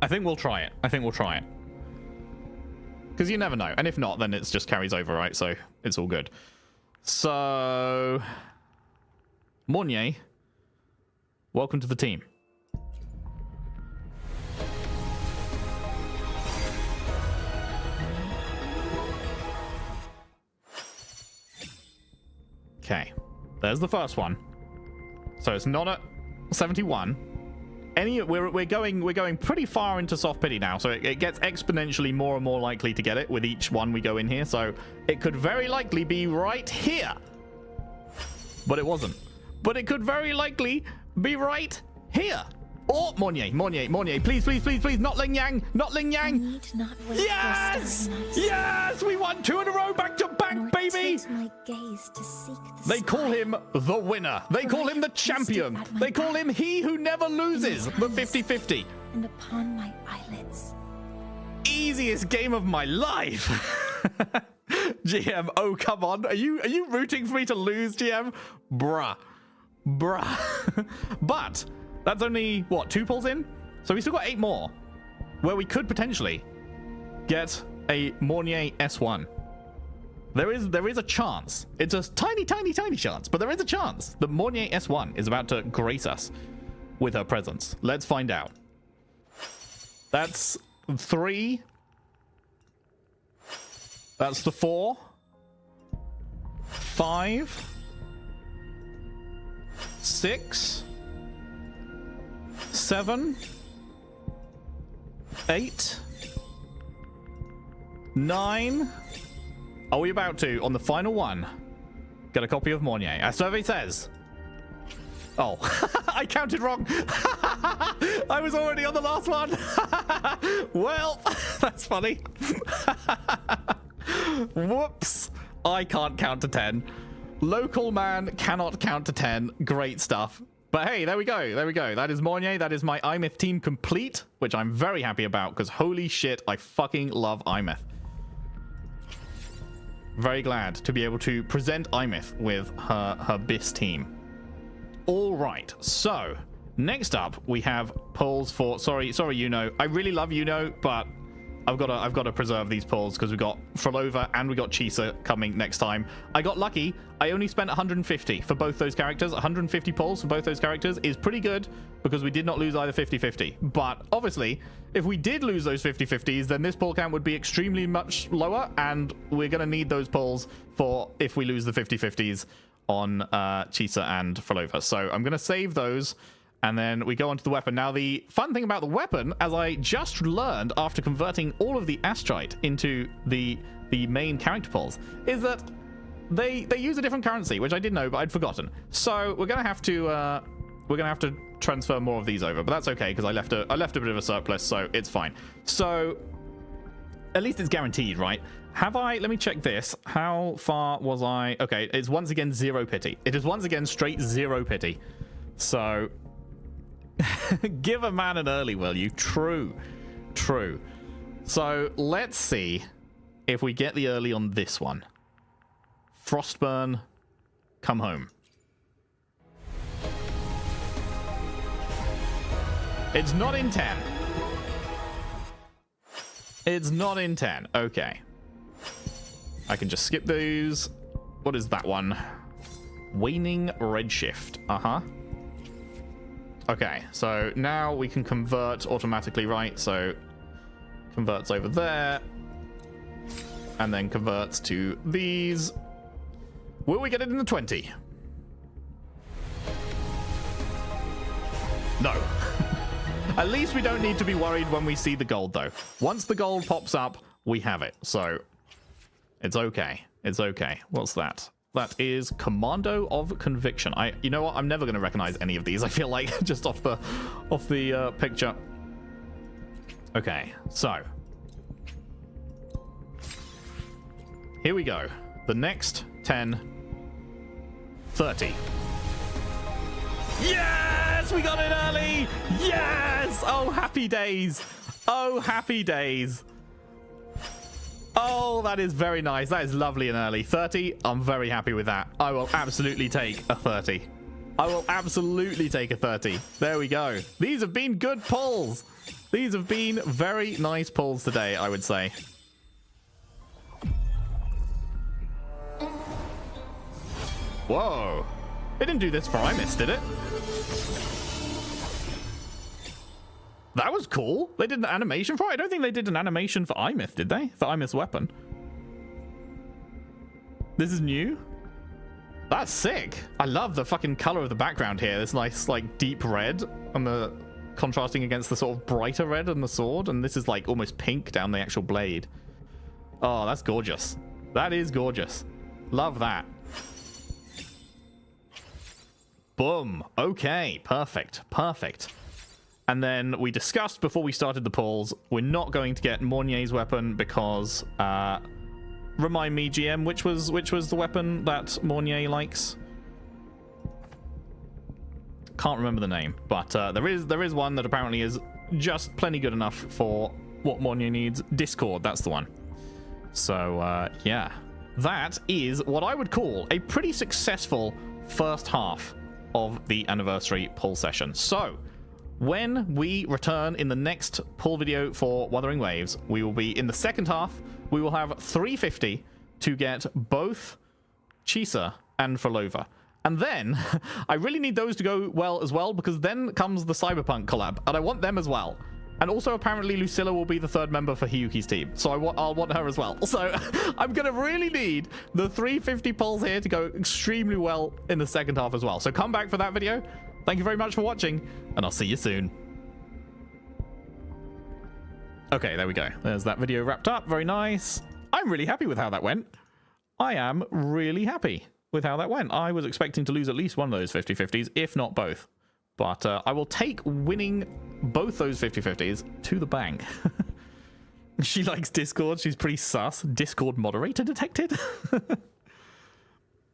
I think we'll try it. Because you never know. And if not, then it just carries over, right? So it's all good. So Mornier, welcome to the team. Okay, there's the first one. So it's not at 71. We're going pretty far into soft pity now, so it gets exponentially more and more likely to get it with each one we go in here. So it could very likely be right here, but it wasn't. But it could very likely be right here. Or Mornier, please, not Ling Yang, Yes! Yes! We won 2 in a row, back to back, baby! They call him the winner. They call him the champion. They call him he who never loses, the 50-50. And upon my eyelids. Easiest game of my life. GM, oh come on. Are you rooting for me to lose, GM? Bruh. But that's only, what, 2 pulls in? So we still got 8 more, where we could potentially get a Mornier S1. There is a chance. It's a tiny chance, but there is a chance that Mornier S1 is about to grace us with her presence. Let's find out. That's 3. That's the 4. 5. 6. 7, 8, 9. Are we about to on the final one? Get a copy of Mornier. Our survey says... Oh, I counted wrong. I was already on the last one. Well, that's funny. Whoops. I can't count to 10. Local man cannot count to 10. Great stuff. But hey, there we go. There we go. That is Mornier. That is my IMIF team complete, which I'm very happy about because holy shit, I fucking love IMIF. Very glad to be able to present IMIF with her BIS team. All right, so next up we have polls for sorry Yuno. I really love Yuno, but I've got to preserve these polls because we got Frolova and we got Chisa coming next time. I got lucky. I only spent 150 for both those characters. 150 polls for both those characters is pretty good because we did not lose either 50-50. But obviously, if we did lose those 50-50s, then this poll count would be extremely much lower, and we're going to need those polls for if we lose the 50-50s on Chisa and Frolova. So I'm going to save those, and then we go on to the weapon. Now, the fun thing about the weapon, as I just learned after converting all of the Astrite into the main character polls, is that they use a different currency, which I did know, but I'd forgotten. So we're going to have to transfer more of these over, but that's okay because I left a bit of a surplus, so it's fine. So at least it's guaranteed, right? Have I... Let me check this. How far was I... Okay, it's once again 0 pity. It is once again straight 0 pity. So... Give a man an early, will you? True. True. So, let's see if we get the early on this one. Frostburn, come home. It's not in 10. It's not in 10. Okay. I can just skip those. What is that one? Waning Redshift. Uh-huh. Okay, so now we can convert automatically, right? So converts over there. And then converts to these. Will we get it in the 20? No. At least we don't need to be worried when we see the gold, though. Once the gold pops up, we have it. So it's okay. It's okay. What's that? That is Commando of Conviction. You know what? I'm never going to recognize any of these. I feel like just off the picture. Okay, so here we go. The next 10, 30. Yes, we got it early. Yes. Oh, happy days. Oh, happy days. Oh, that is very nice. That is lovely and early. 30, I'm very happy with that. I will absolutely take a 30. I will absolutely take a 30. There we go. These have been good pulls. These have been very nice pulls today, I would say. Whoa. It didn't do this for IMIS, did it? That was cool. They did an animation for it. I don't think they did an animation for IMIF, did they? For IMIF's weapon. This is new. That's sick. I love the fucking color of the background here. This nice, like, deep red and the contrasting against the sort of brighter red on the sword. And this is, like, almost pink down the actual blade. Oh, that's gorgeous. That is gorgeous. Love that. Boom. Okay. Perfect. Perfect. And then we discussed before we started the polls, we're not going to get Mornier's weapon because, remind me, GM, which was the weapon that Mornier likes? Can't remember the name, but there is one that apparently is just plenty good enough for what Mornier needs. Discord, that's the one. So, yeah. That is what I would call a pretty successful first half of the anniversary poll session. So, when we return in the next pull video for Wuthering Waves, we will be in the second half. We will have 350 to get both Chisa and Frolova. And then, I really need those to go well as well, because then comes the Cyberpunk collab, and I want them as well. And also, apparently, Lucilla will be the third member for Hiyuki's team, so I'll want her as well. So, I'm going to really need the 350 polls here to go extremely well in the second half as well. So, come back for that video. Thank you very much for watching, and I'll see you soon. Okay, there we go. There's that video wrapped up. Very nice. I'm really happy with how that went. I am really happy. with how that went. I was expecting to lose at least one of those 50-50s, if not both. But I will take winning both those 50-50s to the bank. She likes Discord. She's pretty sus. Discord moderator detected.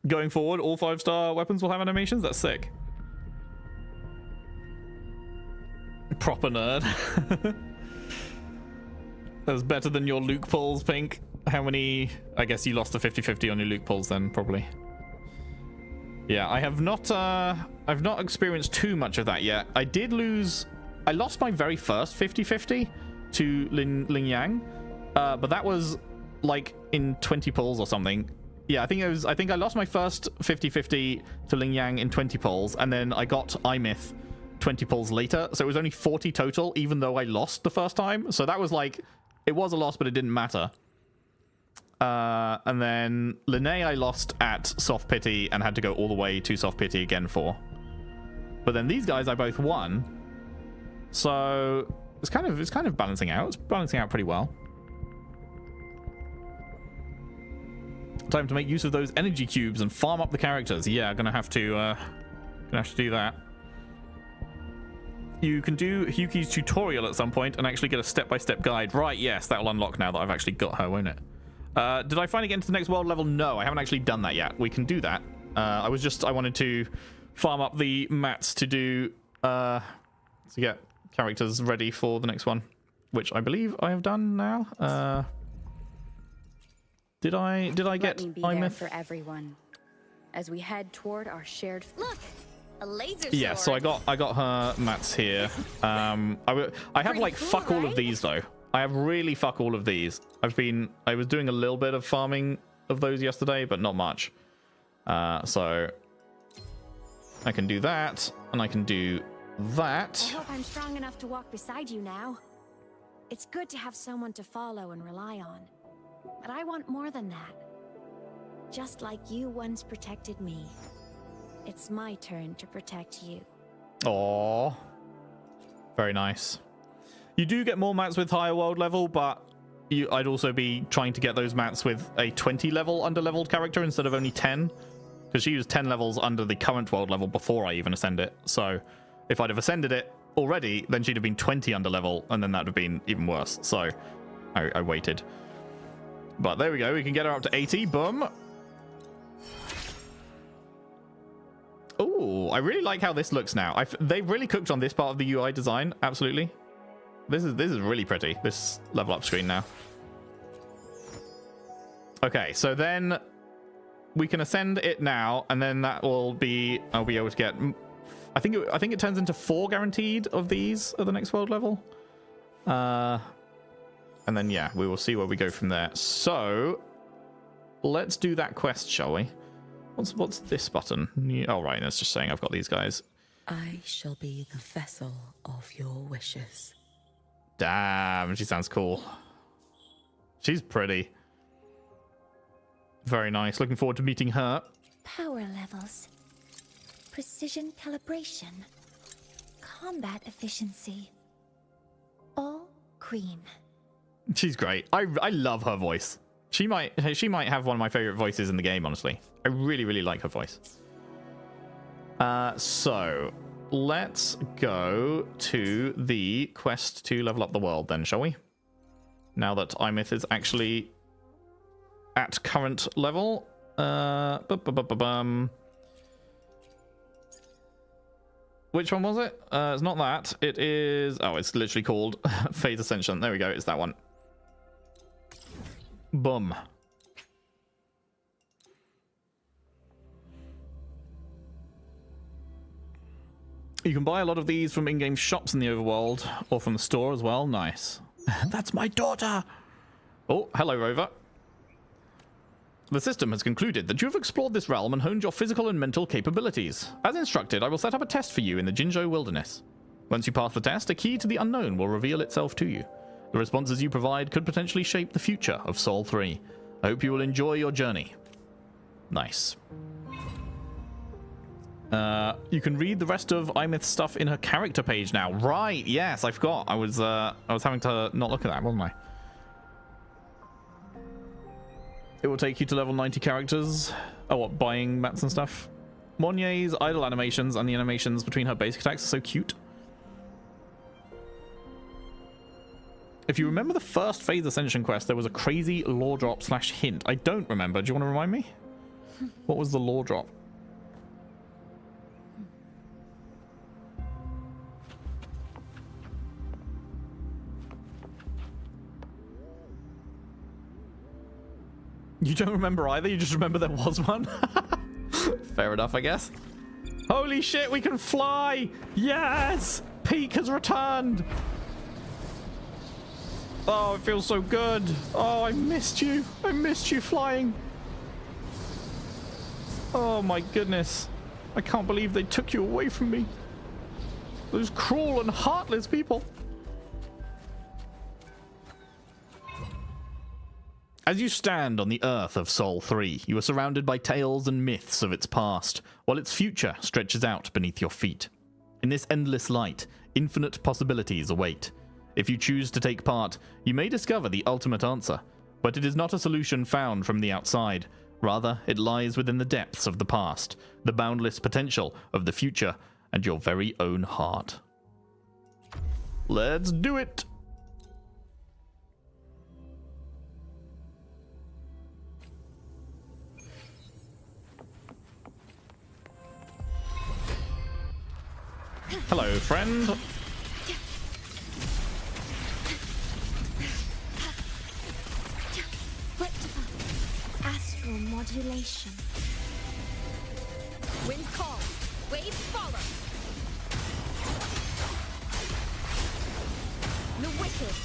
Going forward, all 5-star weapons will have animations. That's sick. Proper nerd. That's better than your Luke pulls, Pink. How many? I guess you lost the 50-50 on your Luke pulls then, probably. Yeah, I have not I've not experienced too much of that yet. I lost my very first 50-50 to Lin Yang. But that was like in 20 pulls or something. Yeah, I think I lost my first 50-50 to Ling Yang in 20 pulls, and then I got iMyth 20 pulls later. So it was only 40 total, even though I lost the first time. So that was like, it was a loss, but it didn't matter. And then Linnae I lost at Soft Pity and had to go all the way to Soft Pity again for. But then these guys I both won. So it's kind of balancing out. It's balancing out pretty well. Time to make use of those energy cubes and farm up the characters. Yeah, gonna have to do that. You can do Hyuki's tutorial at some point and actually get a step-by-step guide. Right, yes, that'll unlock now that I've actually got her, won't it? Did I finally get into the next world level? No, I haven't actually done that yet. We can do that. I wanted to farm up the mats to do to get characters ready for the next one, which I believe I have done now. Did I get iMyth for everyone as we head toward our shared look, a laser sword. Yeah, so I got her mats here. I have like cool, fuck all right? of these though. I have really fuck all of these. I was doing a little bit of farming of those yesterday, but not much. So I can do that, and I can do that. I hope I'm strong enough to walk beside you now. It's good to have someone to follow and rely on. But I want more than that. Just like you once protected me. It's my turn to protect you. Aww. Very nice. You do get more mats with higher world level, but I'd also be trying to get those mats with a 20 level under-leveled character instead of only 10. Because she was 10 levels under the current world level before I even ascend it. So if I'd have ascended it already, then she'd have been 20 under level, and then that would have been even worse. So I waited. But there we go. We can get her up to 80. Boom. Oh, I really like how this looks now. They've really cooked on this part of the UI design. Absolutely. This is really pretty. This level up screen now. Okay, so then we can ascend it now, and then that will be. I'll be able to get. I think it turns into 4 guaranteed of these at the next world level. And then, yeah, we will see where we go from there. So, let's do that quest, shall we? What's this button? Oh, right, that's just saying I've got these guys. I shall be the vessel of your wishes. Damn, she sounds cool. She's pretty. Very nice. Looking forward to meeting her. Power levels. Precision calibration. Combat efficiency. All green. She's great. I love her voice. She might have one of my favorite voices in the game, honestly. I really, really like her voice. So let's go to the quest to level up the world then, shall we? Now that iMyth is actually at current level. Which one was it? It's not that. It is... Oh, it's literally called Phase Ascension. There we go. It's that one. Boom. You can buy a lot of these from in-game shops in the overworld, or from the store as well. Nice. That's my daughter! Oh, hello, Rover. The system has concluded that you have explored this realm and honed your physical and mental capabilities. As instructed, I will set up a test for you in the Jinzhou Wilderness. Once you pass the test, a key to the unknown will reveal itself to you. The responses you provide could potentially shape the future of Soul 3. I hope you will enjoy your journey. Nice. You can read the rest of iMyth's stuff in her character page now. Right, yes, I forgot. I was having to not look at that, wasn't I? It will take you to level 90 characters. Oh, what, buying mats and stuff? Monier's idle animations and the animations between her basic attacks are so cute. If you remember the first Phase Ascension quest, there was a crazy lore drop / hint. I don't remember. Do you want to remind me? What was the lore drop? You don't remember either? You just remember there was one? Fair enough, I guess. Holy shit, we can fly! Yes! Peak has returned! Oh, it feels so good. Oh, I missed you. I missed you flying. Oh my goodness. I can't believe they took you away from me. Those cruel and heartless people. As you stand on the earth of Sol 3, you are surrounded by tales and myths of its past, while its future stretches out beneath your feet. In this endless light, infinite possibilities await. If you choose to take part, you may discover the ultimate answer, but it is not a solution found from the outside. Rather, it lies within the depths of the past, the boundless potential of the future, and your very own heart. Let's do it! Hello, friend. Astral modulation. Wind calls, waves follow. The wicked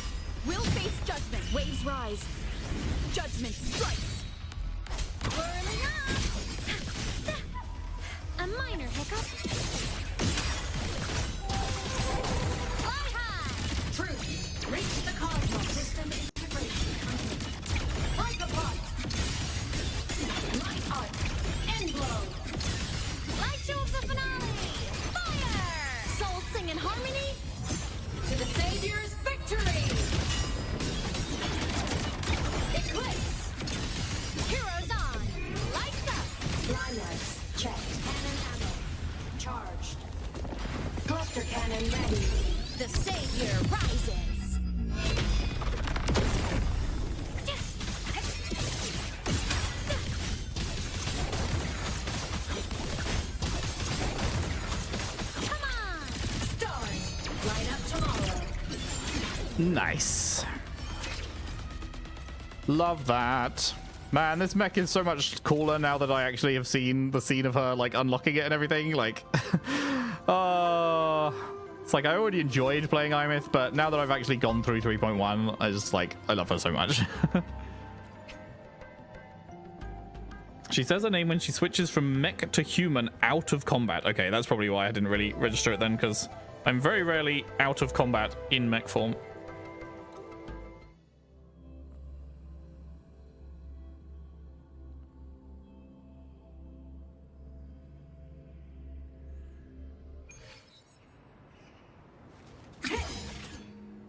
will face judgment. Waves rise. Judgment strikes. Whirling up. A minor hiccup. Fly high. Truth. Reach the cosmos. System integration complete. Break apart. Light arc. End blow. Light show of the finale. Fire. Souls sing in harmony. To the Savior's victory. Eclipse. Heroes on. Lights up. Blindlights. Checked. Cannon ammo. Charged. Cluster cannon ready. The Savior rises. Come on. Stars. Light up tomorrow. Nice. Love that. Man, this mech is so much cooler now that I actually have seen the scene of her, like, unlocking it and everything. Like, it's like I already enjoyed playing Imith, but now that I've actually gone through 3.1, I just, like, I love her so much. She says her name when she switches from mech to human out of combat. Okay, that's probably why I didn't really register it then, because I'm very rarely out of combat in mech form.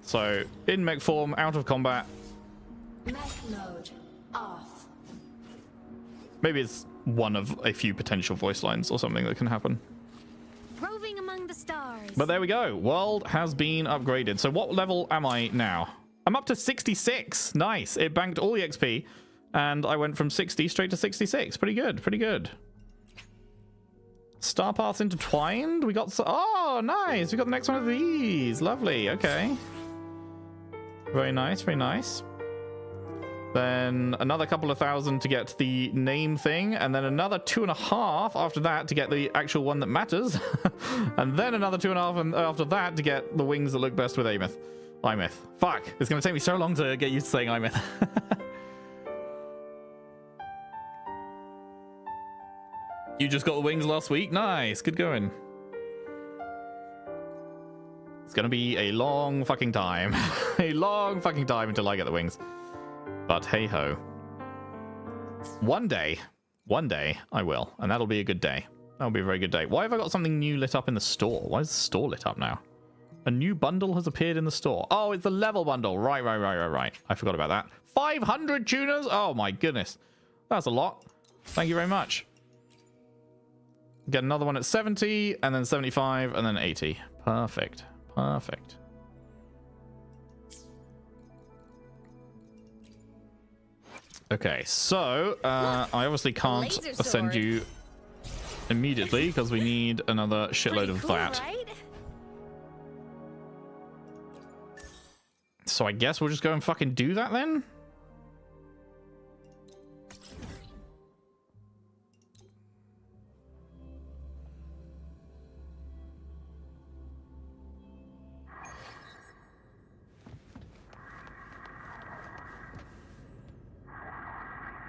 So, in mech form, out of combat. Mech mode. Off. Maybe it's one of a few potential voice lines or something that can happen. Roving among the stars. But there we go. World has been upgraded. So what level am I now? I'm up to 66. Nice. It banked all the XP, and I went from 60 straight to 66. Pretty good. Pretty good. Star paths intertwined. We got... Oh, nice. We got the next one of these. Lovely. Okay. Very nice. Very nice. Then another couple of thousand to get the name thing, and then another 2.5 after that to get the actual one that matters, and then another 2.5 after that to get the wings that look best with Imith. Fuck, it's gonna take me so long to get used to saying Imith. You just got the wings last week? Nice, good going. It's gonna be a long fucking time. A long fucking time until I get the wings. But hey ho. One day I will, and that'll be a good day. That'll be a very good day. Why have I got something new lit up in the store? Why is the store lit up now? A new bundle has appeared in the store. Oh, it's the level bundle. Right. I forgot about that. 500 tuners? Oh my goodness. That's a lot. Thank you very much. Get another one at 70, and then 75, and then 80. Perfect. Perfect. Okay, so I obviously can't send you immediately because we need another shitload of that. Right? So I guess we'll just go and fucking do that then?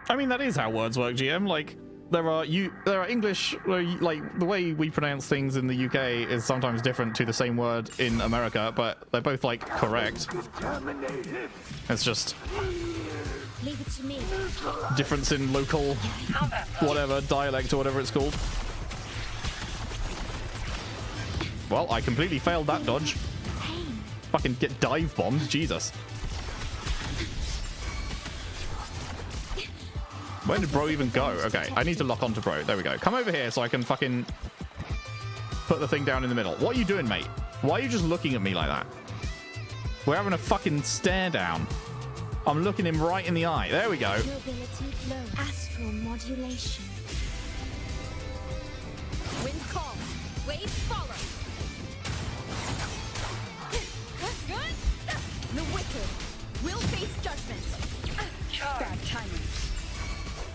I mean, that is how words work, GM. Like, there are English, like, the way we pronounce things in the UK is sometimes different to the same word in America, but they're both, like, correct. It's just Leave it to me. difference in local, whatever, dialect or whatever it's called. Well, I completely failed that dodge. Fucking get dive bombed, Jesus. Where did bro even go? Okay, I need to lock onto bro. There we go. Come over here so I can fucking put the thing down in the middle. What are you doing, mate? Why are you just looking at me like that? We're having a fucking stare down. I'm looking him right in the eye. There we go. Mobility low. Astral modulation. Wind calls. Waves follow. The wicked will face judgment. Bad timing.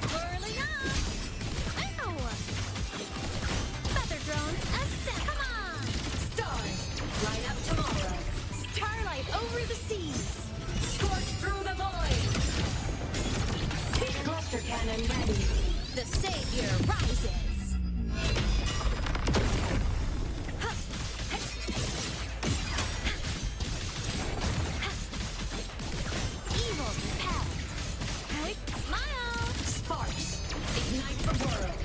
Whirling up! Ow! Feather drone, ascent! Come on! Stars, light up tomorrow. Starlight over the seas. Scorch through the void. Cluster cannon ready. The savior rises. Evil repelled. Quick smile. Sparks. Ignite the world.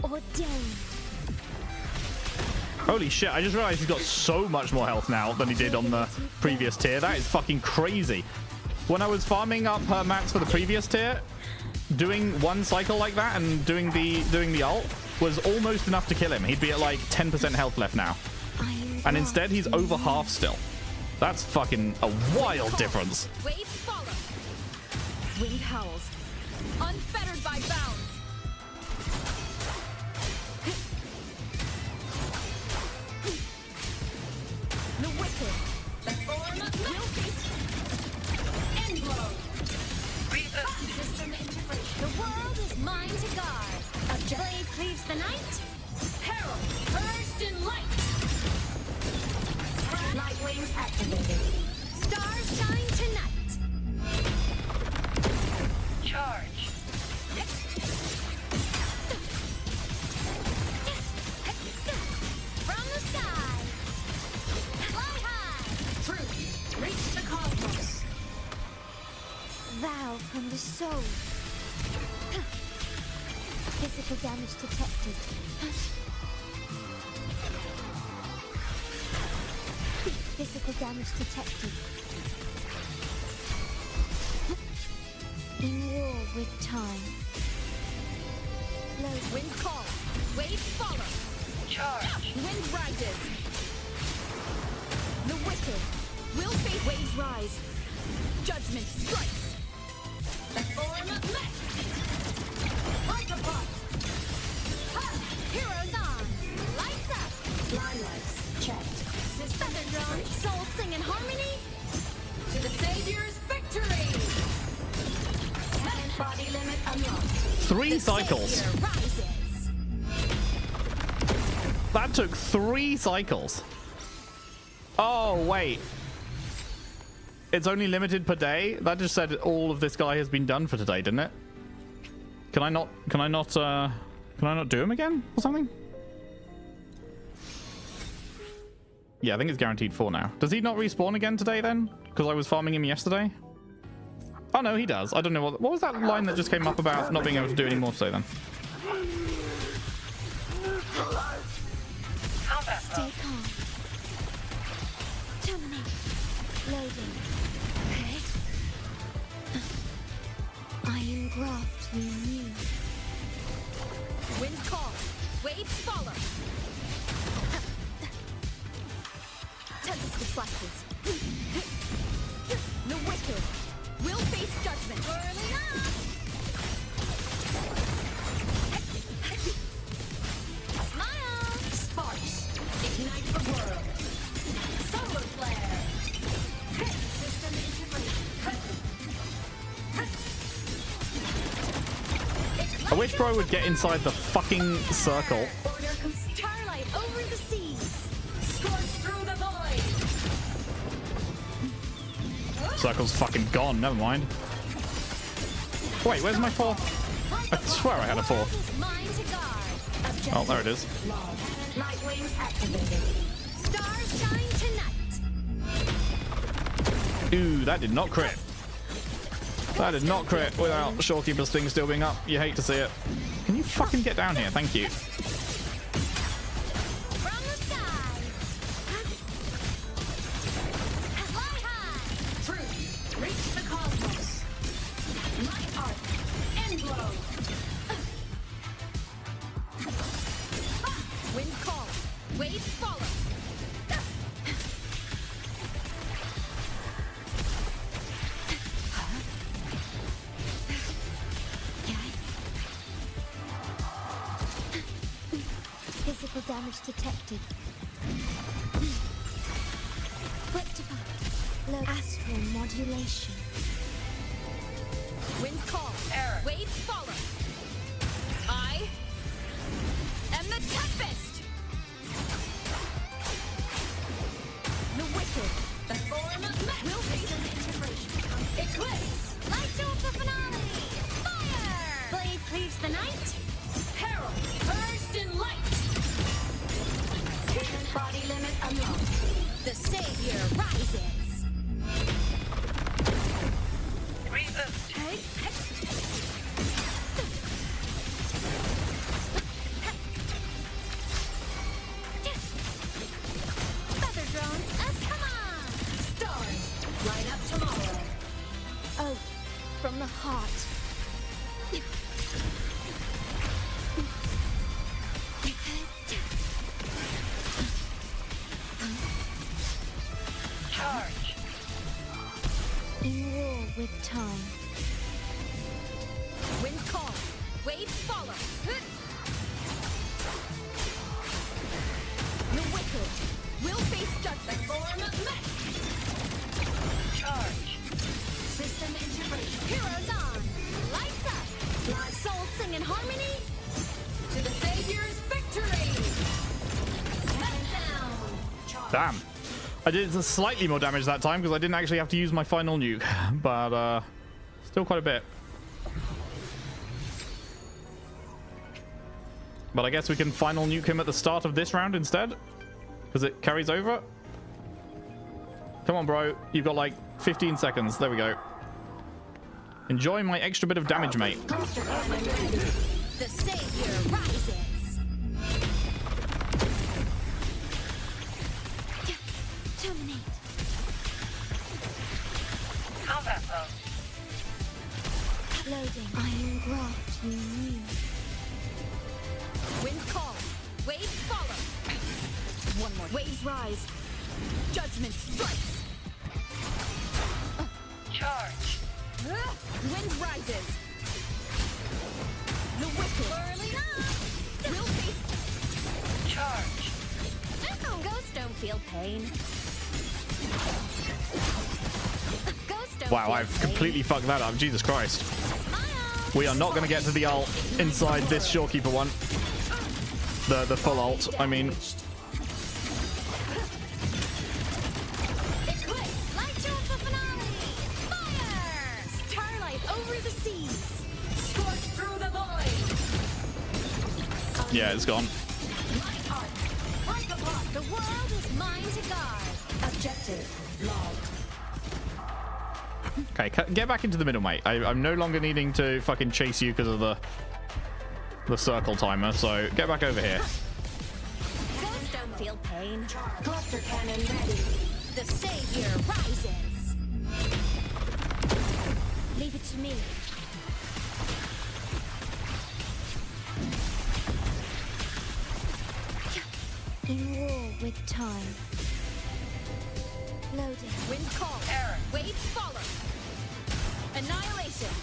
Ordained. Holy shit, I just realized he's got so much more health now than he did on the previous tier. That is fucking crazy. When I was farming up mats for the previous tier, doing one cycle like that and doing the ult was almost enough to kill him. He'd be at like 10% health left now. And instead he's over half still. That's fucking a wild difference. Waves follow. Wind howls. Unfettered by bounds. The wicked. The form of will face. End blow. System integration. The world is mine to guard. A blade cleaves the night. Herald, purged in light. Light wings activated. Stars shine tonight. Charge. From the sky. Fly high. Truth. Reach the cosmos. Vow from the soul. Physical damage detected. Physical damage detected. In war with time. Low wind calls. Waves follow. Charge. Wind rises. The wicked will face waves rise. Judgment strikes. The form of mech. Like a bot. Heroes on. Lights up. Limelights checked. Feather drone. Soul sing in harmony. To the savior's victory. Body limit unlocked. 3 cycles. Savior rises. That took 3 cycles. Oh, wait. It's only limited per day? That just said all of this guy has been done for today, didn't it? Can I not do him again or something? Yeah, I think it's guaranteed 4 now. Does he not respawn again today then? Because I was farming him yesterday? Oh no, he does. I don't know what was that line that just came up about not being able to do any more today then? Stay calm. Terminate. Loading. Iron graft you knew. Wind call. Waves follow. Tempest of slashes. The wicked will face judgment. Early up! Smile! Sparks. Ignite the world. Solar flare. System integration. I wish Bro would get inside the fucking circle. Order comes starlight over the seas. Scorch through the void. Circle's fucking gone, never mind. Wait, where's my fourth? I swear I had a fourth. Mine to guard. Oh, there it is. Light wings activated. Stars shine tonight. Ooh, that did not crit. That did not crit without Shorekeeper's thing still being up. You hate to see it. Can you fucking get down here? Thank you. From the sky. Fly high. Truth. Reach the cosmos. Light arc. End blow. Wind calls. Waves follow. Physical damage detected. Rectify. Low astral modulation. Wind call. Error. Waves follow. I am the Tempest. The wicked. The form of will face an integration. Eclipse. Light up the finale. Fire! Blade cleaves the night. Peril. Burst in light. Hidden body limit unlocked. The savior rises. Feather drones, come on! Stars. Light up tomorrow. Oh, from the heart. Charge. In war with time. Wind call. Waves follow. The wicked will face judgment. Form of mech. Charge. System integration. Heroes on! Lights up! Souls sing in harmony? To the Savior's victory. Mech down. Damn. I did slightly more damage that time because I didn't actually have to use my final nuke, but still quite a bit. But I guess we can final nuke him at the start of this round instead, because it carries over. Come on, bro. You've got like 15 seconds. There we go. Enjoy my extra bit of damage, mate. The savior rises. Terminate. Combat mode. Loading. Iron graft you knew. Wind call. Waves follow. One more. Waves rise. Judgment strikes. Charge. Wind rises. The wicked. Whirling up. Will face. Charge. Ghosts don't feel pain. Ghosts don't Wow, feel I've pain. completely fucked that up. Jesus Christ. We are not going to get to the ult inside this Shorekeeper one. The full ult, I mean. Eclipse, light you up the finale. Fire! Starlight over the seas. Scorch through the void. Yeah, it's gone. Light arc. Break apart. The world is mine to guard. Objective logged. Okay, get back into the middle, mate. I'm no longer needing to fucking chase you because of the circle timer, so get back over here. Ghosts don't feel pain. Cluster cannon ready. The savior rises. Leave it to me. In war with time. Loading. Wind call. Error. Waves follow. Annihilation.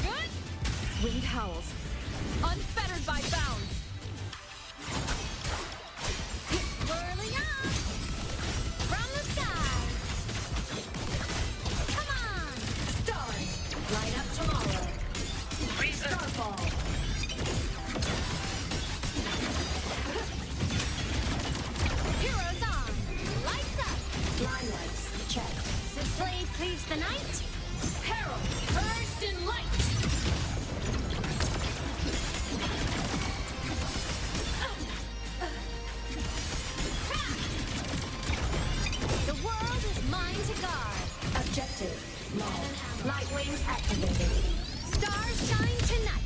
Good. Wind howls. Unfettered by bounds. Whirling up. From the sky. Come on. Stars. Light up tomorrow. Starfall. Heroes on. Lights up. Limelights. Check. The blade cleaves the night. Herald. Purged in light. The world is mine to guard. Objective. Null. Light wings activated. Stars shine tonight.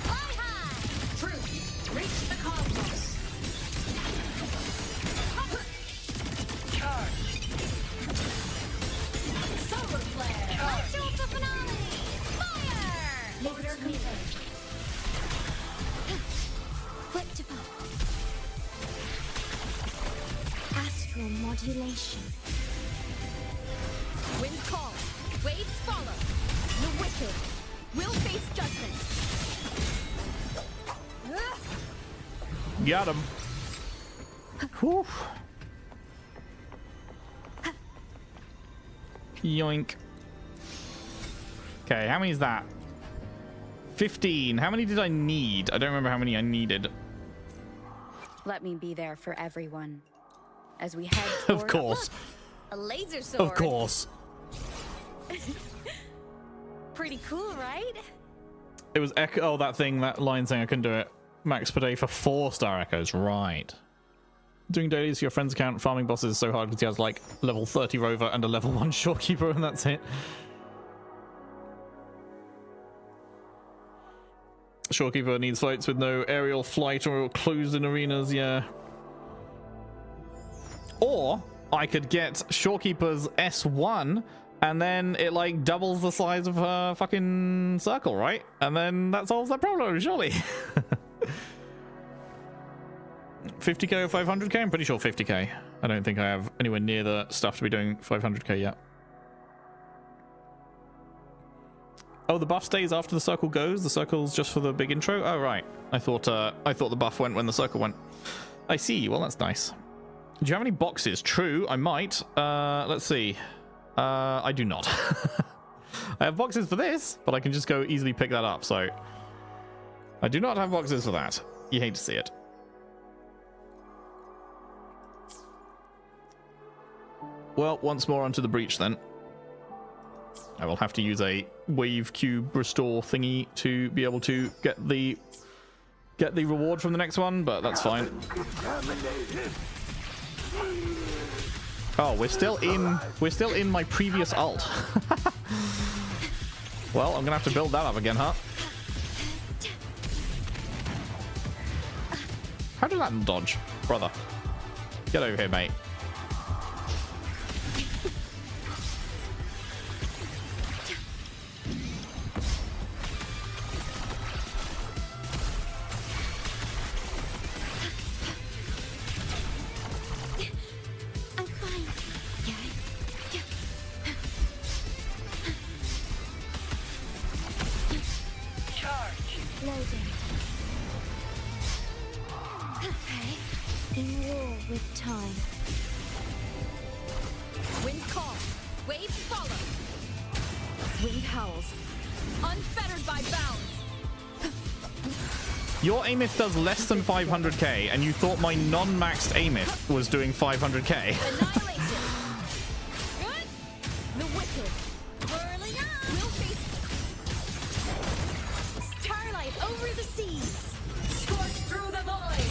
Fly high. Truth. Reach the cosmos. Charge. Solar flare. Let's do the finale. Fire. Motor complete. Flip to fall. Astral modulation. Wind call. Waves follow. The wicked will face judgment. Got him. Whew. Yoink. Okay, how many is that? 15. How many did I need? I don't remember how many I needed. Let me be there for everyone as we head Of toward course. a laser sword. Of course. Pretty cool, right? It was echo. Oh, that thing, that line saying I couldn't do it. Max per day for 4-star echoes. Right. Doing dailies for your friend's account, farming bosses is so hard because he has like level 30 rover and a level 1 shorekeeper, and that's it. Shorekeeper needs fights with no aerial flight or closed in arenas, yeah. Or I could get Shorekeeper's S1 and then it like doubles the size of her fucking circle, right? And then that solves that problem, surely. 50k or 500k? I'm pretty sure 50k. I don't think I have anywhere near the stuff to be doing 500k yet. Oh, the buff stays after the circle goes. The circle's just for the big intro. Oh, right. I thought the buff went when the circle went. I see. Well, that's nice. Do you have any boxes? True, I might. Let's see. I do not. I have boxes for this, but I can just go easily pick that up. So I do not have boxes for that. You hate to see it. Well, once more onto the breach then. I will have to use a wave cube restore thingy to be able to get the reward from the next one, but that's fine. Oh, we're still in my previous ult. Well, I'm gonna have to build that up again, huh? How did that dodge, brother? Get over here, mate. Your Amith does less than 500k, and you thought my non-maxed Amith was doing 500k. The wicked. Whirling up. We'll face starlight over the seas. Scorch through the void.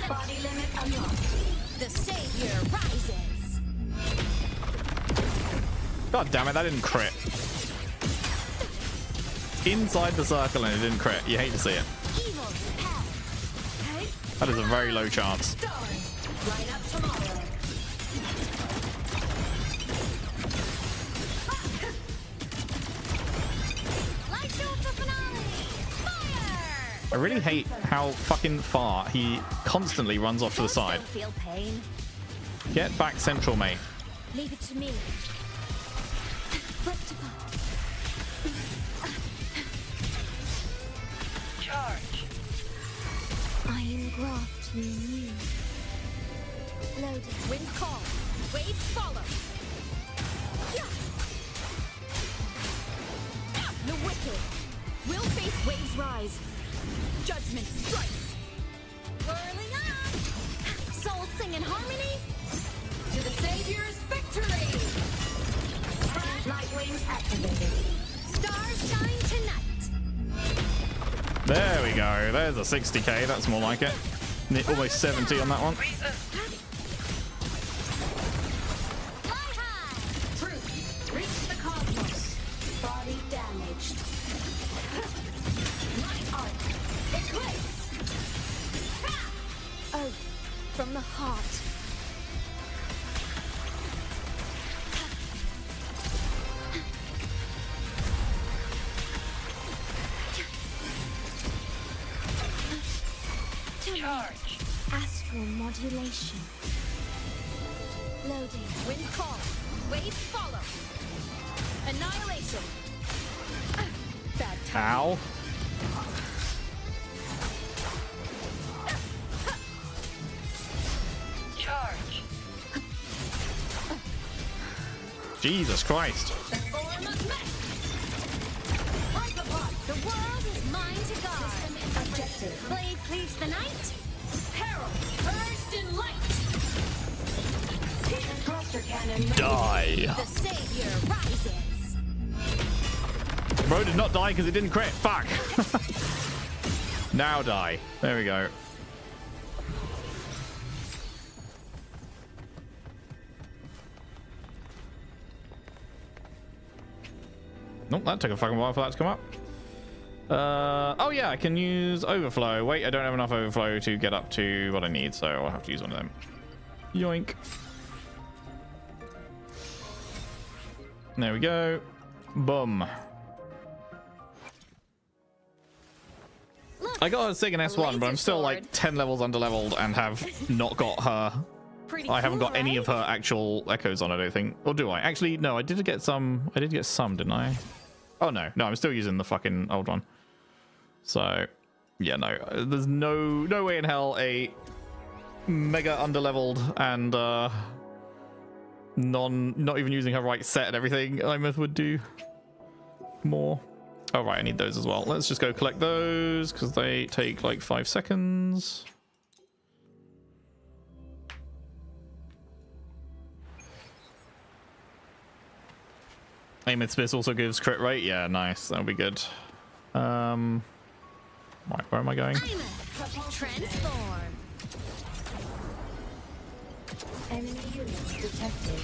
Body limit unlocked. The savior rises. God damn it, that didn't crit. Inside the circle and it didn't crit. You hate to see it. That is a very low chance. I really hate how fucking far he constantly runs off to the side. Feel pain. Get back central, mate. Leave it to me. Charge. I engraft you new. Loaded. Wind call. Waves follow. Yeah. The wicked will face waves rise. Judgment strikes. Whirling up. Souls sing in harmony. To the Savior's victory. Light wings activated. Stars shine tonight. There we go. There's a 60k. That's more like it. Almost 70 on that one. Fly high. Truth. Reach the cosmos. Body damaged. My art. Eclipse. Oh, from the heart. Charge. Astral modulation. Loading. Wind call. Waves follow. Annihilation. Bad time. Ow. Charge. Jesus Christ. The form of mech. Like a pot. The world is mine to guard. Objective. Blade cleaves the night. Peril. Urged in light. Cluster cannon. Die. The Savior rises. Bro did not die because it didn't crit. Fuck. Now die. There we go. Nope, that took a fucking while for that to come up. Oh yeah, I can use overflow. Wait, I don't have enough overflow to get up to what I need, so I'll have to use one of them. Yoink. There we go. Boom. Look, I got a Sig in S1, but I'm still like 10 levels underleveled and have not got her. I haven't got any of her actual echoes on, I don't think. Or do I? Actually, no, I did get some. I did get some, didn't I? Oh, no. No, I'm still using the fucking old one. So, yeah, no. There's no way in hell a mega underleveled and not even using her right set and everything Imeth would do more. Oh, right, I need those as well. Let's just go collect those because they take like 5 seconds. Ameth's Bliss also gives crit rate. Yeah, nice. That'll be good. Right, where am I going? transform. Enemy units detected.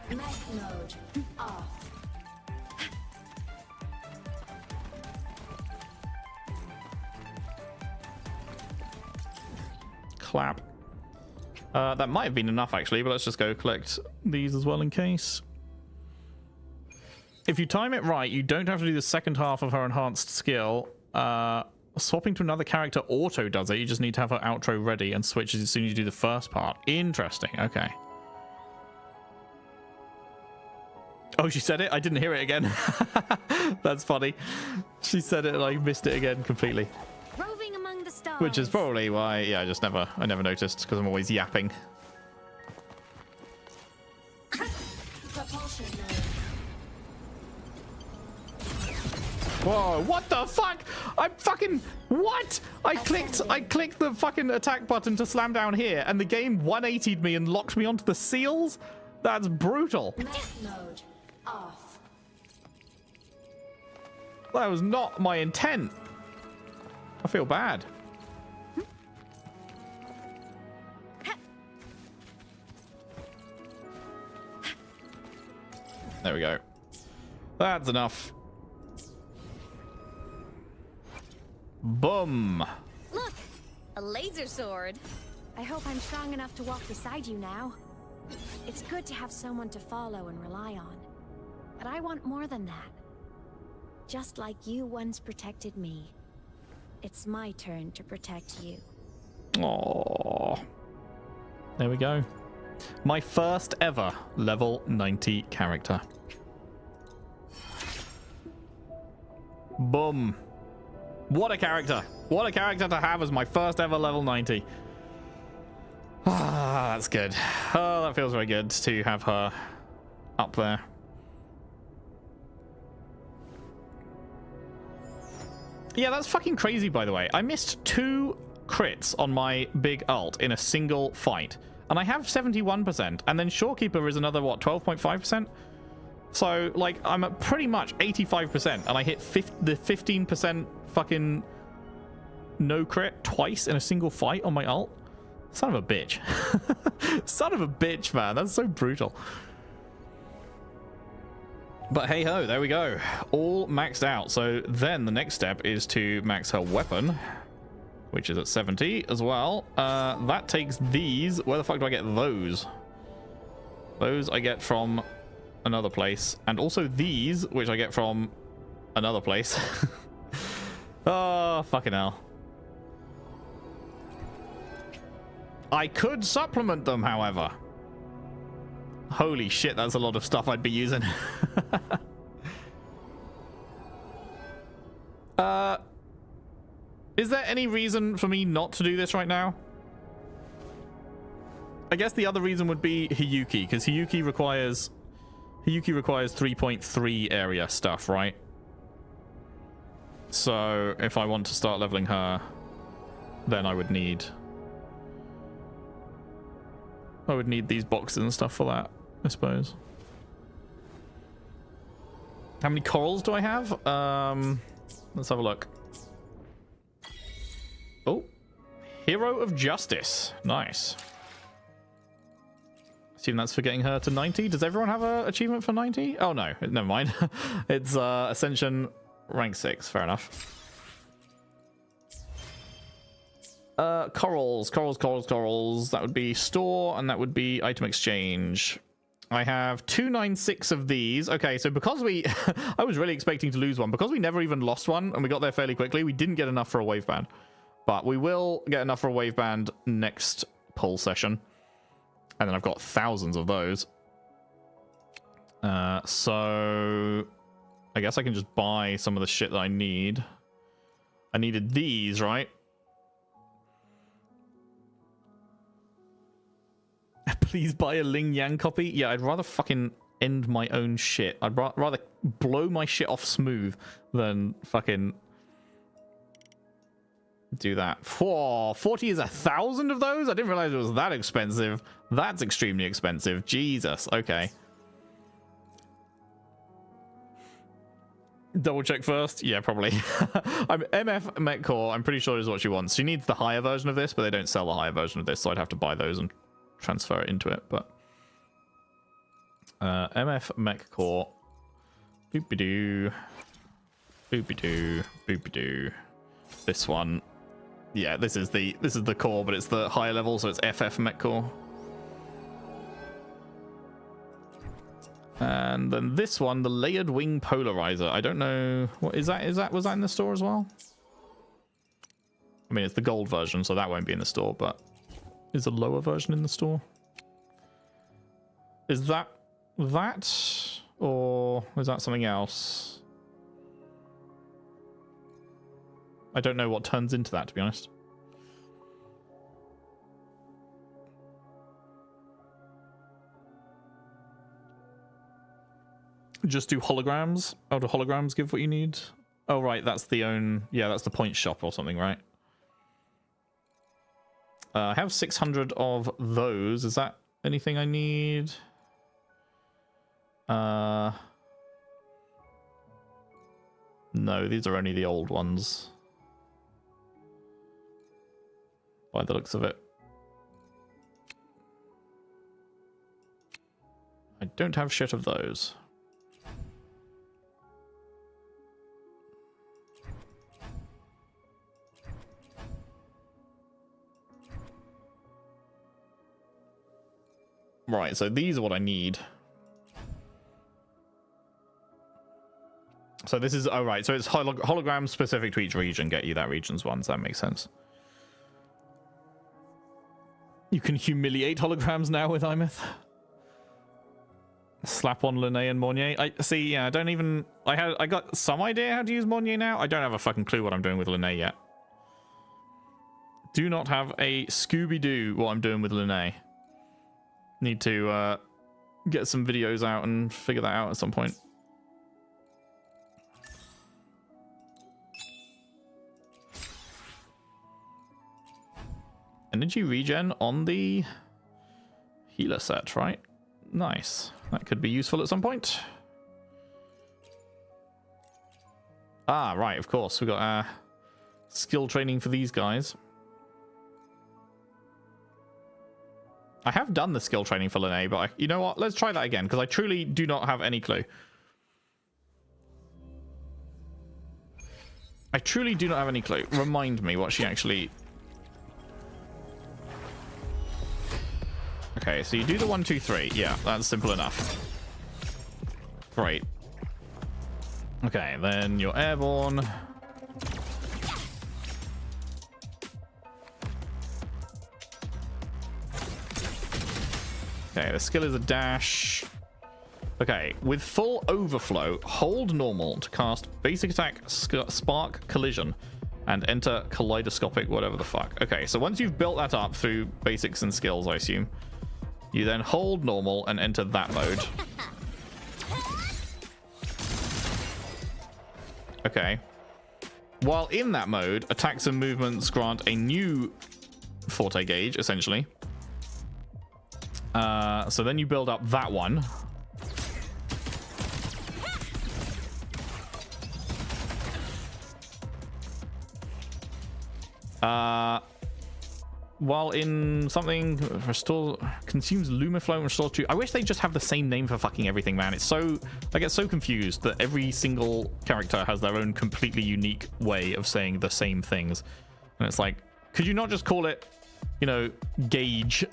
Mech mode off. Clap. That might have been enough actually, but let's just go collect these as well in case. If you time it right, you don't have to do the second half of her enhanced skill. Swapping to another character auto does it. You just need to have her outro ready and switches as soon as you do the first part. Interesting. Okay. Oh, she said it? I didn't hear it again. That's funny. She said it and I missed it again completely. Roving among the stars. Which is probably why, yeah, I never noticed because I'm always yapping. Propulsion mode. Whoa, what the fuck? I fucking, what? I clicked the fucking attack button to slam down here and the game 180'd me and locked me onto the seals? That's brutal. Mech mode off. That was not my intent. I feel bad. There we go. That's enough. Boom. Look, a laser sword. I hope I'm strong enough to walk beside you now. It's good to have someone to follow and rely on. But I want more than that. Just like you once protected me. It's my turn to protect you. Aww. There we go. My first ever level 90 character. Boom. What a character. What a character to have as my first ever level 90. Ah, that's good. Oh, that feels very good to have her up there. Yeah, that's fucking crazy, by the way. I missed 2 crits on my big ult in a single fight. And I have 71%. And then Shorekeeper is another, what, 12.5%? So, like, I'm at pretty much 85%. And I hit the 15% fucking no crit twice in a single fight on my ult. Son of a bitch. Son of a bitch, man. That's so brutal. But hey ho, there we go. All maxed out. So then the next step is to max her weapon, which is at 70 as well. That takes these. Where the fuck do I get those? Those I get from another place. And also these, which I get from another place. Oh, fucking hell. I could supplement them, however. Holy shit, that's a lot of stuff I'd be using. Is there any reason for me not to do this right now? I guess the other reason would be Hiyuki, because Hiyuki requires 3.3 area stuff, right? So if I want to start leveling her, then I would need these boxes and stuff for that, I suppose. How many corals do I have? Let's have a look. Oh, Hero of Justice. Nice. Assume that's for getting her to 90. Does everyone have an achievement for 90? Oh no, never mind. It's Ascension rank 6. Fair enough. Corals. That would be store, and that would be item exchange. I have 296 of these. Okay, so because we... I was really expecting to lose one. Because we never even lost one, and we got there fairly quickly, we didn't get enough for a wave band. But we will get enough for a wave band next pull session. And then I've got thousands of those. So... I guess I can just buy some of the shit that I need. I needed these, right? Please buy a Ling Yang copy. Yeah, I'd rather fucking end my own shit. I'd rather blow my shit off smooth than fucking do that. 40 is 1,000 of those? I didn't realize it was that expensive. That's extremely expensive. Jesus. Okay. Double check first. Yeah, probably. I'm MF Metcore. I'm pretty sure is what she wants. She needs the higher version of this, but they don't sell the higher version of this, so I'd have to buy those and transfer it into it. But MF Metcore. Boopy-doo. Boopy-doo. Boopy-doo. This one. Yeah, this is the core, but it's the higher level, so it's FF Metcore. And then this one, the layered wing polarizer. I don't know what is that. Was that in the store as well? I mean, it's the gold version, so that won't be in the store, but is the lower version in the store? Is that or is that something else? I don't know what turns into that, to be honest. Just do holograms? Oh, do holograms give what you need? Oh, right, that's the own... Yeah, that's the point shop or something, right? I have 600 of those. Is that anything I need? No, these are only the old ones. By the looks of it. I don't have shit of those. Right, so these are what I need. So so this is, oh right, so it's hologram specific to each region, get you that region's ones. That makes sense. You can humiliate holograms now with Imeth. Slap on Linné and Mornier. I see, yeah, I don't even, I got some idea how to use Mornier now. I don't have a fucking clue what I'm doing with Linné yet. Do not have a Scooby-Doo what I'm doing with Linné. Need to get some videos out and figure that out at some point. Energy regen on the healer set, right? Nice. That could be useful at some point. Ah, right, of course. We've got skill training for these guys. I have done the skill training for Linné, but you know what? Let's try that again, because I truly do not have any clue. I truly do not have any clue. Remind me what she actually... Okay, so you do the 1, 2, 3. Yeah, that's simple enough. Great. Okay, then you're airborne. Okay, the skill is a dash. Okay, with full overflow, hold normal to cast basic attack, spark, collision, and enter kaleidoscopic, whatever the fuck. Okay, so once you've built that up through basics and skills, I assume, you then hold normal and enter that mode. Okay. While in that mode, attacks and movements grant a new forte gauge, essentially. So then you build up that one. While in something, restore, consumes Lumiflow and restores 2. I wish they just have the same name for fucking everything, man. It's so, I get so confused that every single character has their own completely unique way of saying the same things. And it's like, could you not just call it, you know, gauge?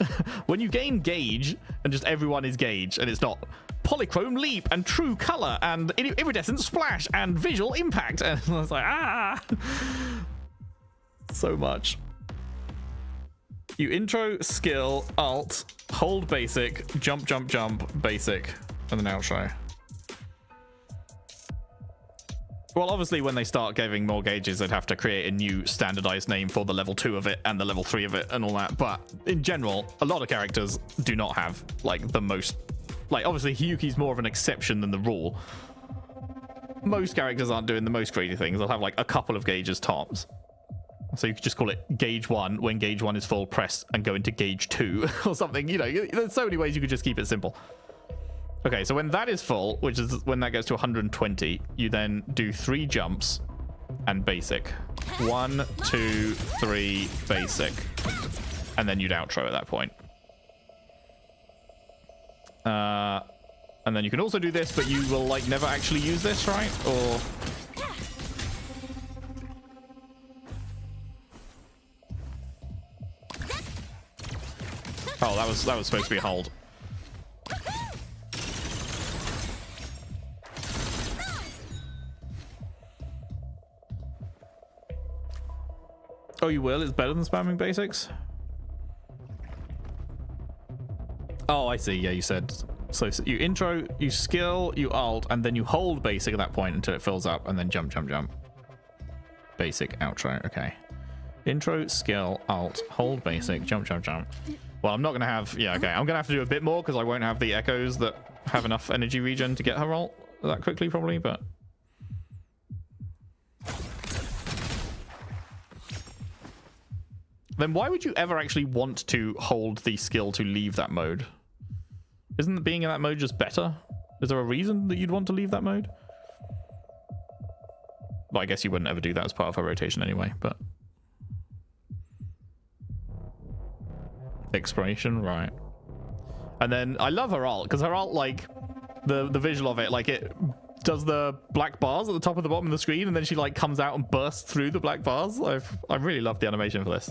When you gain gauge and just everyone is gauge and it's not polychrome leap and true color and iridescent splash and visual impact. And I was like, ah, so much. You intro, skill, alt, hold basic, jump, jump, jump, basic, and then outro. Well, obviously, when they start giving more gauges, they'd have to create a new standardized name for the level 2 of it and the level 3 of it and all that. But in general, a lot of characters do not have, like, the most... Like, obviously, Hiyuki's more of an exception than the rule. Most characters aren't doing the most crazy things. They'll have, like, a couple of gauges tops. So you could just call it gauge 1. When gauge 1 is full, press and go into gauge 2 or something. You know, there's so many ways you could just keep it simple. Okay, so when that is full, which is when that gets to 120, you then do 3 jumps and basic. 1, 2, 3, basic. And then you'd outro at that point. And then you can also do this, but you will, like, never actually use this, right? Or... Oh, that was supposed to be a hold. Oh, you will? It's better than spamming basics? Oh, I see. Yeah, you said. So you intro, you skill, you alt, and then you hold basic at that point until it fills up, and then jump, jump, jump. Basic, outro. Okay. Intro, skill, alt, hold basic, jump, jump, jump. Well, I'm not going to have... Yeah, okay. I'm going to have to do a bit more because I won't have the echoes that have enough energy regen to get her ult that quickly, probably, but... Then why would you ever actually want to hold the skill to leave that mode? Isn't being in that mode just better? Is there a reason that you'd want to leave that mode? Well, I guess you wouldn't ever do that as part of her rotation anyway, but... Exploration, right. And then I love her ult, because her ult, like, the visual of it, like, it does the black bars at the top of the bottom of the screen, and then she, like, comes out and bursts through the black bars. I really love the animation for this.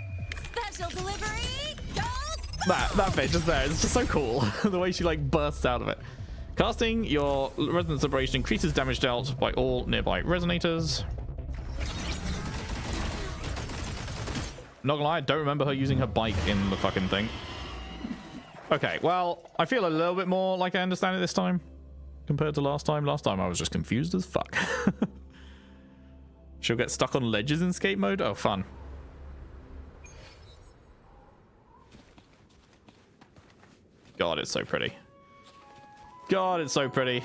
Special delivery! That bit just there, it's just so cool. The way she, like, bursts out of it. Casting your Resonance Liberation increases damage dealt by all nearby resonators. Not gonna lie, I don't remember her using her bike in the fucking thing. Okay, well, I feel a little bit more like I understand it this time compared to last time. Last time I was just confused as fuck. She'll get stuck on ledges in skate mode? Oh, fun. God, it's so pretty. God, it's so pretty.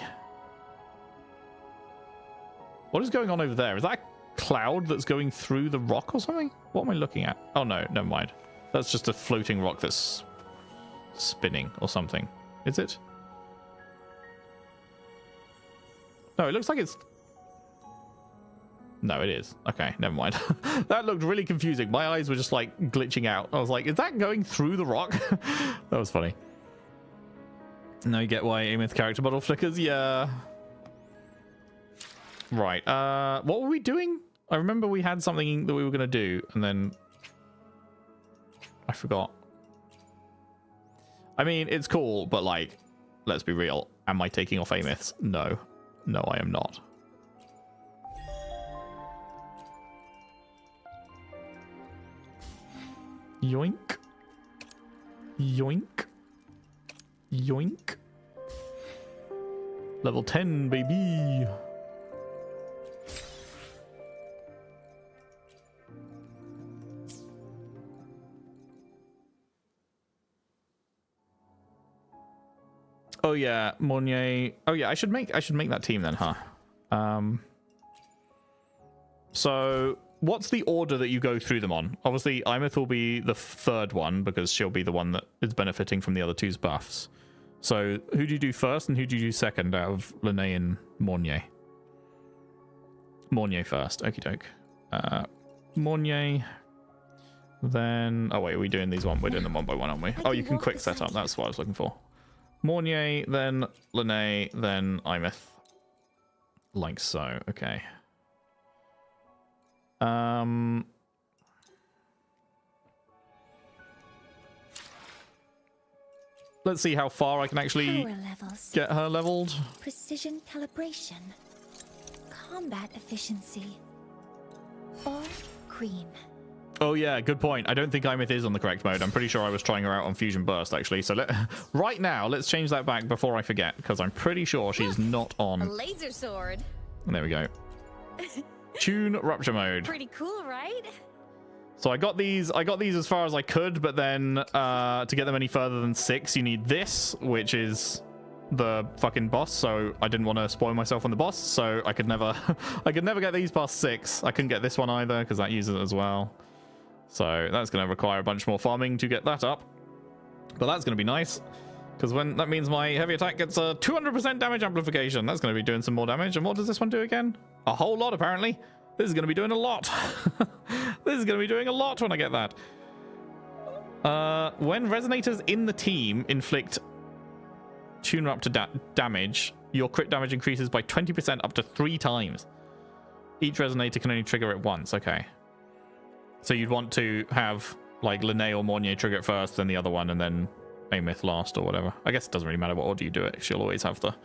What is going on over there? Is that a cloud that's going through the rock or something? What am I looking at? Oh, no, never mind. That's just a floating rock that's spinning or something. Is it? No, it looks like it's... No, it is. Okay, never mind. That looked really confusing. My eyes were just like glitching out. I was like, is that going through the rock? That was funny. Now you get why Amyth character model flickers. Yeah. Right. What were we doing? I remember we had something that we were going to do, and then I forgot. I mean, it's cool, but like, let's be real. Am I taking off Amyths? No. No, I am not. Yoink. Yoink. Yoink. Level 10, baby. Oh yeah, Mornier. Oh yeah, I should make that team then, huh? So what's the order that you go through them on? Obviously, Imeth will be the third one because she'll be the one that is benefiting from the other two's buffs. So who do you do first and who do you do second out of Lene and Mornier? Mornier first. Okie doke. Mornier. Then... Oh, wait, are we doing these one? We're doing them one by one, aren't we? Oh, you can quick set up. That's what I was looking for. Mornier, then Lene, then Imeth. Like so. Okay. Let's see how far I can actually get her leveled. Precision calibration, combat efficiency, or green. Oh yeah, good point. I don't think Imeth is on the correct mode. I'm pretty sure I was trying her out on Fusion Burst actually. So right now, let's change that back before I forget, because I'm pretty sure she's not on. A laser sword. There we go. Tune Rupture mode. Pretty cool, right? So I got these as far as I could, but then to get them any further than 6, you need this, which is the fucking boss. So I didn't want to spoil myself on the boss, so I could never get these past 6. I couldn't get this one either because that uses it as well. So that's going to require a bunch more farming to get that up. But that's going to be nice, because when that means my heavy attack gets a 200% damage amplification. That's going to be doing some more damage. And what does this one do again? A whole lot, apparently. This is going to be doing a lot. This is going to be doing a lot when I get that. When resonators in the team inflict tune up to damage, your crit damage increases by 20% up to 3 times. Each resonator can only trigger it once. Okay. So you'd want to have like Lene or Mornier trigger it first, then the other one, and then Amyth last or whatever. I guess it doesn't really matter what order you do it. She'll always have the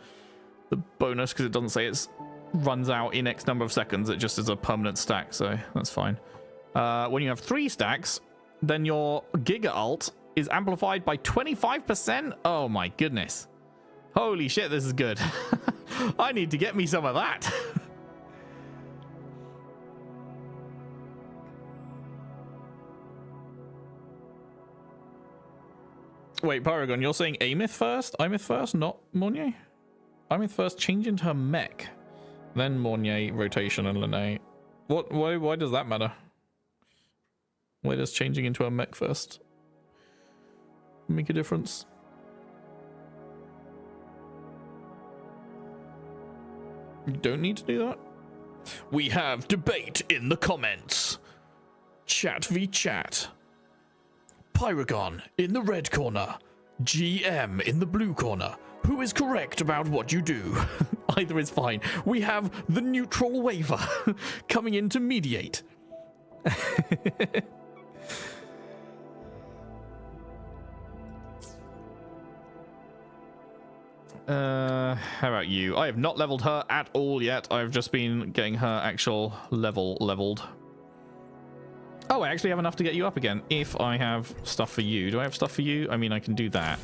bonus because it doesn't say it's runs out in X number of seconds. It just is a permanent stack, so that's fine. When you have 3 stacks, then your Giga Ult is amplified by 25%. Oh my goodness. Holy shit, this is good. I need to get me some of that. Wait, Paragon, you're saying Amyth first? Imeth first, not Mornier? Imeth first, change into her mech. Then Mornier, rotation, and Lene. What? Why does that matter? Why does changing into a mech first make a difference? You don't need to do that. We have debate in the comments. Chat v chat. Pyragon in the red corner. GM in the blue corner. Who is correct about what you do? Either is fine. We have the neutral waiver coming in to mediate. how about you? I have not leveled her at all yet. I've just been getting her actual leveled. Oh, I actually have enough to get you up again if I have stuff for you. Do I have stuff for you? I mean, I can do that.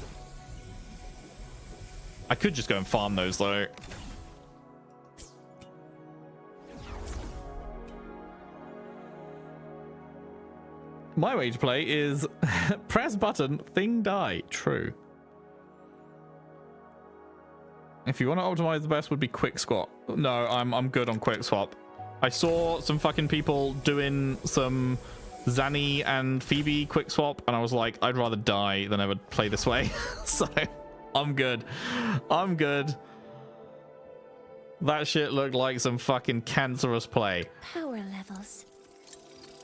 I could just go and farm those though. My way to play is press button, thing die. True. If you want to optimize, the best would be quick swap. No, I'm good on quick swap. I saw some fucking people doing some Zanny and Phoebe quick swap, and I was like, I'd rather die than ever play this way. So I'm good. I'm good. That shit looked like some fucking cancerous play. Power levels.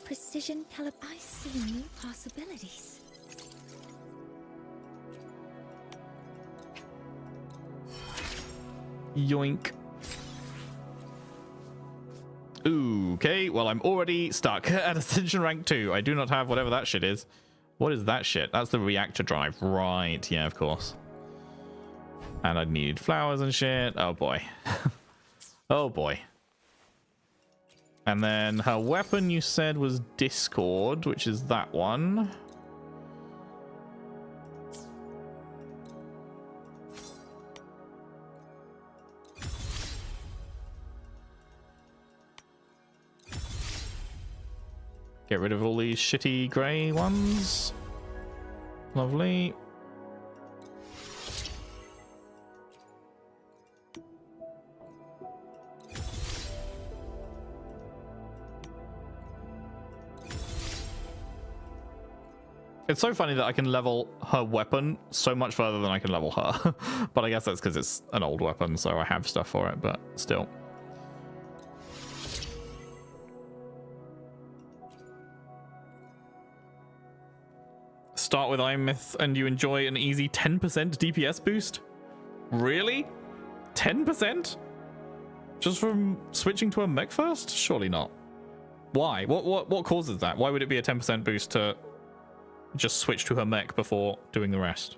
Precision calib. I see new possibilities. Yoink. Ooh, okay, well, I'm already stuck at Ascension Rank 2. I do not have whatever that shit is. What is that shit? That's the reactor drive. Right, yeah, of course. And I need flowers and shit. Oh, boy. Oh, boy. And then her weapon, you said, was Discord, which is that one. Get rid of all these shitty grey ones. Lovely. It's so funny that I can level her weapon so much further than I can level her. But I guess that's because it's an old weapon, so I have stuff for it, but still. Start with Imyth and you enjoy an easy 10% DPS boost? Really? 10%? Just from switching to a mech first? Surely not. Why? What causes that? Why would it be a 10% boost to just switch to her mech before doing the rest?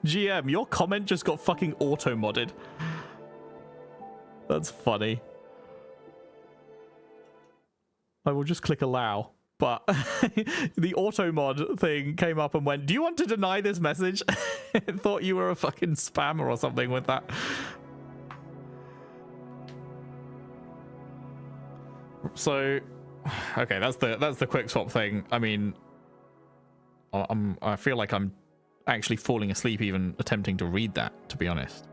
GM, your comment just got fucking auto-modded. That's funny. I will just click allow. But the auto mod thing came up and went, do you want to deny this message? I thought you were a fucking spammer or something with that. So, okay, that's the quick swap thing. I mean, I feel like I'm actually falling asleep even attempting to read that, to be honest.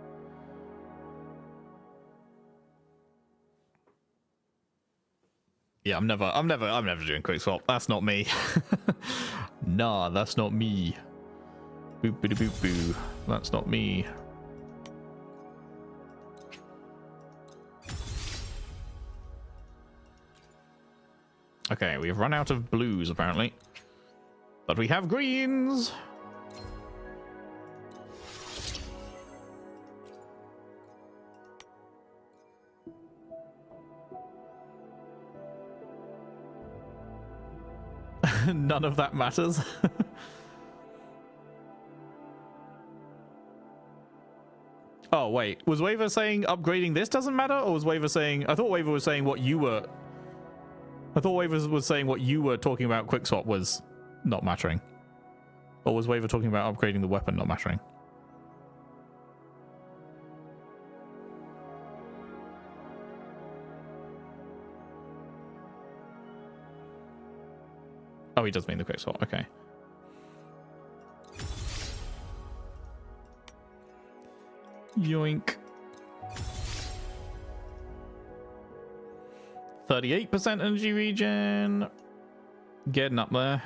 Yeah, I'm never doing quick swap. That's not me. Nah, that's not me. Boop boop boop boo. That's not me. Okay, we've run out of blues apparently, but we have greens. None of that matters. Oh wait, was Waver saying upgrading this doesn't matter, or was Waver saying? I thought Waver was saying what you were. I thought Waver was saying what you were talking about. Quick swap was not mattering, or was Waver talking about upgrading the weapon not mattering? Oh, he does mean the quick swap. Okay. Yoink. 38% energy regen. Getting up there.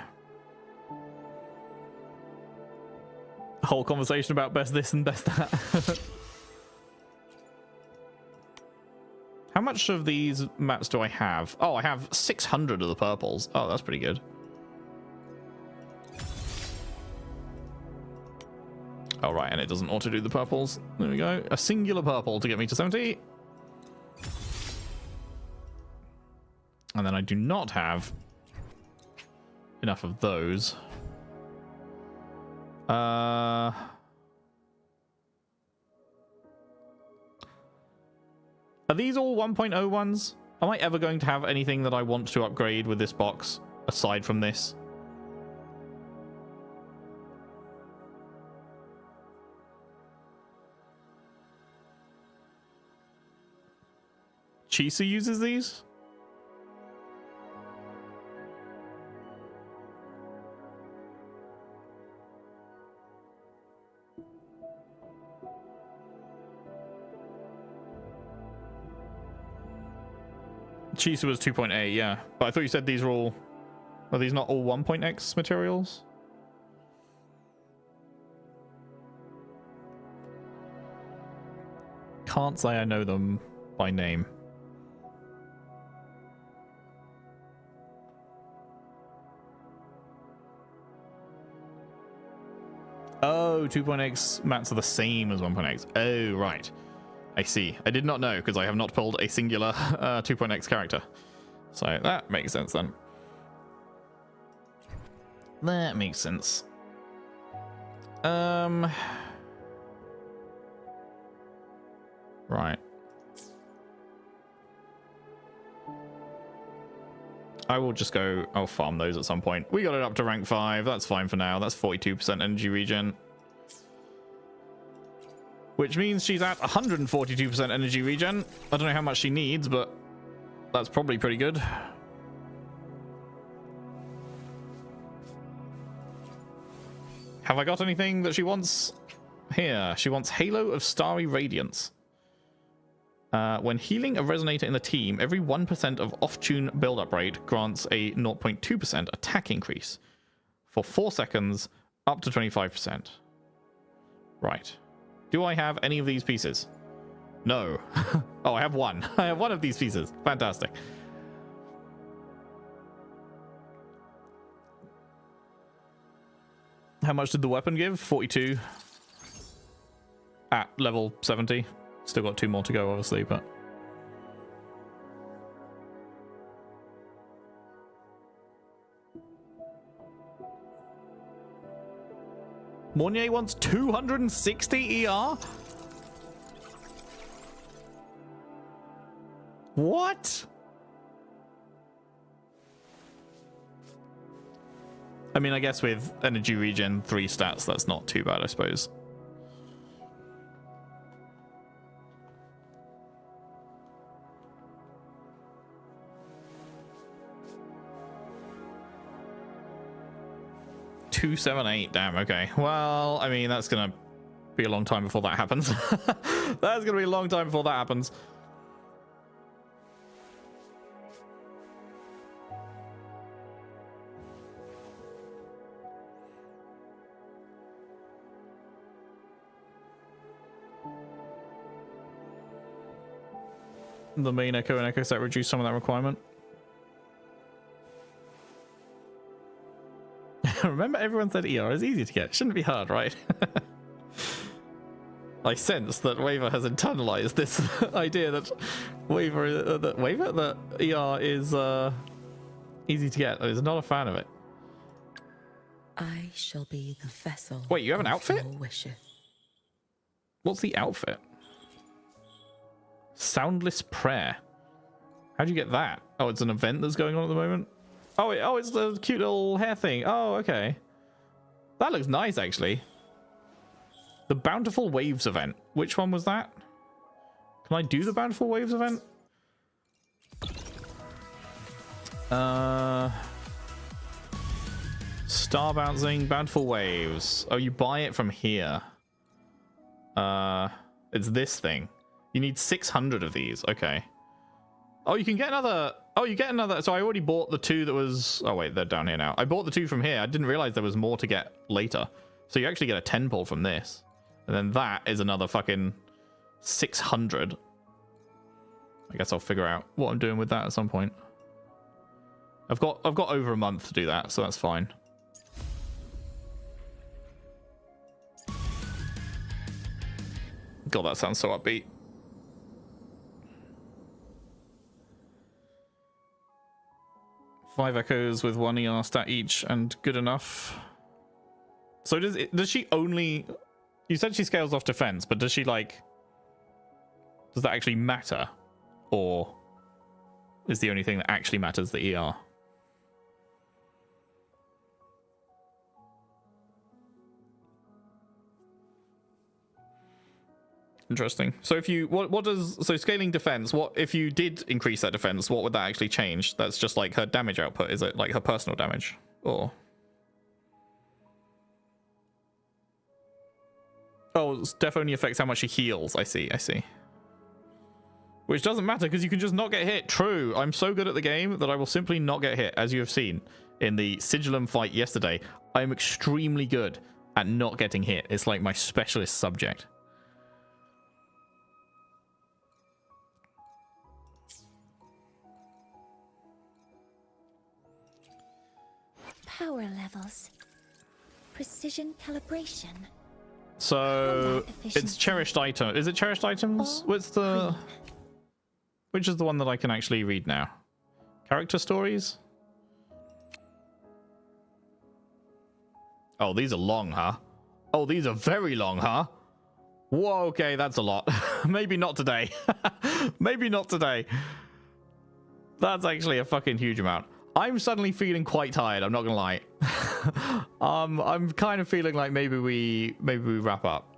Whole conversation about best this and best that. How much of these mats do I have? Oh, I have 600 of the purples. Oh, that's pretty good. Oh, right, and it doesn't auto do the purples. There we go. A singular purple to get me to 70. And then I do not have enough of those. Are these all 1.0 ones? Am I ever going to have anything that I want to upgrade with this box aside from this? Chisa uses these? Chisa was 2.8, yeah. But I thought you said these were all... Are these not all 1.x materials? Can't say I know them by name. Oh, 2.x mats are the same as 1.x. Oh, right. I see. I did not know because I have not pulled a singular 2.x character. So that makes sense then. That makes sense. Right. I will just go, I'll farm those at some point. We got it up to rank 5. That's fine for now. That's 42% energy regen. Which means she's at 142% energy regen. I don't know how much she needs, but that's probably pretty good. Have I got anything that she wants? Here, she wants Halo of Starry Radiance. When healing a resonator in the team, every 1% of off-tune build-up rate grants a 0.2% attack increase for 4 seconds up to 25%. Right. Do I have any of these pieces? No. Oh, I have one. I have one of these pieces. Fantastic. How much did the weapon give? 42. At level 70. Still got 2 more to go, obviously, but... Mornier wants 260 ER? What? I mean, I guess with energy regen 3 stats, that's not too bad, I suppose. $278, damn, okay. Well, I mean, that's gonna be a long time before that happens. That's gonna be a long time before that happens. The main Echo and Echo set reduce some of that requirement. Remember, everyone said ER is easy to get. It shouldn't be hard, right? I sense that Waver has internalized this idea that that ER is easy to get. He's not a fan of it. I shall be the vessel. Wait, you have an outfit? Wishes. What's the outfit? Soundless Prayer. How'd you get that? Oh, it's an event that's going on at the moment? Oh, it's the cute little hair thing. Oh, okay. That looks nice, actually. The Bountiful Waves event. Which one was that? Can I do the Bountiful Waves event? Star Bouncing, Bountiful Waves. Oh, you buy it from here. It's this thing. You need 600 of these. Okay. Oh, you can get another... Oh, you get another... So I already bought the 2 that was... Oh, wait, they're down here now. I bought the 2 from here. I didn't realize there was more to get later. So you actually get a 10 pull from this. And then that is another fucking 600. I guess I'll figure out what I'm doing with that at some point. I've got over a month to do that, so that's fine. God, that sounds so upbeat. 5 echoes with 1 ER stat each and good enough. So does she only... You said she scales off defense, but does she like... Does that actually matter? Or is the only thing that actually matters the ER? Interesting. So if you what does so scaling defense, what if you did increase that defense, what would that actually change? That's just like her damage output, is it like her personal damage? Or oh, Def only affects how much she heals. I see. Which doesn't matter because you can just not get hit. True. I'm so good at the game that I will simply not get hit, as you have seen in the Sigillum fight yesterday. I'm extremely good at not getting hit. It's like my specialist subject. Power levels. Precision calibration. So it's cherished item. Is it cherished items? What's the... Which is the one that I can actually read now? Character stories? Oh, these are long, huh? Oh, these are very long, huh? Whoa, okay, that's a lot. Maybe not today. Maybe not today. That's actually a fucking huge amount. I'm suddenly feeling quite tired, I'm not gonna lie. I'm kind of feeling like maybe we wrap up.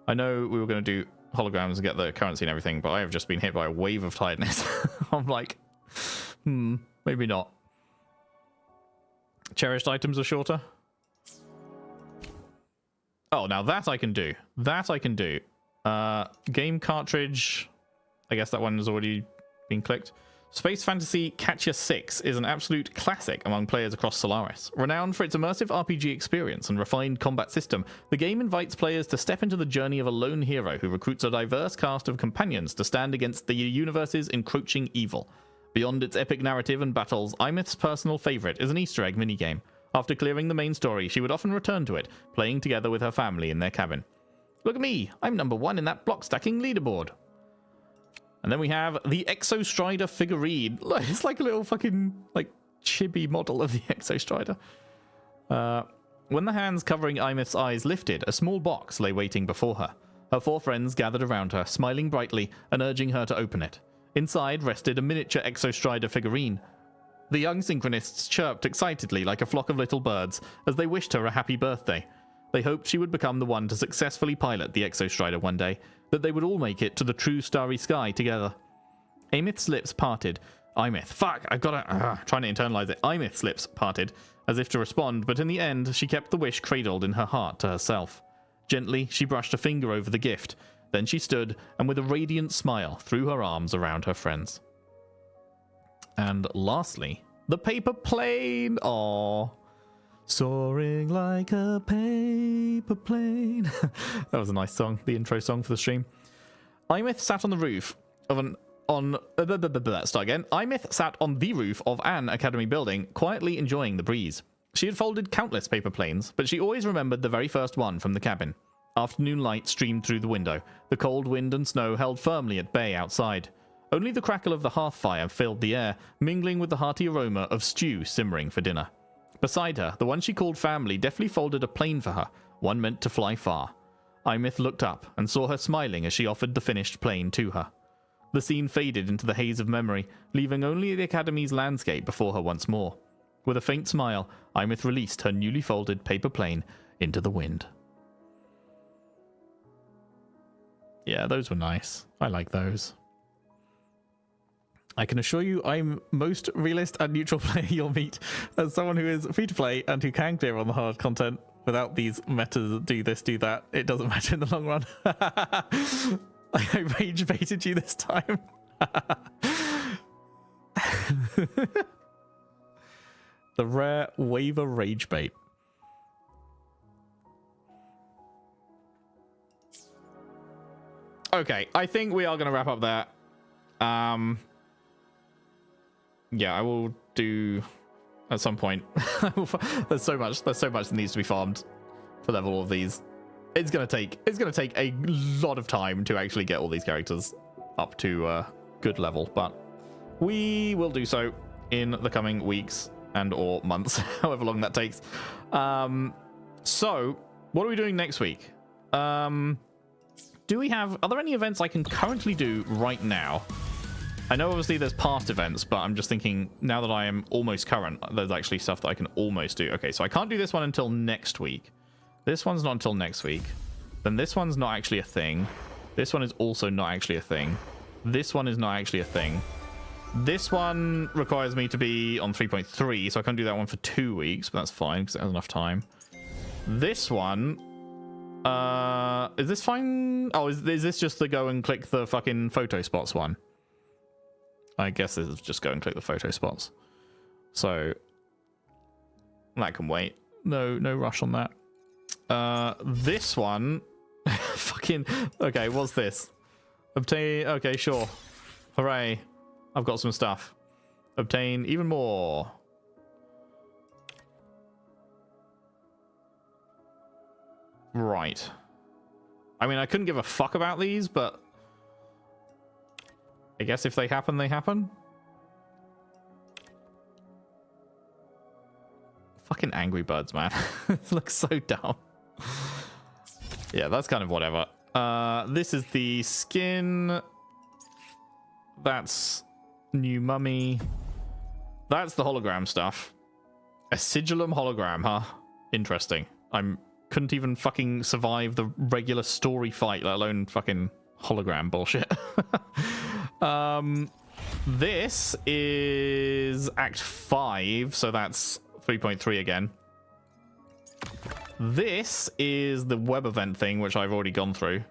I know we were gonna do holograms and get the currency and everything, but I have just been hit by a wave of tiredness. I'm like, maybe not. Cherished items are shorter. Oh, now that I can do. That I can do. Game cartridge. I guess that one has already been clicked. Space Fantasy Gacha 6 is an absolute classic among players across Solaris. Renowned for its immersive RPG experience and refined combat system, the game invites players to step into the journey of a lone hero who recruits a diverse cast of companions to stand against the universe's encroaching evil. Beyond its epic narrative and battles, Imith's personal favorite is an Easter egg minigame. After clearing the main story, she would often return to it, playing together with her family in their cabin. Look at me, I'm number 1 in that block stacking leaderboard. And then we have the Exostrider figurine. It's like a little fucking like chibi model of the Exostrider. When the hands covering Imith's eyes lifted, a small box lay waiting before her. Her 4 friends gathered around her, smiling brightly and urging her to open it. Inside rested a miniature Exostrider figurine. The young synchronists chirped excitedly like a flock of little birds as they wished her a happy birthday. They hoped she would become the one to successfully pilot the Exostrider one day, that they would all make it to the true starry sky together. Amith's lips parted. Trying to internalize it. Imith's lips parted, as if to respond, but in the end, she kept the wish cradled in her heart to herself. Gently, she brushed a finger over the gift. Then she stood, and with a radiant smile, threw her arms around her friends. And lastly, the paper plane. Aww. Soaring like a paper plane. That was a nice song, the intro song for the stream. Imith sat on the roof of Imith sat on the roof of an academy building, quietly enjoying the breeze. She had folded countless paper planes, but she always remembered the very first one from the cabin. Afternoon light streamed through the window. The cold wind and snow held firmly at bay outside. Only the crackle of the hearth fire filled the air, mingling with the hearty aroma of stew simmering for dinner. Beside her, the one she called family deftly folded a plane for her, one meant to fly far. Imith looked up and saw her smiling as she offered the finished plane to her. The scene faded into the haze of memory, leaving only the Academy's landscape before her once more. With a faint smile, Imith released her newly folded paper plane into the wind. Yeah, those were nice. I like those. I can assure you I'm most realist and neutral player you'll meet as someone who is free to play and who can clear on the hard content without these metas, do this, do that. It doesn't matter in the long run. I rage baited you this time. The rare waiver rage bait. Okay, I think we are going to wrap up there. Yeah, I will do at some point. There's so much that needs to be farmed to level all of these. It's gonna take a lot of time to actually get all these characters up to a good level, but we will do so. in the coming weeks and or months, however long that takes. So what are we doing next week? Are there any events I can currently do right now? I know obviously there's past events, but I'm just thinking now that I am almost current, there's actually stuff that I can almost do. Okay, so I can't do this one until next week. This one's not until next week. Then this one's not actually a thing. This one is also not actually a thing. This one is not actually a thing. This one requires me to be on 3.3, so I can't do that one for 2 weeks, but that's fine because it has enough time. This one, is this fine? Oh, is this just the go and click the fucking photo spots one? I guess this is just go and click the photo spots. So that can wait. No rush on that. This one, fucking okay. What's this? Obtain. Okay, sure. Hooray! I've got some stuff. Obtain even more. Right. I mean, I couldn't give a fuck about these, but I guess if they happen, they happen. Fucking Angry Birds, man. It looks so dumb. Yeah, that's kind of whatever. This is the skin. That's new mummy. That's the hologram stuff. A sigillum hologram, huh? Interesting. Couldn't even fucking survive the regular story fight, let alone fucking hologram bullshit. This is Act 5, so that's 3.3 again. This is the web event thing, which I've already gone through.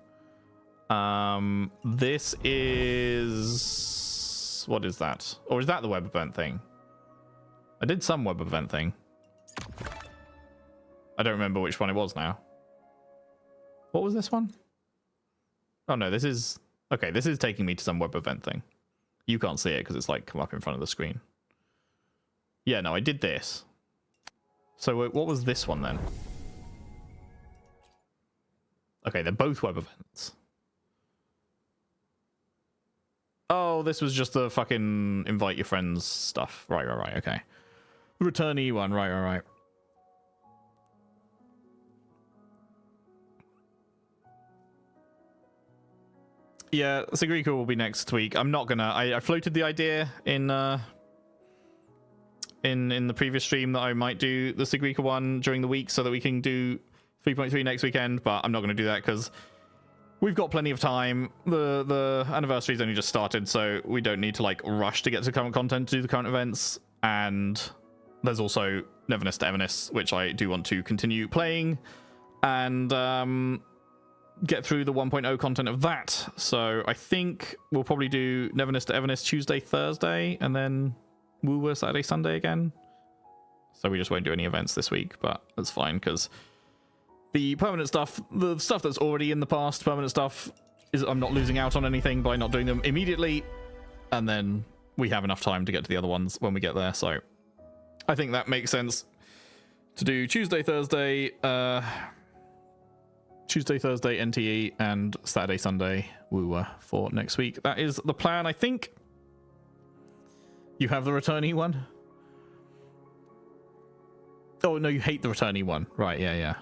This is... what is that? Or is that the web event thing? I did some web event thing. I don't remember which one it was now. What was this one? Oh no, this is... okay, this is taking me to some web event thing. You can't see it because it's like come up in front of the screen. Yeah, no, I did this. So what was this one then? Okay, they're both web events. Oh, this was just the fucking invite your friends stuff. Right, okay. Returnee one, right. Yeah, Segue will be next week. I'm not gonna... I floated the idea in the previous stream that I might do the Segue one during the week so that we can do 3.3 next weekend, but I'm not going to do that because we've got plenty of time. The anniversary's only just started, so we don't need to like rush to get to current content to do the current events. And there's also Neverness to Everness, which I do want to continue playing and get through the 1.0 content of that. So I think we'll probably do Neverness to Everness Tuesday, Thursday, and then Woowa Saturday, Sunday again. So we just won't do any events this week, but that's fine because the permanent stuff, the stuff that's already in the past, permanent stuff, is I'm not losing out on anything by not doing them immediately. And then we have enough time to get to the other ones when we get there. So I think that makes sense to do Tuesday, Thursday NTE, and Saturday, Sunday Woowa for next week. That is the plan, I think. You have the returnee one? Oh no, you hate the returnee one. Right, yeah.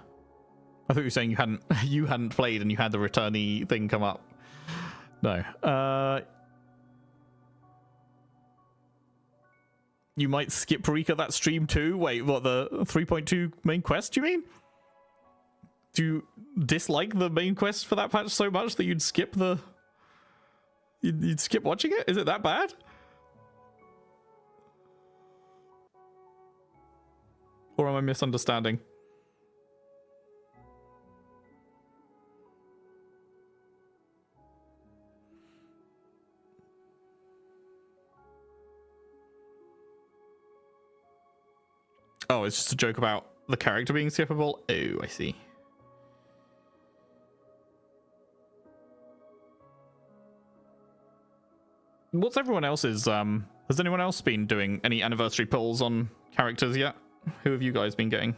I thought you were saying you hadn't played and you had the returnee thing come up. No. You might skip Rika that stream too? Wait, what, the 3.2 main quest, you mean? Do you dislike the main quest for that patch so much that you'd skip the... You'd skip watching it? Is it that bad? Or am I misunderstanding? Oh, it's just a joke about the character being skippable? Oh, I see. What's everyone else's, has anyone else been doing any anniversary polls on characters yet? Who have you guys been getting?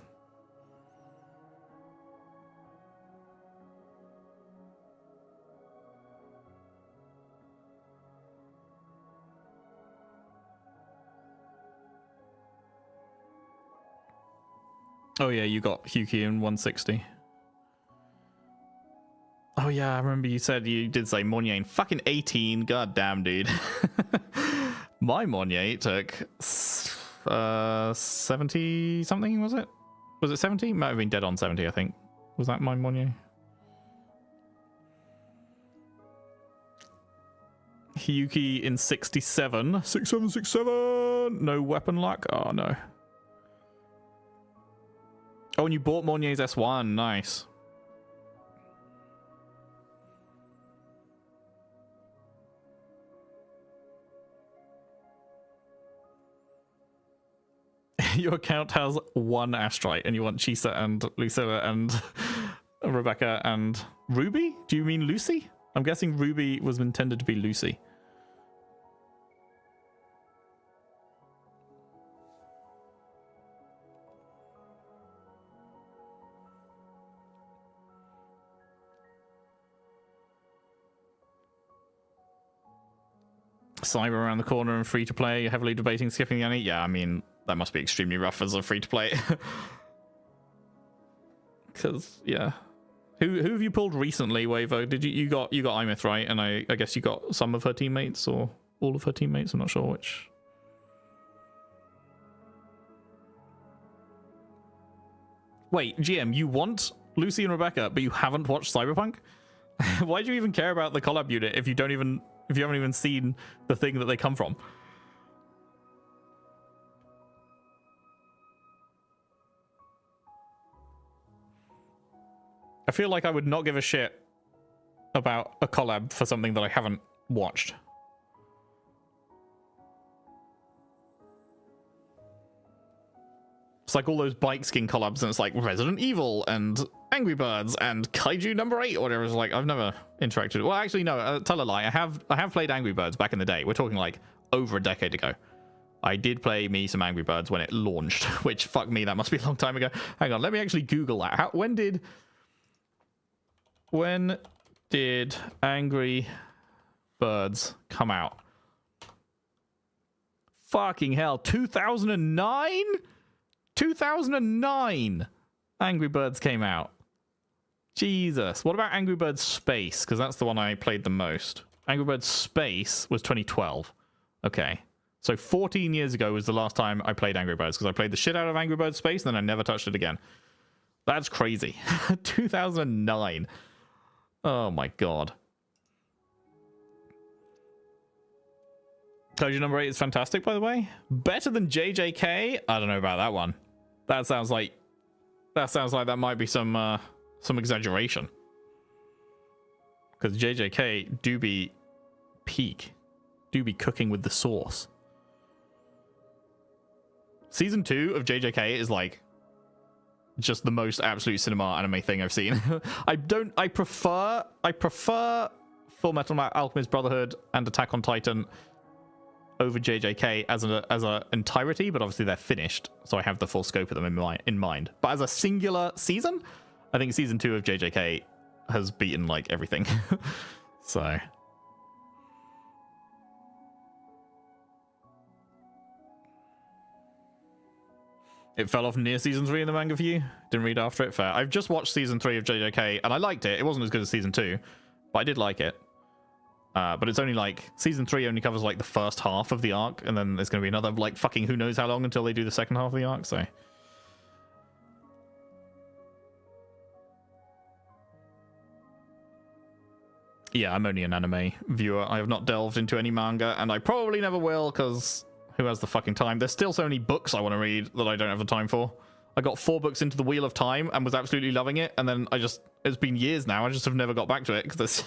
Oh yeah, you got Hyuki in 160. Oh yeah, I remember you said you did say Monnier in fucking 18. God damn, dude. My Monnier took 70 something, was it? Was it 70? Might have been dead on 70, I think. Was that my Monnier? Hyuki in 67. 6767! No weapon luck? Oh no. Oh, and you bought Monnier's S1. Nice. Your account has one Astrite, and you want Chisa and Lucilla and Rebecca and Ruby? Do you mean Lucy? I'm guessing Ruby was intended to be Lucy. Cyber around the corner and free to play, heavily debating skipping the anime. Yeah, I mean, that must be extremely rough as a free to play. Because yeah, who have you pulled recently, Wavo? Did you got Imith, right? And I guess you got some of her teammates or all of her teammates. I'm not sure which. Wait, GM, you want Lucy and Rebecca, but you haven't watched Cyberpunk? Why do you even care about the collab unit if you haven't even seen the thing that they come from? I feel like I would not give a shit about a collab for something that I haven't watched. It's like all those bike skin collabs, and it's like Resident Evil and Angry Birds and Kaiju number 8 or whatever. It's like I've never interacted. Well, actually, no. Tell a lie. I have played Angry Birds back in the day. We're talking like over a decade ago. I did play me some Angry Birds when it launched, which fuck me, that must be a long time ago. Hang on, let me actually Google that. When did Angry Birds come out? Fucking hell, 2009? 2009 Angry Birds came out. Jesus. What about Angry Birds Space? Because that's the one I played the most. Angry Birds Space was 2012. Okay. So 14 years ago was the last time I played Angry Birds, because I played the shit out of Angry Birds Space and then I never touched it again. That's crazy. 2009. Oh my god. Kaiju number 8 is fantastic, by the way. Better than JJK? I don't know about that one. That sounds like that might be some exaggeration. Because JJK do be peak. Do be cooking with the sauce. Season 2 of JJK is like just the most absolute cinema anime thing I've seen. I prefer Full Metal Alchemist Brotherhood and Attack on Titan over JJK as a entirety, but obviously they're finished, so I have the full scope of them in mind. But as a singular season, I think season 2 of JJK has beaten like everything. So it fell off near season 3 in the manga for you? Didn't read after it? Fair. I've just watched season 3 of JJK and I liked it. It wasn't as good as season 2, but I did like it. But it's only like season 3 only covers like the first half of the arc, and then there's going to be another like fucking who knows how long until they do the second half of the arc. So yeah, I'm only an anime viewer. I have not delved into any manga, and I probably never will, because who has the fucking time? There's still so many books I want to read that I don't have the time for. I got 4 books into the Wheel of Time and was absolutely loving it, and then it's been years now, I just have never got back to it, because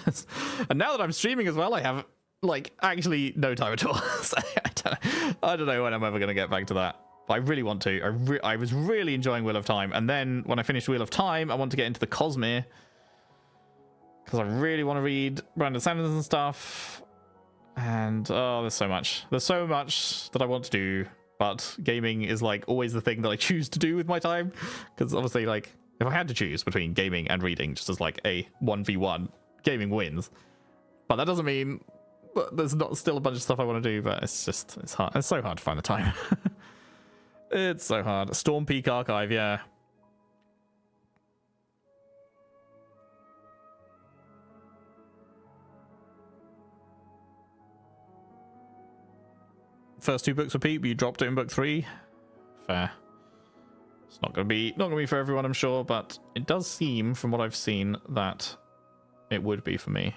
and now that I'm streaming as well, I have like actually no time at all. So I don't know when I'm ever going to get back to that, but I really want to. I was really enjoying Wheel of Time, and then when I finished Wheel of Time, I want to get into the Cosmere, because I really want to read Brandon Sanderson and stuff, and oh, there's so much that I want to do. But gaming is like always the thing that I choose to do with my time, because obviously, like, if I had to choose between gaming and reading, just as like a 1v1, gaming wins. But that doesn't mean that there's not still a bunch of stuff I want to do. But it's hard. It's so hard to find the time. It's so hard. Storm Peak Archive, yeah. first 2 books for Pete, but you dropped it in book 3. Fair. It's not gonna be for everyone, I'm sure, but it does seem, from what I've seen, that it would be for me.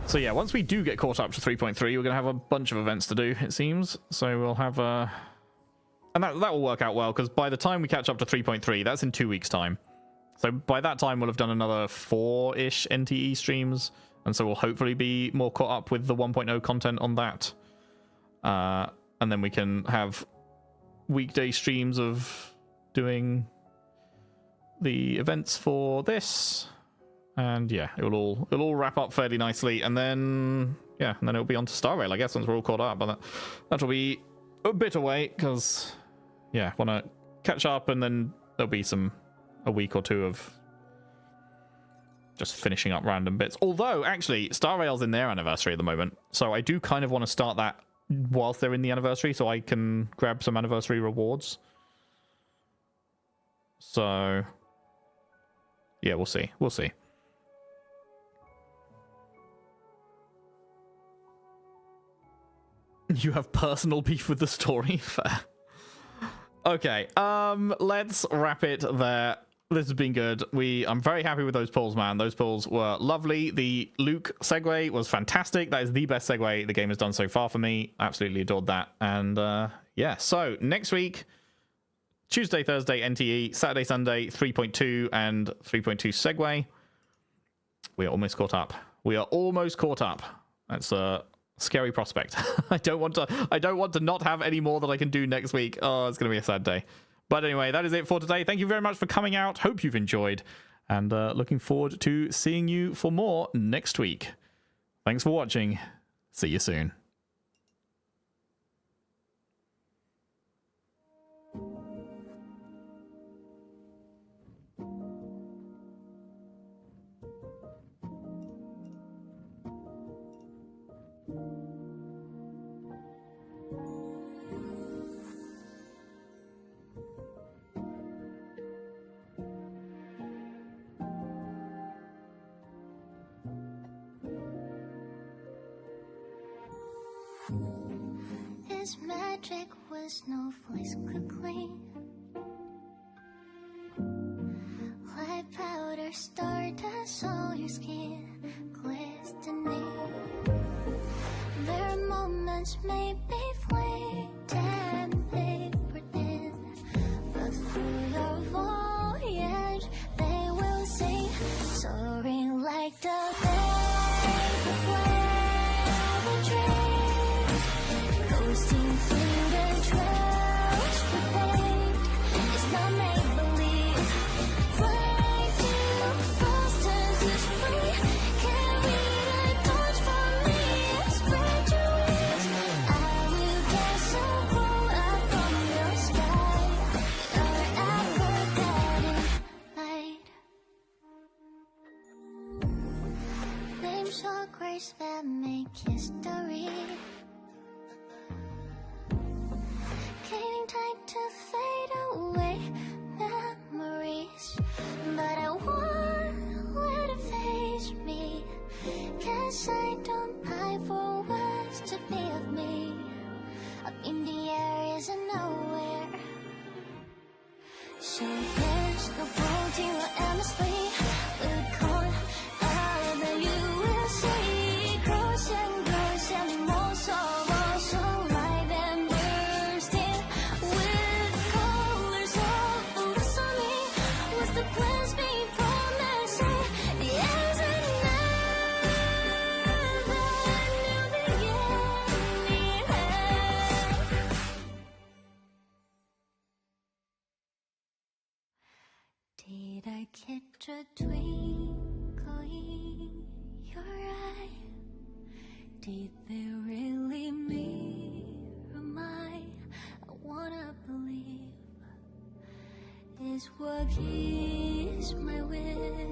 So yeah, once we do get caught up to 3.3, we're gonna have a bunch of events to do, it seems. So we'll have and that will work out well, because by the time we catch up to 3.3, that's in 2 weeks' time. So by that time, we'll have done another 4-ish NTE streams, and so we'll hopefully be more caught up with the 1.0 content on that. And then we can have weekday streams of doing the events for this. And yeah, it'll all wrap up fairly nicely, and then yeah, and then it'll be on to Star Rail, I guess, once we're all caught up. But that'll be a bit away, because yeah, want to catch up, and then there'll be a week or 2 of just finishing up random bits. Although actually, Star Rail's in their anniversary at the moment, so I do kind of want to start that whilst they're in the anniversary, so I can grab some anniversary rewards. So yeah, we'll see. You have personal beef with the story? Fair. Okay, let's wrap it there. This has been good. I'm very happy with those pulls, man. Those pulls were lovely. The Luke segue was fantastic. That is the best segue the game has done so far for me. Absolutely adored that. And yeah, so next week, Tuesday, Thursday, NTE, Saturday, Sunday, 3.2 and 3.2 segue. We are almost caught up. That's a scary prospect. I don't want to not have any more that I can do next week. Oh, it's gonna be a sad day. But anyway, that is it for today. Thank you very much for coming out. Hope you've enjoyed, and looking forward to seeing you for more next week. Thanks for watching. See you soon. His magic was no voice could clean. Like powder stardust on your skin, glistening. There are moments maybe flamed and paper thin, but through your voyage they will sing, soaring like the vapor flame of a dream, coasting through the trails we paved. It's not make-believe. Fly too fast as it's free. Carry the torch for me and spread your wings. I will cast a bolt out from your sky, your Aphrodite light. Names or grace that make history. Caving tight to fade away memories, but I won't let it face me, 'cause I don't pine for words to be of me. Up in the air is a nowhere, so there's no floating or endlessly. We'll call other you will see, cross and more so light and bursting with colors of blossoming. What's the plans being promising? The ends and never new beginning. Did I catch a twinkle in your eye? Did they really mirror mine? I wanna believe is what is my wish.